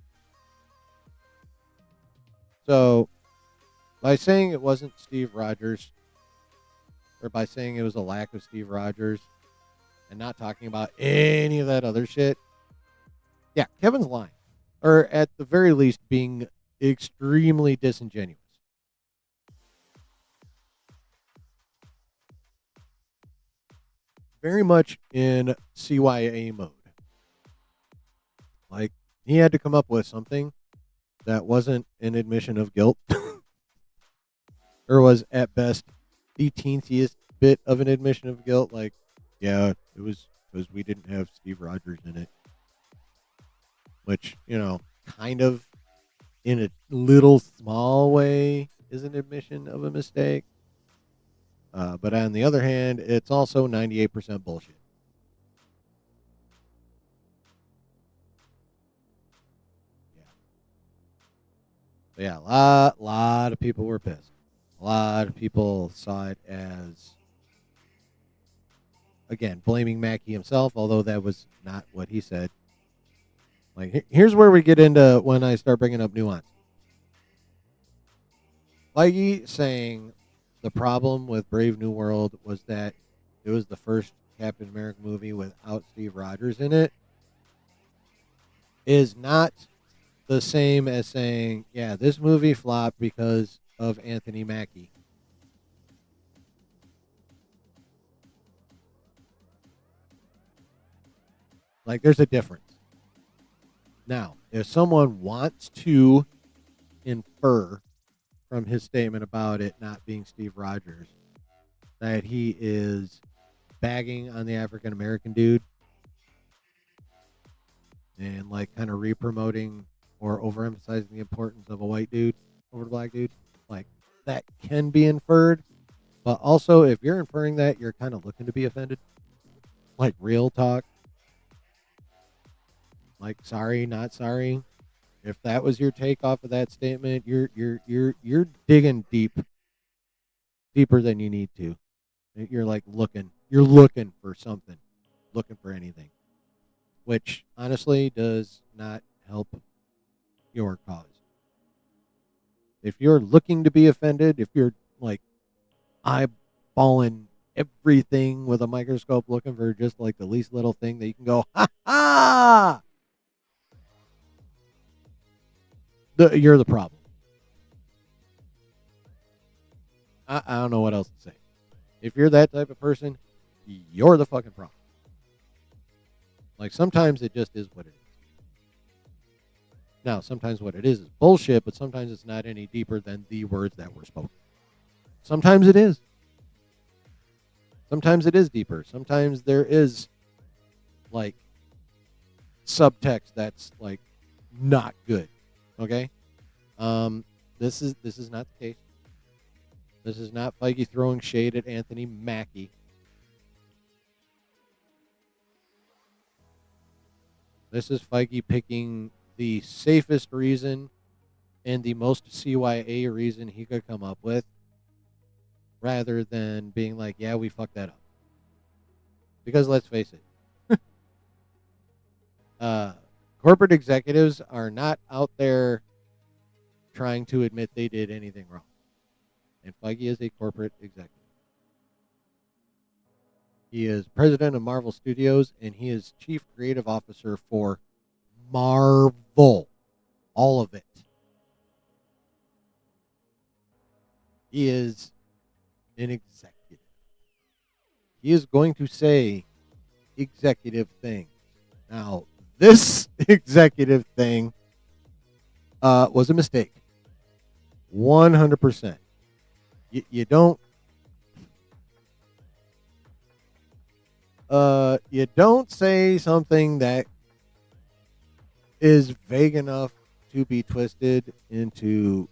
So, by saying it wasn't Steve Rogers, or by saying it was a lack of Steve Rogers, and not talking about any of that other shit, yeah, Kevin's lying. or at the very least, being extremely disingenuous. Very much in CYA mode. Like, he had to come up with something that wasn't an admission of guilt, or was at best the teensiest bit of an admission of guilt. Like, yeah, it was because we didn't have Steve Rogers in it, which, kind of in a little small way is an admission of a mistake. But on the other hand, it's also 98% bullshit. Yeah. But yeah, a lot of people were pissed. A lot of people saw it as, again, blaming Mackie himself, although that was not what he said. Like, here's where we get into when I start bringing up nuance. Feige saying the problem with Brave New World was that it was the first Captain America movie without Steve Rogers in it is not the same as saying, yeah, this movie flopped because of Anthony Mackie. Like, there's a difference. Now, if someone wants to infer from his statement about it not being Steve Rogers that he is bagging on the African American dude and like kind of re-promoting or overemphasizing the importance of a white dude over the black dude, like, that can be inferred. But also, if you're inferring that, you're kind of looking to be offended. Like, real talk. Like, sorry, not sorry. If that was your take off of that statement, you're digging deeper than you need to. You're like you're looking for something, looking for anything, which honestly does not help your cause. If you're looking to be offended, if you're like eyeballing everything with a microscope looking for just like the least little thing that you can go, ha ha, you're the problem. I don't know what else to say. If you're that type of person, you're the fucking problem. Like, sometimes it just is what it is. Now, sometimes what it is bullshit, but sometimes it's not any deeper than the words that were spoken. Sometimes it is. Sometimes it is deeper. Sometimes there is like subtext that's like not good. Okay? This is not the case. This is not Feige throwing shade at Anthony Mackie. This is Feige picking the safest reason and the most CYA reason he could come up with, rather than being like, yeah, we fucked that up. Because let's face it, corporate executives are not out there trying to admit they did anything wrong. And Feige is a corporate executive. He is president of Marvel Studios, and he is chief creative officer for Marvel. All of it. He is an executive. He is going to say executive things. Now, this executive thing was a mistake. 100%. You don't you don't say something that is vague enough to be twisted into,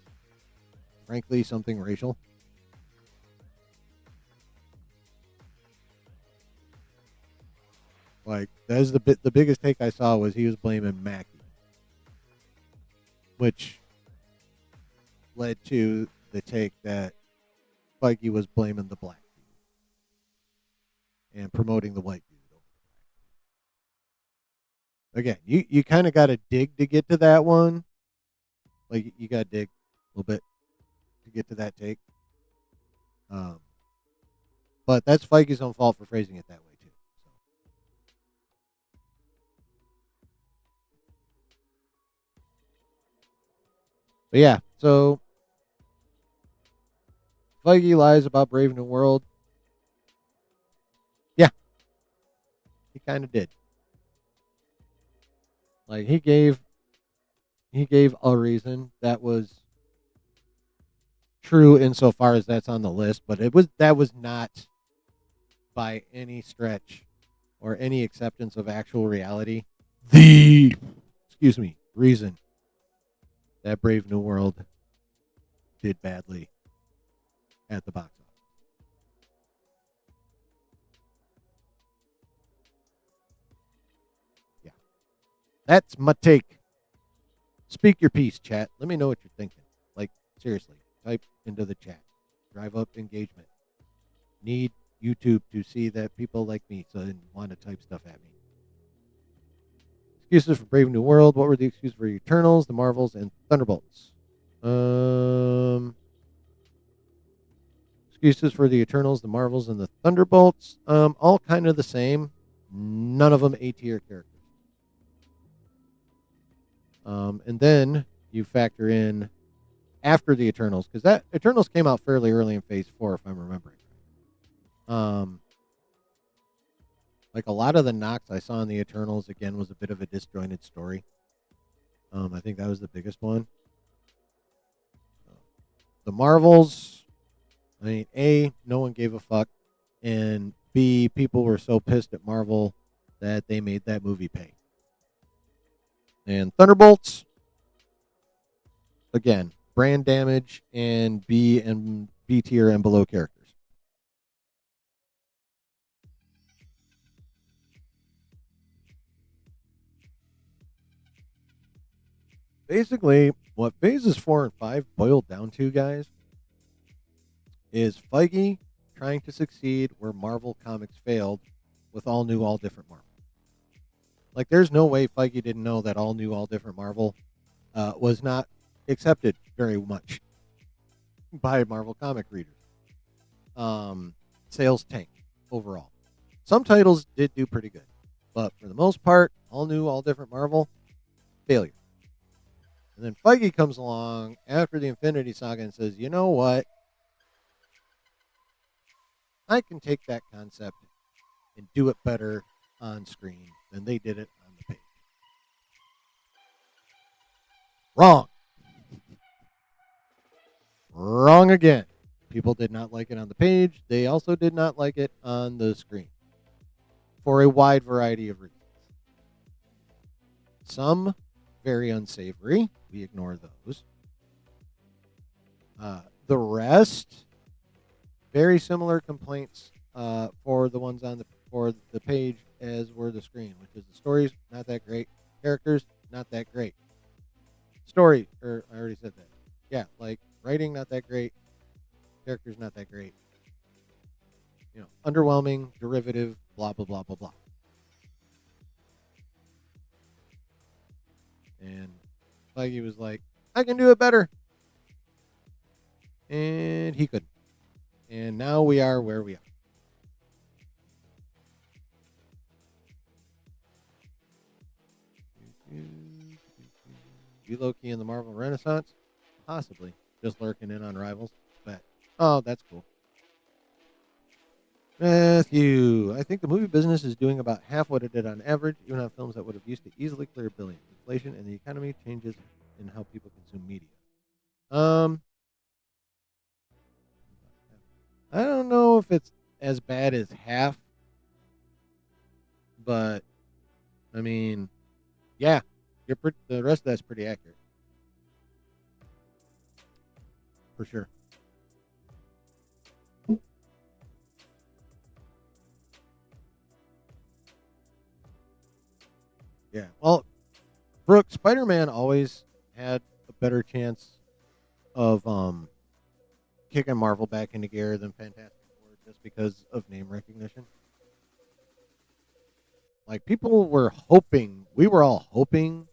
frankly, something racial. Like, that is the biggest take I saw was he was blaming Mackie, which led to the take that Feige was blaming the black dude and promoting the white dude. Again, you kind of got to dig to get to that one. Like, you got to dig a little bit to get to that take. But that's Feige's own fault for phrasing it that way too. But yeah, so Feige lies about Brave New World. Yeah, he kind of did. Like he gave a reason that was true insofar as that's on the list, but that was not by any stretch or any acceptance of actual reality the excuse me reason that Brave New World did badly at the box office. Yeah, that's my take. Speak your piece, chat. Let me know what you're thinking. Like seriously, type into the chat. Drive up engagement. Need YouTube to see that people like me so they want to type stuff at me. Excuses for Brave New World. What were the excuses for Eternals, the Marvels, and Thunderbolts? Excuses for the Eternals, the Marvels, and the Thunderbolts. All kind of the same. None of them A tier characters. And then you factor in after the Eternals, because that Eternals came out fairly early in Phase 4, if I'm remembering. Like a lot of the knocks I saw in the Eternals again was a bit of a disjointed story. I think that was the biggest one. The Marvels, I mean, A, no one gave a fuck, and B, people were so pissed at Marvel that they made that movie pay. And Thunderbolts, again, brand damage and B tier and below characters. Basically, what phases 4 and 5 boiled down to, guys, is Feige trying to succeed where Marvel Comics failed with all new, all different Marvel. Like, there's no way Feige didn't know that all new, all different Marvel was not accepted very much by Marvel comic readers. Sales tanked overall. Some titles did do pretty good, but for the most part, all new, all different Marvel, failure. And then Feige comes along after the Infinity Saga and says, you know what? I can take that concept and do it better on screen than they did it on the page. Wrong. Wrong again. People did not like it on the page. They also did not like it on the screen for a wide variety of reasons. Some very unsavory. We ignore those. The rest, very similar complaints for the ones on the page as were the screen, which is the stories not that great, characters not that great, story or I already said that. Yeah, like writing not that great, characters not that great. Underwhelming, derivative, blah blah blah blah blah. And Feige was like, I can do it better. And he couldn't. And now we are where we are. You Loki in the Marvel Renaissance? Possibly. Just lurking in on Rivals. But, oh, that's cool. Matthew, I think the movie business is doing about half what it did on average, even on films that would have used to easily clear billions. Inflation and the economy changes in how people consume media. I don't know if it's as bad as half, but I mean, yeah, the rest of that's pretty accurate for sure. Yeah. Well, Brooke, Spider-Man always had a better chance of kicking Marvel back into gear than Fantastic Four just because of name recognition. Like people were hoping, we were all hoping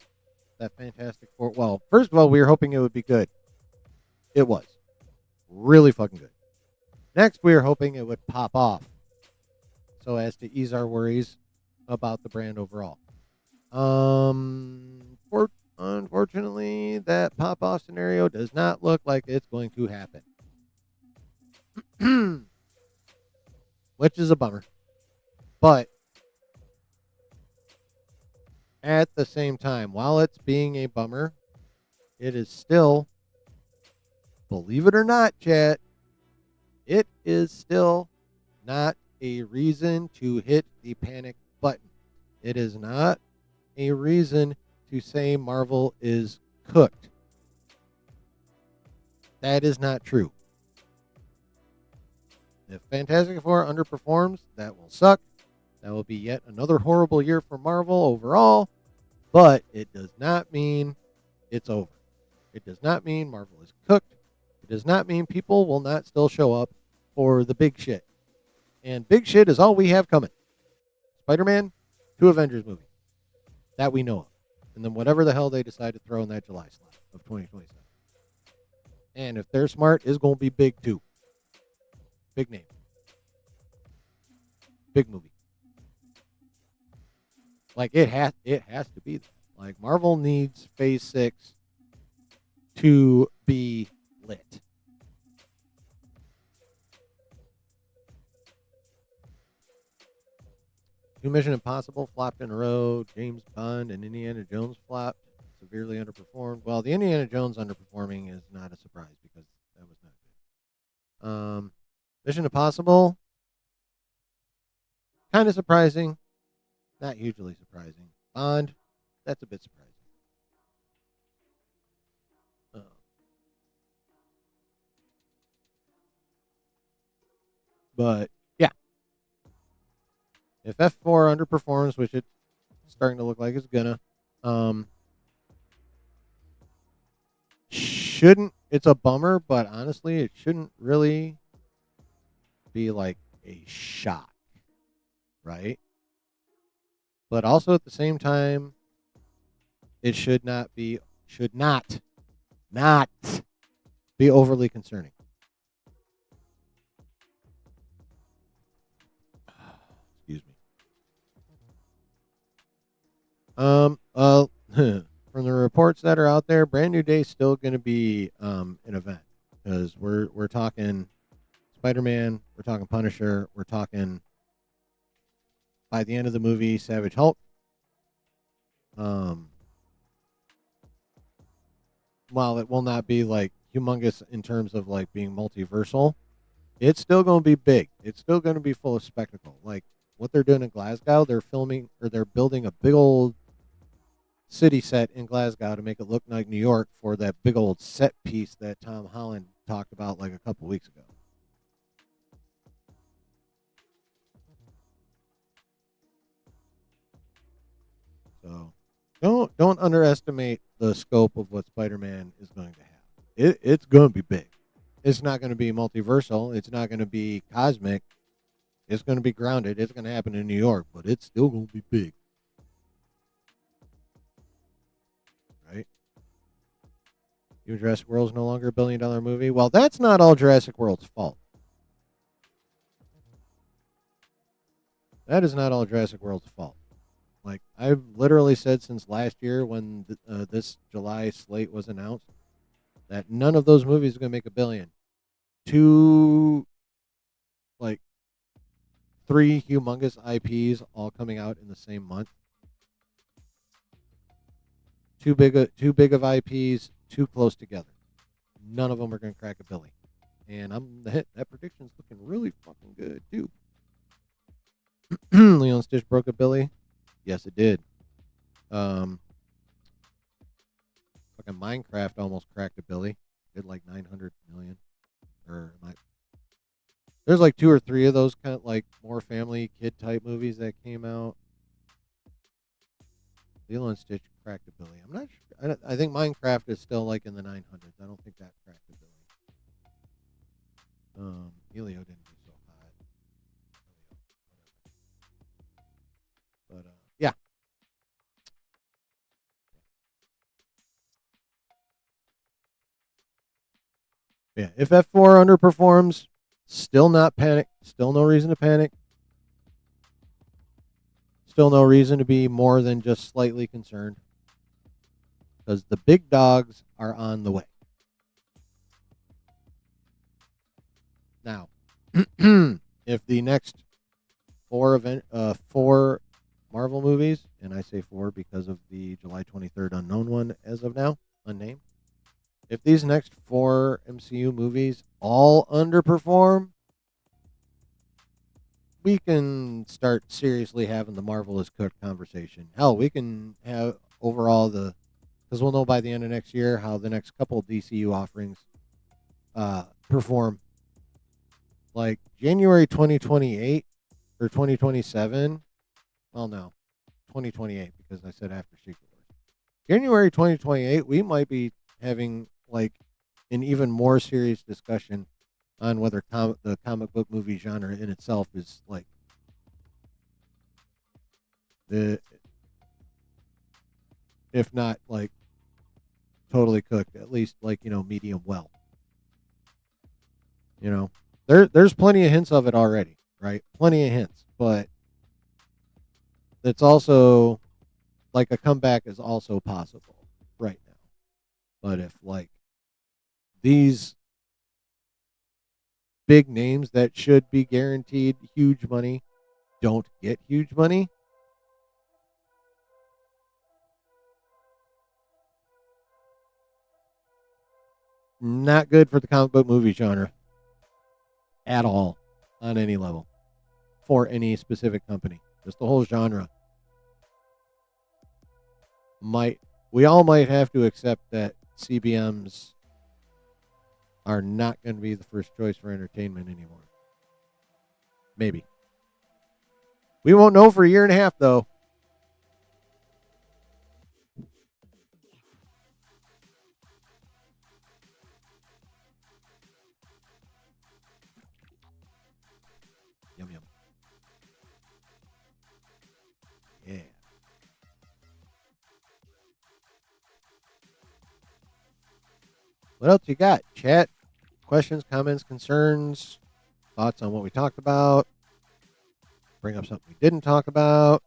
that Fantastic Four. Well, first of all, we were hoping it would be good. It was really fucking good. Next, we were hoping it would pop off so as to ease our worries about the brand overall. Unfortunately, that pop-off scenario does not look like it's going to happen. Which is a bummer. But at the same time, while it's being a bummer, it is still, believe it or not, chat, it is still not a reason to hit the panic button. It is not a reason to say Marvel is cooked. That is not true. If Fantastic Four underperforms, that will suck. That will be yet another horrible year for Marvel overall, but it does not mean it's over. It does not mean Marvel is cooked. It does not mean people will not still show up for the big shit. And big shit is all we have coming. Spider-Man, 2 Avengers movies that we know of. And then whatever the hell they decide to throw in that July slot of 2027. And if they're smart, it's going to be big too. Big name. Big movie. Like it has to be that. Like Marvel needs Phase 6 to be lit. Two Mission Impossible flopped in a row. James Bond and Indiana Jones flopped. Severely underperformed. Well, the Indiana Jones underperforming is not a surprise because that was not good. Mission Impossible, kind of surprising. Not hugely surprising. Bond, that's a bit surprising. But yeah, if F4 underperforms, which it's starting to look like it's gonna, shouldn't, it's a bummer, but honestly, it shouldn't really be like a shock, right? But also at the same time, it should not be overly concerning. Excuse me. From the reports that are out there, Brand New Day is still going to be an event because we're talking Spider-Man, we're talking Punisher, we're talking by the end of the movie Savage Hulk. While it will not be like humongous in terms of like being multiversal, it's still going to be big. It's still going to be full of spectacle. Like what they're doing in Glasgow, they're building a big old city set in Glasgow to make it look like New York for that big old set piece that Tom Holland talked about like a couple weeks ago. So don't underestimate the scope of what Spider-Man is going to have. It's going to be big. It's not going to be multiversal. It's not going to be cosmic. It's going to be grounded. It's going to happen in New York, but it's still going to be big. Right? Even Jurassic World is no longer $1 billion movie. Well, that's not all Jurassic World's fault. That is not all Jurassic World's fault. Like I've literally said since last year when this July slate was announced that none of those movies are going to make $1 billion. Two, like, 3 humongous IPs all coming out in the same month. Too big of IPs, too close together. None of them are going to crack $1 billion. And that prediction's looking really fucking good too. Leon Stitch broke $1 billion. Yes, it did. Fucking Minecraft almost cracked $1 billion. Did like 900 million. There's like 2 or 3 of those kind of like more family kid type movies that came out. Lilo and Stitch cracked $1 billion. I'm not sure. I think Minecraft is still like in the 900s. I don't think that cracked $1 billion. Elio didn't do so hot. But yeah. Yeah. If F4 underperforms, still not panic. Still no reason to panic. Still no reason to be more than just slightly concerned. because the big dogs are on the way. Now, if the next four Marvel movies, and I say four because of the July 23rd unknown one as of now, unnamed. If these next four MCU movies all underperform, we can start seriously having the Marvel is cooked conversation. Hell, we can have overall because we'll know by the end of next year how the next couple of DCU offerings perform. Like January 2028 or 2027. Well, no, 2028 because I said after Secret Wars. January 2028, we might be having like an even more serious discussion on whether the comic book movie genre in itself is like the, if not like totally cooked, at least like medium well. There's plenty of hints of it already, right? Plenty of hints, but it's also like a comeback is also possible right now. But if like these big names that should be guaranteed huge money don't get huge money, not good for the comic book movie genre at all on any level for any specific company. Just the whole genre we all might have to accept that CBMs are not going to be the first choice for entertainment anymore. Maybe. We won't know for a year and a half, though. Yum, yum. Yeah. What else you got? Chat, questions, comments, concerns, thoughts on what we talked about. Bring up something we didn't talk about.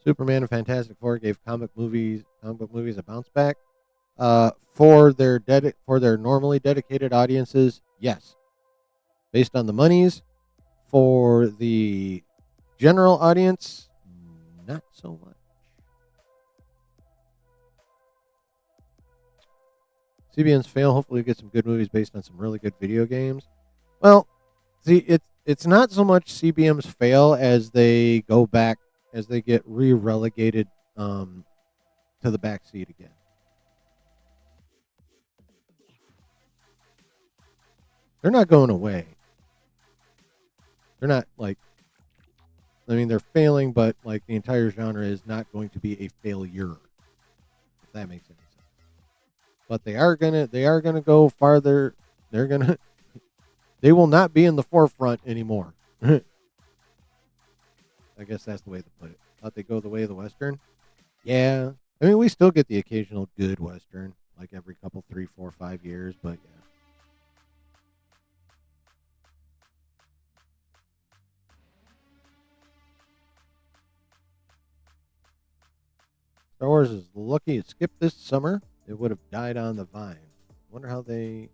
Superman and Fantastic Four gave comic book movies a bounce back. For their normally dedicated audiences, yes. Based on the monies, for the general audience, not so much. CBN's fail. Hopefully, we get some good movies based on some really good video games. Well, see, it's not so much CBM's fail as they go back as they get relegated to the back seat again. They're not going away. They're not like, I mean, they're failing, but like the entire genre is not going to be a failure. If that makes any sense. But they are gonna go farther. They will not be in the forefront anymore. I guess that's the way to put it. Thought they go the way of the Western. Yeah, I mean, we still get the occasional good Western, like every couple, 3, 4, 5 years, but yeah. Star Wars is lucky it skipped this summer. It would have died on the vine. Wonder how they.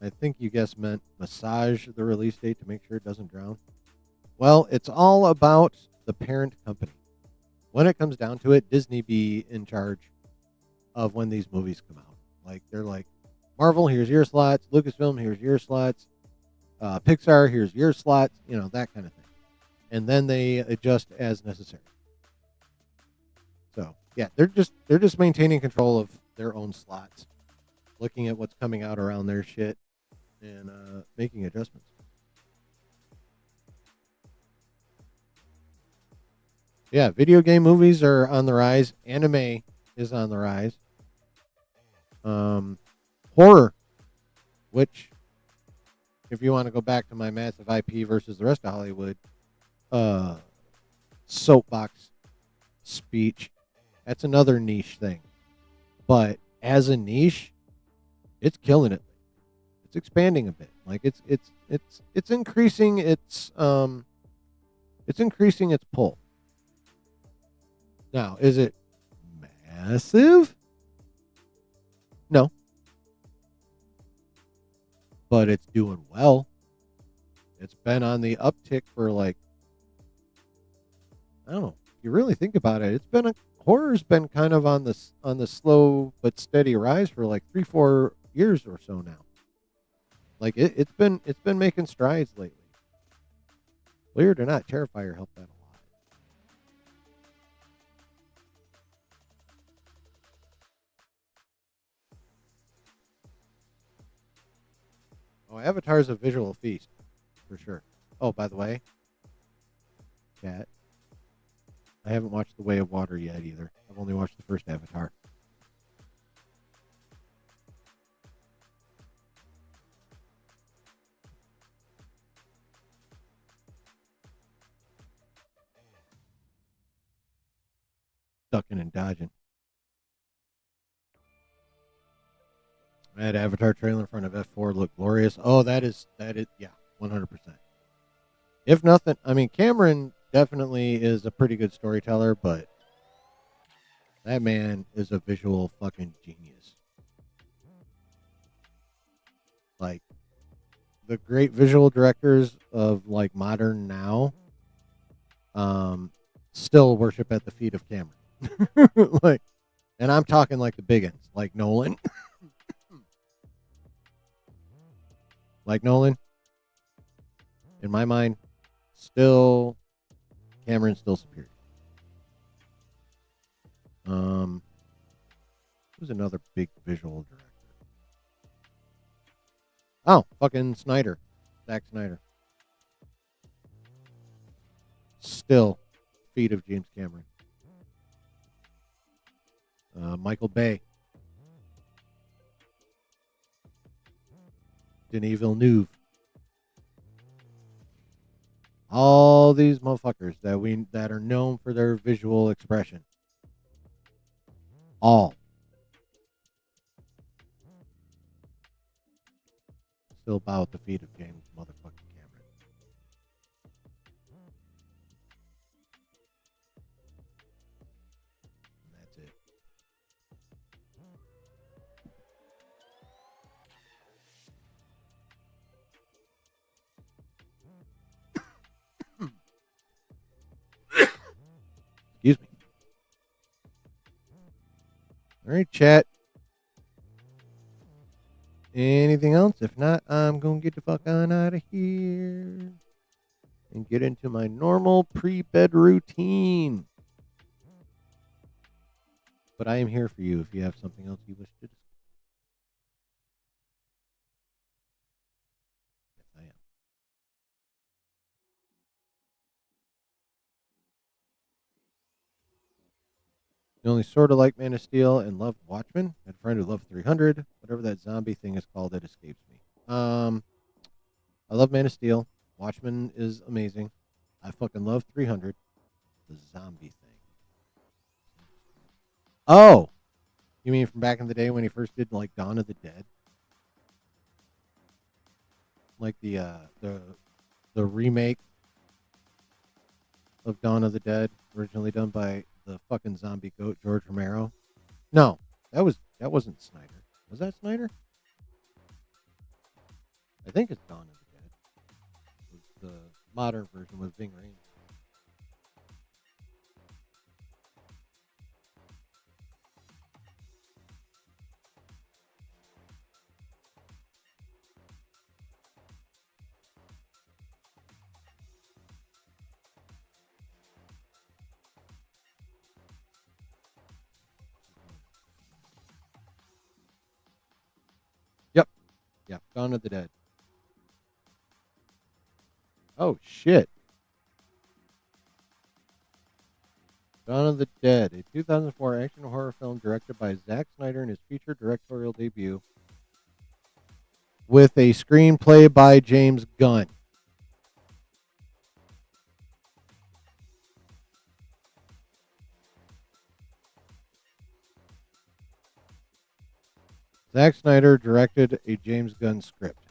I think you guys meant massage the release date to make sure it doesn't drown. Well, it's all about the parent company. When it comes down to it, Disney be in charge of when these movies come out. Like they're like, Marvel, here's your slots. Lucasfilm, here's your slots. Pixar, here's your slots. That kind of thing. And then they adjust as necessary. So yeah, they're just maintaining control of their own slots, looking at what's coming out around their shit, and making adjustments. Yeah, video game movies are on the rise. Anime is on the rise. Horror, which, if you want to go back to my massive IP versus the rest of Hollywood soapbox speech, that's another niche thing. But as a niche, it's killing it. It's expanding a bit. Like it's increasing its pull. Now, is it massive? No, but it's doing well. It's been on the uptick for like, I don't know. If you really think about it, horror's been kind of on the slow but steady rise for like 3-4 years or so now. Like it's been making strides lately. Believe it or not, Terrifier helped that a lot. Oh, Avatar's a visual feast for sure. Oh, by the way, chat, I haven't watched The Way of Water yet either. I've only watched the first Avatar. Ducking and dodging. That Avatar trailer in front of F4 looked glorious. Oh, that is yeah, 100%. If nothing, I mean Cameron definitely is a pretty good storyteller, but that man is a visual fucking genius. Like the great visual directors of like modern now, um, still worship at the feet of Cameron. Like, and I'm talking like the big ones, like Nolan, like Nolan. In my mind, still Cameron's still superior. Um, who's another big visual director? Oh, fucking Snyder, Zack Snyder. Still feet of James Cameron. Michael Bay, Denis Villeneuve. All these motherfuckers that are known for their visual expression. All still bow at the feet of James motherfucking Cameron. And that's it. Excuse me. All right, chat. Anything else? If not, I'm going to get the fuck on out of here and get into my normal pre-bed routine. But I am here for you if you have something else you wish to discuss. Yes, I am. You only sort of like Man of Steel and loved Watchmen. I had a friend who loved 300. Whatever that zombie thing is called, it escapes me. I love Man of Steel. Watchmen is amazing. I fucking love 300. The zombie thing. Oh, you mean from back in the day when he first did like Dawn of the Dead? Like the remake of Dawn of the Dead, originally done by the fucking zombie goat George Romero. No, that wasn't Snyder. Was that Snyder? I think it's Dawn of the Dead. It was the modern version with Ving Rhames. Yep, yep, Dawn of the Dead. Oh shit. Dawn of the Dead, a 2004 action horror film directed by Zack Snyder in his feature directorial debut, with a screenplay by James Gunn. Zack Snyder directed a James Gunn script.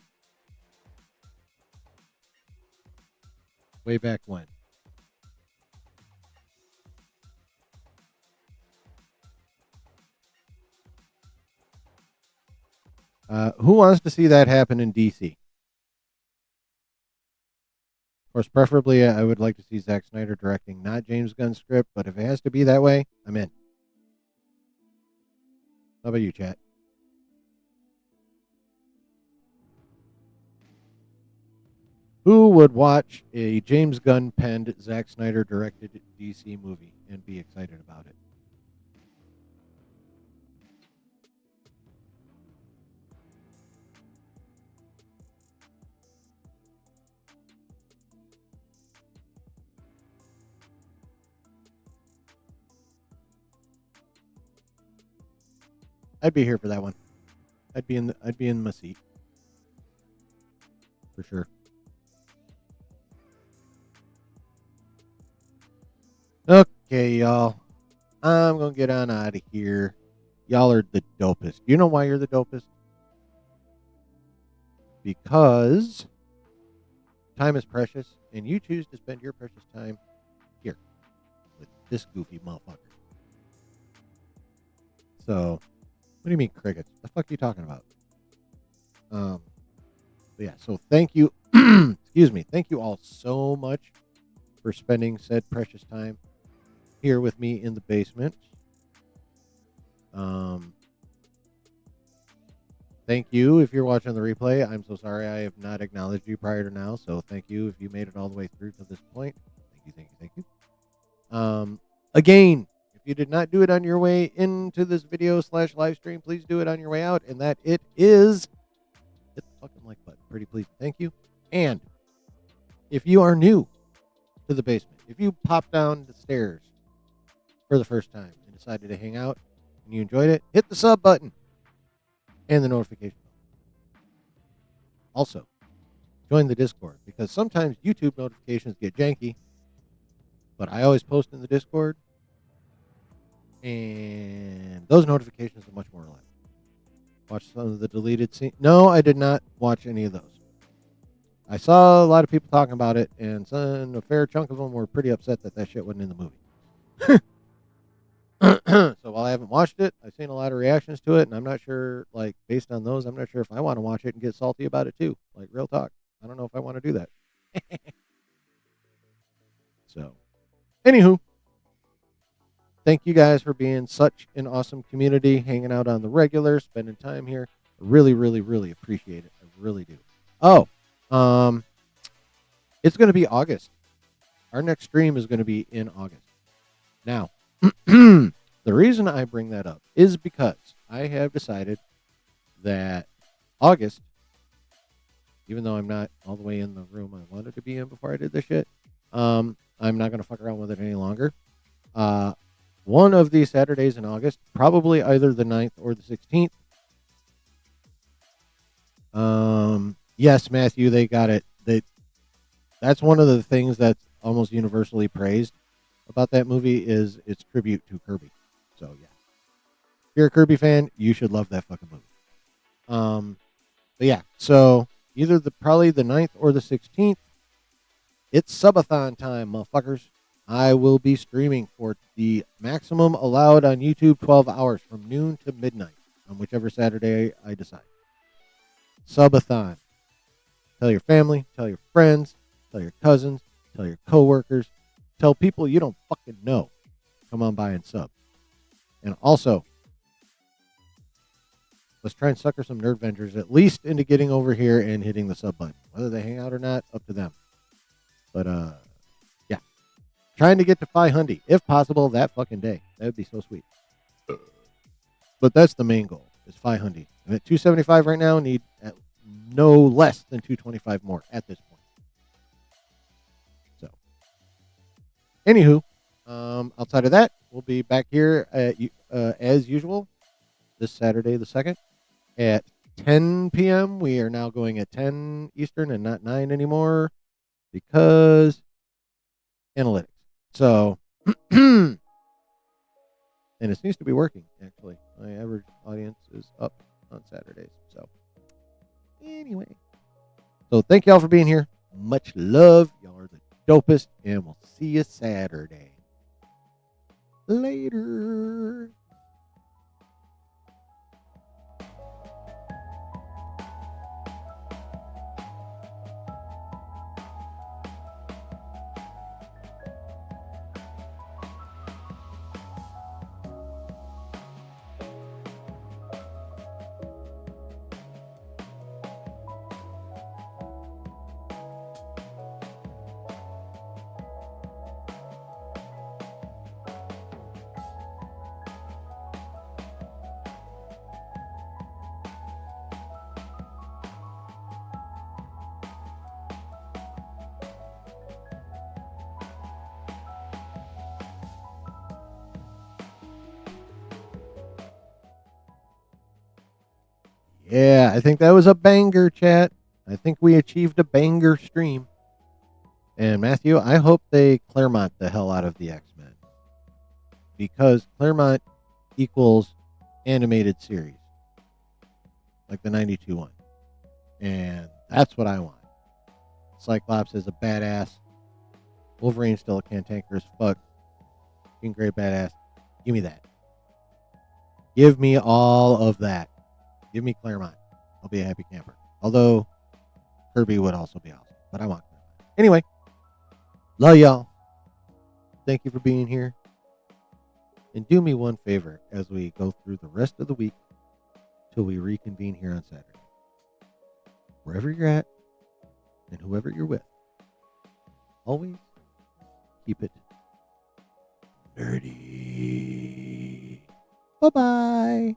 Way back when. Who wants to see that happen in DC? Of course, preferably, I would like to see Zack Snyder directing, not James Gunn's script. But if it has to be that way, I'm in. How about you, chat? Who would watch a James Gunn penned, Zack Snyder directed DC movie and be excited about it? I'd be here for that one. I'd be in my seat for sure. Okay, y'all. I'm gonna get on out of here. Y'all are the dopest. You know why you're the dopest? Because time is precious, and you choose to spend your precious time here with this goofy motherfucker. So, what do you mean crickets? The fuck are you talking about? Um, but yeah. So thank you. Excuse me. Thank you all so much for spending said precious time here with me in the basement. Um, Thank you if you're watching the replay. I'm so sorry I have not acknowledged you prior to now. So thank you if you made it all the way through to this point. Thank you, thank you, thank you. Again, if you did not do it on your way into this video / live stream, please do it on your way out. And that it is hit the fucking like button. Pretty please. Thank you. And if you are new to the basement, if you popped down the stairs for the first time and decided to hang out and you enjoyed it, hit the sub button and the notification bell. Also, join the Discord because sometimes YouTube notifications get janky, but I always post in the Discord, and those notifications are much more reliable. Watch some of the deleted scenes. No, I did not watch any of those. I saw a lot of people talking about it, and a fair chunk of them were pretty upset that shit wasn't in the movie. So while I haven't watched it, I've seen a lot of reactions to it, and I'm not sure, like, based on those, I'm not sure if I want to watch it and get salty about it too. Like, real talk. I don't know if I want to do that. So, anywho, thank you guys for being such an awesome community, hanging out on the regular, spending time here. I really, really, really appreciate it. I really do. Oh, it's going to be August. Our next stream is going to be in August. Now, the reason I bring that up is because I have decided that August, even though I'm not all the way in the room I wanted to be in before I did this shit, I'm not going to fuck around with it any longer. One of these Saturdays in August, probably either the 9th or the 16th. Yes, Matthew, they got it. That's one of the things that's almost universally praised about that movie is its tribute to Kirby. So yeah, if you're a Kirby fan, you should love that fucking movie. But yeah, so either probably the 9th or the 16th. It's subathon time, motherfuckers. I will be streaming for the maximum allowed on YouTube 12 hours from noon to midnight on whichever Saturday I decide. Subathon. Tell your family, tell your friends, tell your cousins, tell your coworkers, tell people you don't fucking know. Come on by and sub. And also, let's try and sucker some Nerd Vengers at least into getting over here and hitting the sub button. Whether they hang out or not, up to them. But yeah. Trying to get to 500, if possible, that fucking day. That would be so sweet. But that's the main goal, is 500. I'm at 275 right now, need at no less than 225 more at this point. So, anywho, outside of that, we'll be back here as usual this Saturday the 2nd at 10 p.m. We are now going at 10 Eastern and not 9 anymore because analytics. So, and it seems to be working, actually. My average audience is up on Saturdays. So, anyway. So, thank y'all for being here. Much love. Y'all are the dopest. And we'll see you Saturday. Later. Yeah, I think that was a banger, chat. I think we achieved a banger stream. And Matthew, I hope they Claremont the hell out of the X-Men. Because Claremont equals animated series. Like the 92 one. And that's what I want. Cyclops is a badass. Wolverine's still a cantankerous fuck. Jean Grey badass. Give me that. Give me all of that. Give me Claremont. I'll be a happy camper. Although Kirby would also be awesome. But I want Claremont. Anyway, love y'all. Thank you for being here. And do me one favor as we go through the rest of the week till we reconvene here on Saturday. Wherever you're at and whoever you're with, always keep it nerdy. Bye-bye.